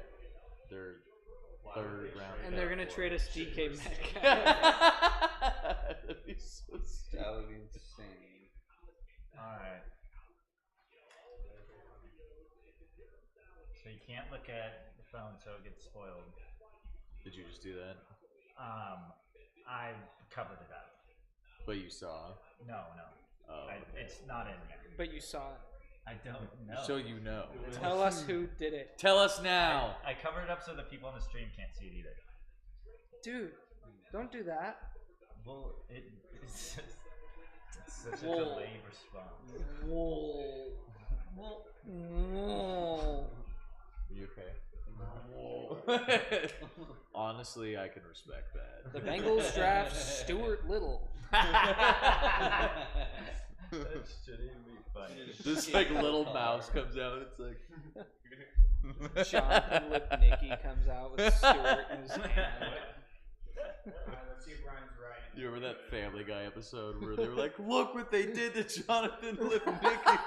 their third round. And they're gonna trade us DK Metcalf. That'd be so stupid. That would be insane. All right. So you can't look at the phone, so it gets spoiled. Did you just do that? I covered it up. But you saw. No. Oh, It's not in there. But you saw it. I don't know. so you know. Tell us who did it. Tell us now. I covered it up so the people on the stream can't see it either. Dude, don't do that. Well, it's just it's such a Whoa. delayed response. Whoa. Whoa. Are you okay? Honestly, I can respect that. The Bengals draft Stuart Little. That shouldn't even be funny. This like little mouse comes out. It's like. Jonathan Lipnicki comes out with Stuart in his hand. Let's see if Ryan's right. You remember that Family Guy episode where they were like, "Look what they did to Jonathan Lipnicki."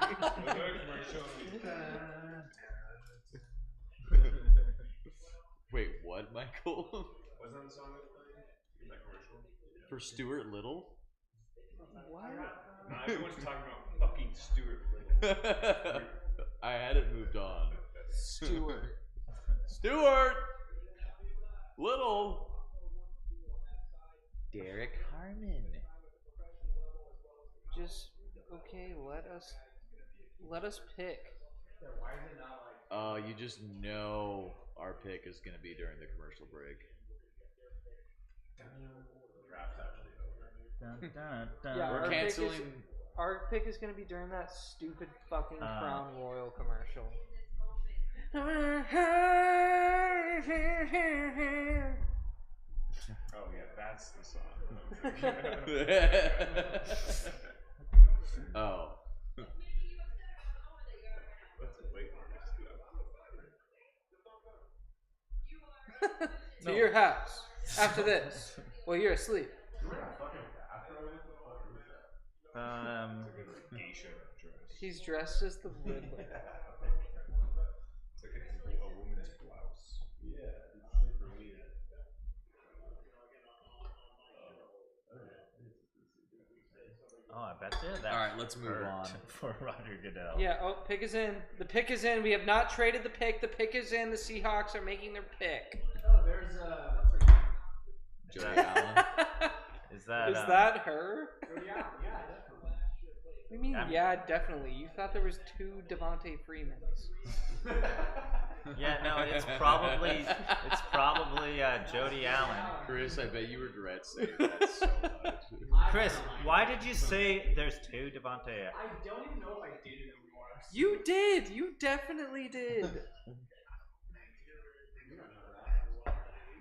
Wait, what, Michael? Wasn't that the song that played in that commercial? For Stuart Little? What? No, everyone's talking about fucking Stuart Little. I hadn't moved on. Stuart. Stuart Little. Derek Harmon. Just okay, let us pick. Why is it not like You just know our pick is gonna be during the commercial break. Draft's actually over. Dun, dun, dun. Yeah, We're our pick is- canceling. Our pick is gonna be during that stupid fucking Crown Royal commercial. Oh yeah, that's the song. Oh. That's way more To your house after this while you're asleep. geisha dress. He's dressed as the Riddler. It's like a woman's blouse. Yeah, it's super weird. Oh, I bet you that. All right, let's move hurt on. For Roger Goodell. Yeah, oh, pick is in. The pick is in. We have not traded the pick. The pick is in. The Seahawks are making their pick. oh, there's what's her name? Jody Allen. Is that? Is that her? Jody Allen. Yeah, definitely. What do you mean? I'm- Yeah, definitely. You thought there was two Devontae Freemans. Yeah, no, it's probably Jody Allen. Chris, I bet you regret saying that so much. Chris, why did you say there's two Devontae? I don't even know if I did it anymore. You did. You definitely did.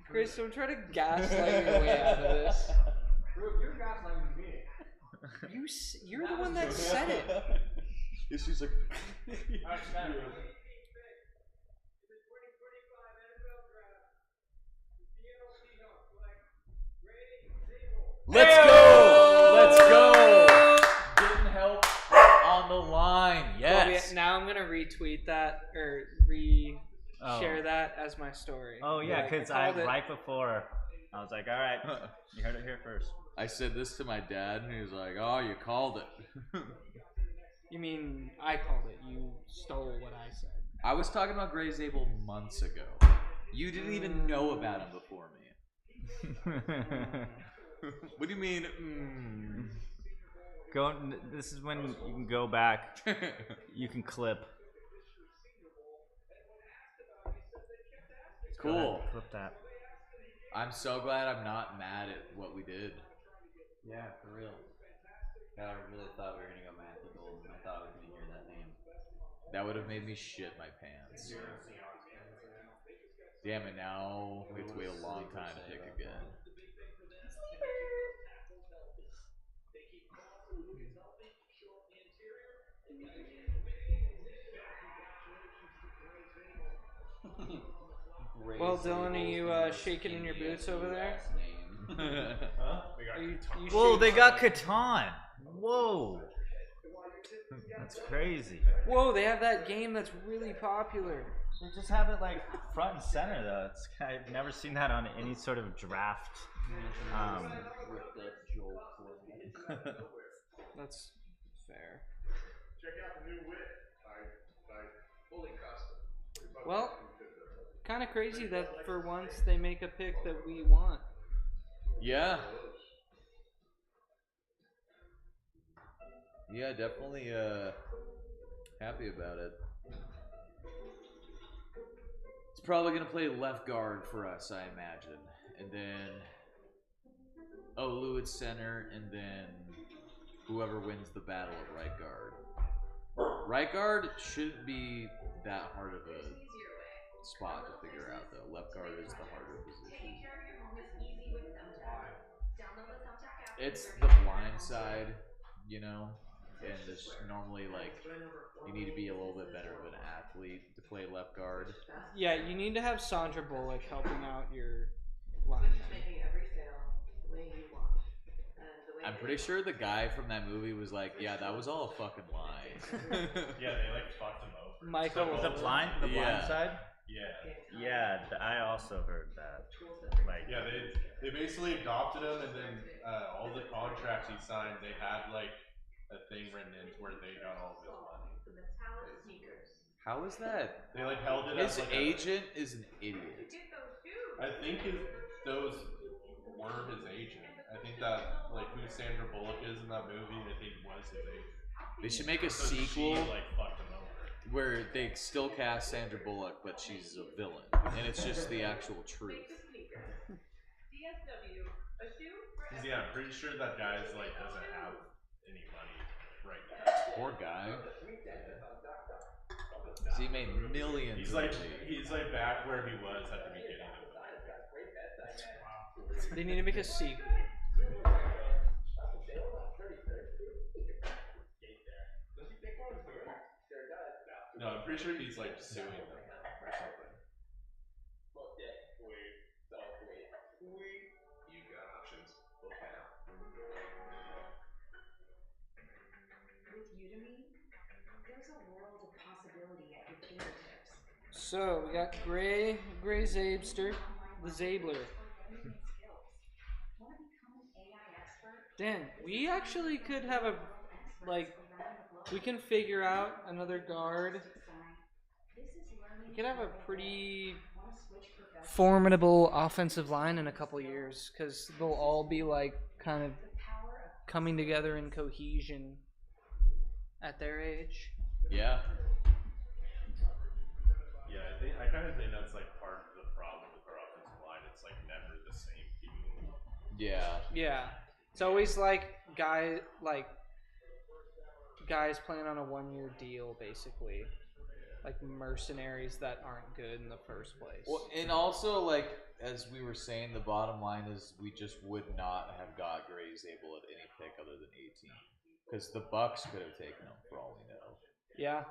Chris, don't try to gaslight your way out of this. Bro, you're gaslighting me. You're the one that said it. She's like, Alright, Skyler. Let's go! Let's go! Getting help on the line. Well, Yes. now I'm gonna retweet that or share that as my story. Oh yeah, Like, because called it- right before I was like, all right, you heard it here first. I said this to my dad, and he was like, "Oh, you called it." You mean I called it? You stole what I said. I was talking about Gray Zabel months ago. You didn't even know about him before me. What do you mean? This is when you can go back. You can clip. Go Cool. ahead, clip that. I'm so glad I'm not mad at what we did. Yeah, for real. God, I really thought we were gonna go Matthew Golden. I thought I was gonna hear that name. That would have made me shit my pants. Damn it, now we have to wait a long time to pick again. Well, Dylan, are you shaking in your boots over there? Huh? We got Are you Whoa, shaking- they got Catan. Whoa. That's crazy. Whoa, they have that game that's really popular. They just have it like front and center though. I've never seen that on any sort of draft. That's fair. Check out the new wit by fully custom. Well, kind of crazy that for once they make a pick that we want. Yeah. Yeah, definitely happy about it. It's probably gonna play left guard for us, I imagine. And then Olu at center, and then whoever wins the battle at right guard. Right guard shouldn't be that hard of a spot to figure out though. Left guard is the harder position. It's the blind side, you know, and there's normally like you need to be a little bit better of an athlete to play left guard. Yeah, you need to have Sandra Bullock helping out your linemen. I'm pretty sure the guy from that movie was like, "Yeah, that was all a fucking lie." Yeah, they like fucked him over. Michael, The blind Yeah. side? Yeah. Yeah, I also heard that. Like, Yeah, they basically adopted him, and then all the contracts he signed, they had like a thing written in where they got all of his money. How is that? They like held it His as like agent is an idiot. I think those were his agent. I think that like who Sandra Bullock is in that movie, I think was his agent. They should make a So sequel she like fucked him over. where they still cast Sandra Bullock, but she's a villain, and it's just the actual truth. 'Cause, yeah, I'm pretty sure that guy's like doesn't have any money right now. Poor guy. So he made millions. He's in like the league. he's like back where he was at the beginning of the movie. they need to make a sequel. No, I'm pretty sure he's like suing them or something. You got options. Look out. With Udemy, there's a world of possibility at your fingertips. So we got Gray Zabster, the Zabler. Want to become an AI expert? Dan, we actually could have a we can figure out another guard. We could have a pretty formidable offensive line in a couple years because they'll all be like kind of coming together in cohesion at their age. Yeah. Yeah, I kind of think that's like part of the problem with our offensive line. It's like never the same people. Yeah. Yeah, it's always like guys playing on a 1-year deal, basically, like mercenaries that aren't good in the first place. Well, and also, like, as we were saying, the bottom line is we just would not have got Gray Zabel at any pick other than 18. Because the Bucks could have taken him for all we know. Yeah,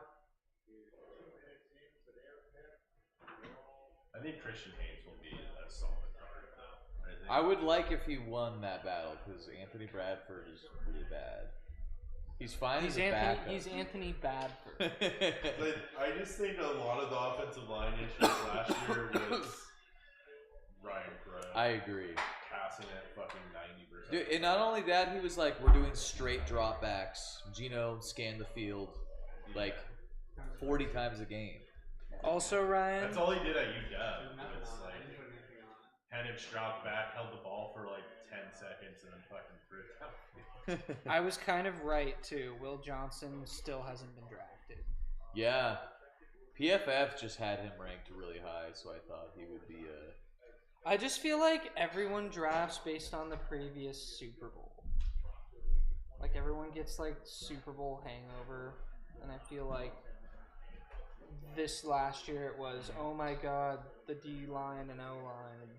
I think Christian Hayes will be a solid guard though. I think. I would like if he won that battle because Anthony Bradford is really bad. He's fine He's as a Anthony. backup. He's Anthony Badford. But I just think a lot of the offensive line issues last year was Ryan Grubb I agree. passing at fucking 90%. Dude, and not only that, he was like, we're doing straight dropbacks. Gino scanned the field like 40 times a game. Also, Ryan. That's all he did at UW. Nothing Was on it. like I didn't put anything on it. Penix dropped back, held the ball for like 10 seconds, and then fucking threw it down. I was kind of right too. Will Johnson still hasn't been drafted. Yeah. PFF just had him ranked really high, so I thought he would be a. I just feel like everyone drafts based on the previous Super Bowl. Like everyone gets like Super Bowl hangover, and I feel like this last year it was, oh my god, the D line and O line.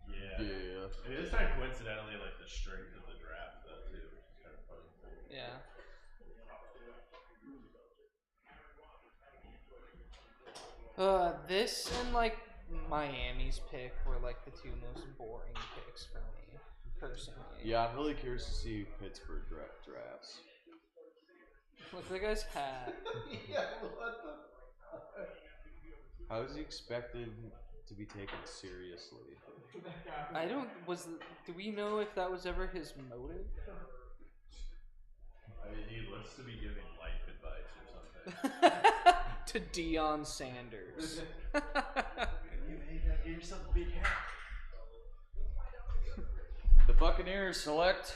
Yeah. Yeah. And this time, coincidentally, like the strength of the draft, though, too, which is kind of funny. Yeah. This and like Miami's pick were like the two most boring picks for me, personally. Yeah, I'm really curious to see who Pittsburgh drafts. Look at the guy's hat. Yeah, what the How is he expected to be taken seriously? I don't. Do we know if that was ever his motive? I mean, he looks to be giving life advice or something. To Deion Sanders. You get yourself a big hat. The Buccaneers select.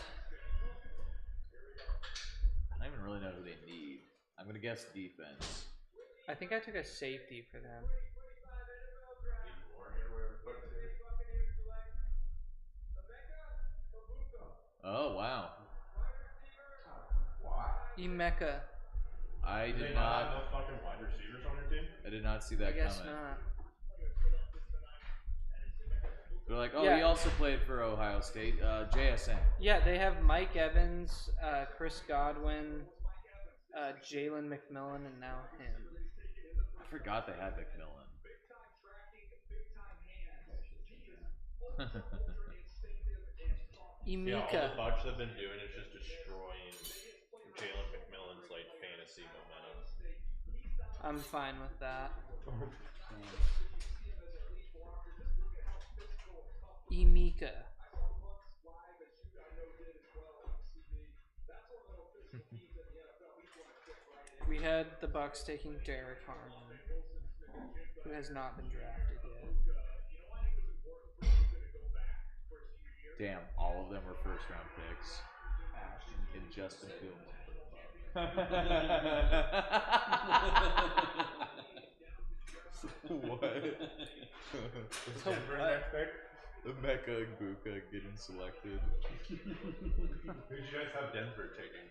I don't even really know who they need. I'm gonna guess defense. I think I took a safety for them. Oh wow! Emeka. I Do did they not have not. enough fucking wide receivers on their team? I did not see I that guess coming. not. They're like, oh, Yeah. he also played for Ohio State. JSN. Yeah, they have Mike Evans, Chris Godwin, Jalen McMillan, and now him. I forgot they had McMillan. Yeah, all the Emeka. Bucs have been doing is just destroying Jalen McMillan's like fantasy momentum. I'm fine with that. Emeka. We had the Bucks taking Derek Harmon, who has not been drafted yet. Damn, all of them were first round picks. And Justin Fields. What? Is Denver in next pick? Emeka and Buka getting selected. Who did you guys have Denver taking?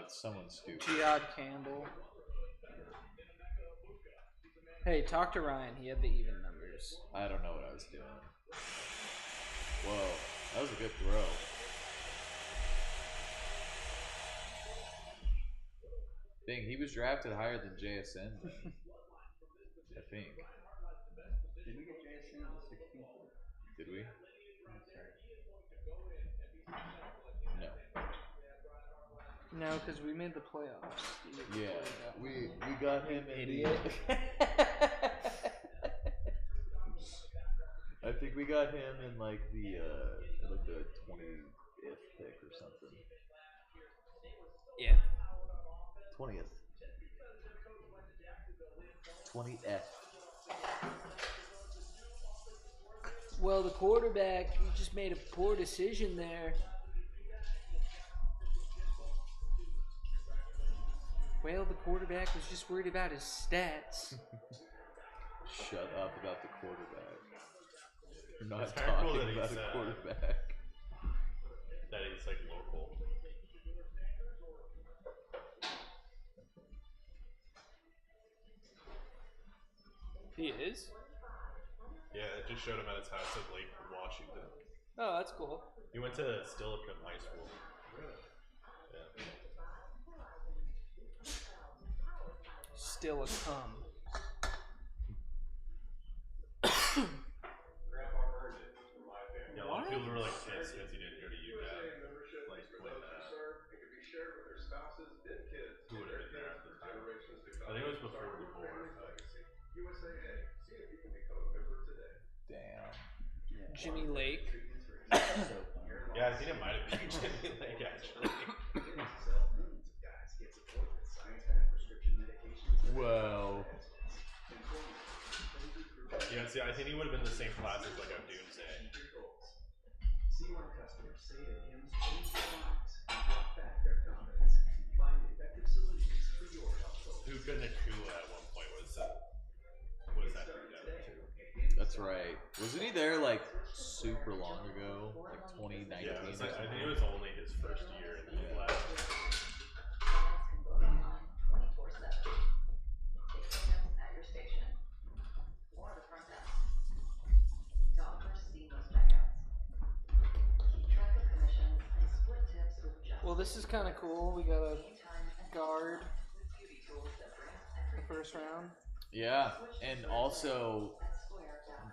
Someone stupid. Giad Campbell. Hey, talk to Ryan. He had the even numbers. I don't know what I was doing. Whoa, that was a good throw. Dang, he was drafted higher than JSN. I think. Did we get JSN in the 16th? Did we? No. No, because we made the playoffs. Yeah, we got him in Idiot. I think we got him in like the 20th pick or something. Yeah. 20th. 20th. Well, the quarterback, he just made a poor decision there. Well, the quarterback was just worried about his stats. Shut up about the quarterback. We're not It's kinda cool talking that about he's, a quarterback. That he's like local. He is? Yeah, it just showed him at his house in Lake Washington. Oh, that's cool. He went to Steilacoom High School. Yeah. Still a cum. Grandpa Murray Jimmy Lake. Yeah, I think it might have been Jimmy Lake actually. Whoa. Yeah, see, I think he would have been the same class as like a Doomsday. See why customers say that Hims changed their lives and brought back their confidence. Find effective solutions for your household. Who Nakua at one point was that too. That's right. Wasn't he there like super long ago? Like 2019 Yeah, or I something? think it was only his first year and then he left. At your station or the front desk. To offer seamless checkouts. Keep track of commissions and split tips with just Well, this is kind of cool. We got a guard the first round. Yeah, and also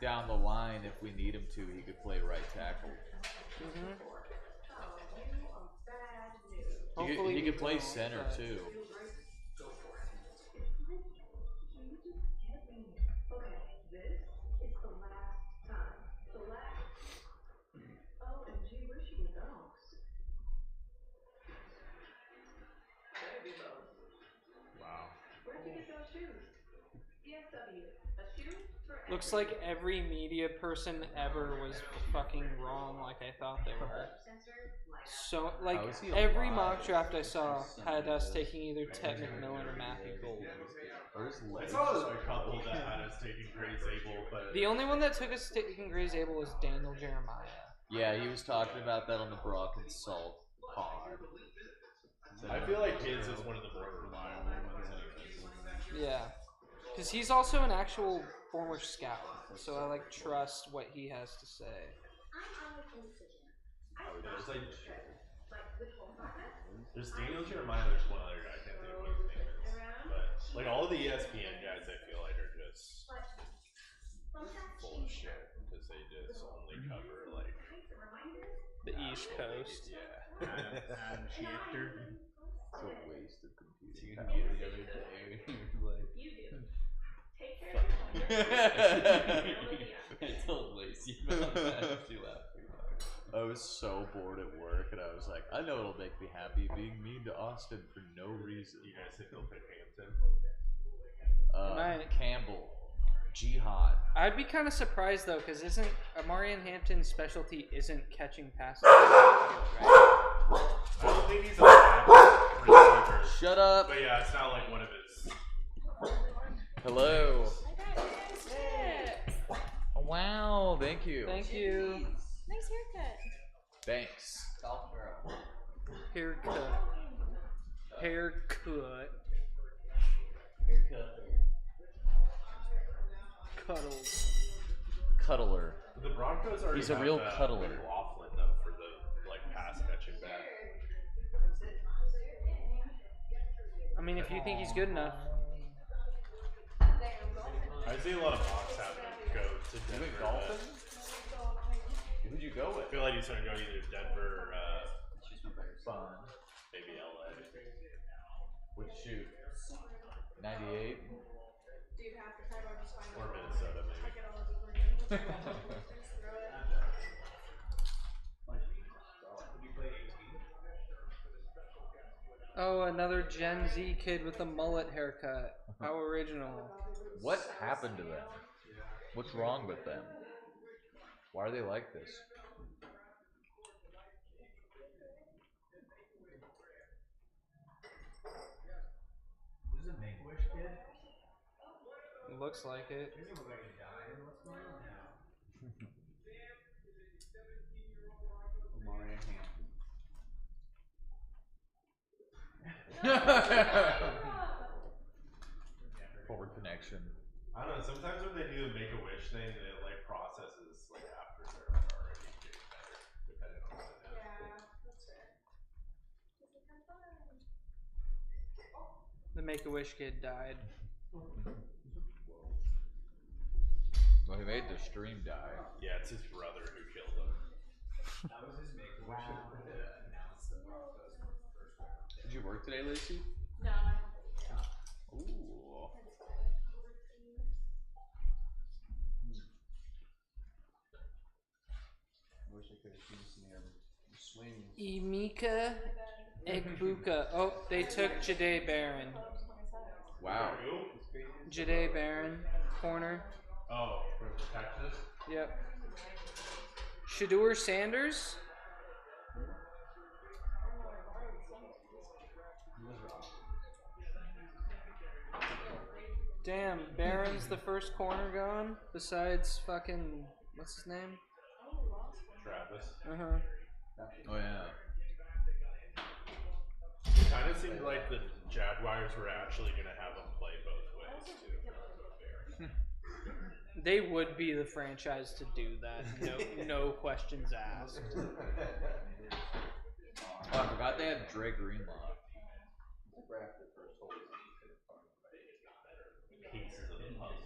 down the line, if we need him to, he could play right tackle. Hopefully He we could play don't, center but- too. Okay, this is the last time. The last. Oh, and gee, where's she go? Wow. Where'd you get those shoes? DSW. A shoe for Looks like every media person ever was fucking wrong like I thought they were. So, like, How is he every alive? mock draft I saw had us taking either Ted McMillan or Matthew Gold. I saw a couple that had us taking Gray Zabel, but The only one that took us taking Gray Zabel was Daniel Jeremiah. Yeah, he was talking about that on the Brock and Salt pod. I feel like his is one of the more reliable ones anyways. Yeah. Because he's also an actual former scout, so I, like, trust what he has to say. There's Daniel Jeremiah, there's one other guy, I can't think of what his name is. But like all of the ESPN guys I feel like are just full of shit because they just only cover like The East Coast. yeah. Adam Schefter. It's a waste of computing You power. can get the other day. He was like, You do. Take care of I told Lacey about that. She laughed pretty hard. I was so bored at work, and I was like, I know it'll make me happy being mean to Austin for no reason. You guys think they'll pick Hampton? Right. Campbell, Jihad. I'd be kind of surprised, though, because isn't Amarian Hampton's specialty isn't catching passes? Right? I don't think he's a bad receiver. Shut up. But yeah, it's not like one of his. Hello. I got you guys tips. Oh, wow, thank you. Thank you. Nice haircut. Thanks. Golf girl. Haircut. Haircut. Haircut. Cuddles. Cuddler. The Broncos already He's a have, real cuddler. McLaughlin though for the like pass catching back. I mean, if you think he's good enough. I see a lot of mocks have him go to You Denver. went golfing? Who'd you go I with? feel like he's gonna go either Denver or She's my favorite. Fun. maybe LA. Would shoot? 98? Do you have to type or just find Or out? Minnesota maybe. I get all of these Just throw it. You play 18? Oh, another Gen Z kid with a mullet haircut. How original. What happened to them? What's wrong with them? Why are they like this? This is a Make-A-Wish kid? Looks like it. He doesn't look like he died. What's going on now? Amarian Hampton. Forward connection. I don't know. Sometimes when they do the Make-A-Wish thing, it like processes like after they're like already getting better, depending on what it is. Yeah, that's fair. Just like, have fun. The Make-A-Wish kid died. Well, he made the stream die. Yeah, it's his brother who killed him. That was his Make-A-Wish to announce the Broncos were first round. Did you work today, Lacey? No, I have to take it off. Ooh. Emeka Egbuka. Oh, they took Jade Barron. Wow. Jade Barron, corner. Oh, from Texas? Yep. Shedeur Sanders. Damn, Barron's the first corner gone. Besides fucking what's his name? Travis. Oh yeah. It kind of seemed like the Jaguars were actually going to have him play both ways, too. They would be the franchise to do that. No questions asked. Oh, I forgot they had Dre Greenlaw. Pieces of the puzzle.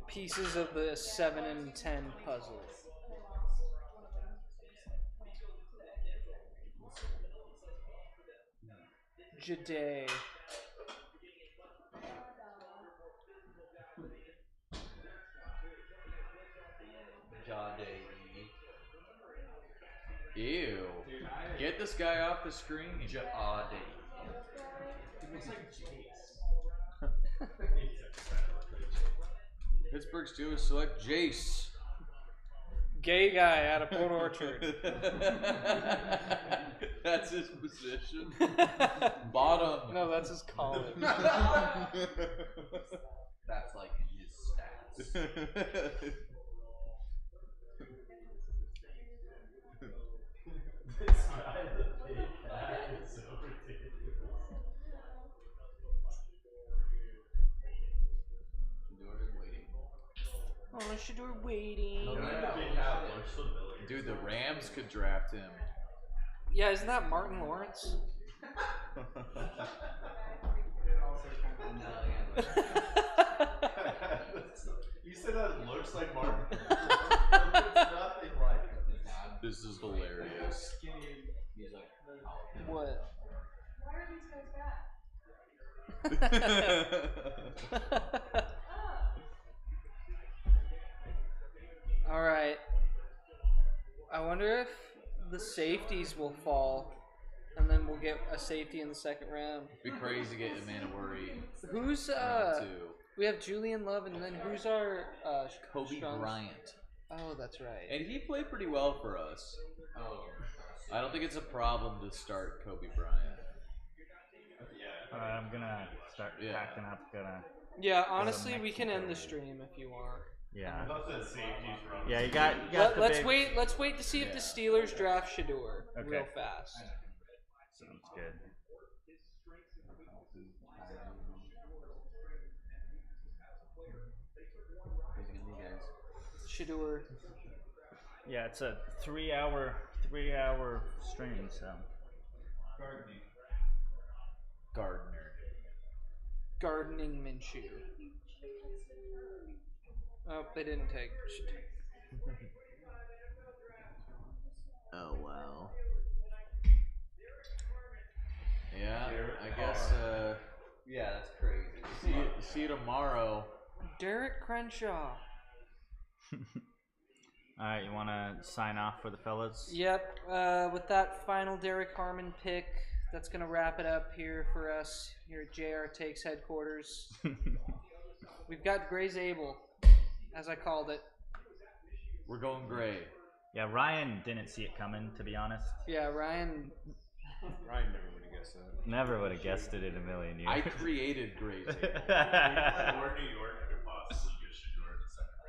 Pieces of the 7 and 10 puzzle. Jade. Ew. Get this guy off the screen. Pittsburgh Steelers select Jace. Gay guy out of Port Orchard. That's his position. Bottom. No, that's his college. That's like in his stats. This guy with the big hat is so ridiculous. Oh, Shedeur waiting. The big hat looks familiar. Dude, the Rams could draft him. Yeah, isn't that Martin Lawrence? You said that looks like Martin. It's nothing like it. This is hilarious. What? Why are these guys back? All right. I wonder if the safeties will fall, and then we'll get a safety in the second round. It'd be crazy to get Amanda Worry. Who's round 2. We have Julian Love, and then who's our Kobe strong- Bryant. Oh, that's right. And he played pretty well for us. I don't think it's a problem to start Kobe Bryant. Alright, I'm gonna start Yeah. packing up. Yeah, honestly, we can end the stream if you want. Yeah. I thought the safeties were on. Yeah, you got the Let's big- wait. Let's wait to see if the Steelers draft Shedeur Okay. real fast. Sounds good. Shedeur. Yeah, it's a 3-hour stream, so. Gardner. Gardening Minshew. Oh, they didn't take. Oh wow. Yeah, I guess Yeah, that's crazy. see you tomorrow. Derek Crenshaw. Alright, you wanna sign off for the fellas? Yep. With that final Derek Harmon pick, that's gonna wrap it up here for us here at JR Takes headquarters. We've got Gray Zabel, as I called it. We're going gray. Yeah, Ryan didn't see it coming, to be honest. Yeah, Ryan. Ryan never would have guessed that. Never would have guessed it in a million years. I created gray. We're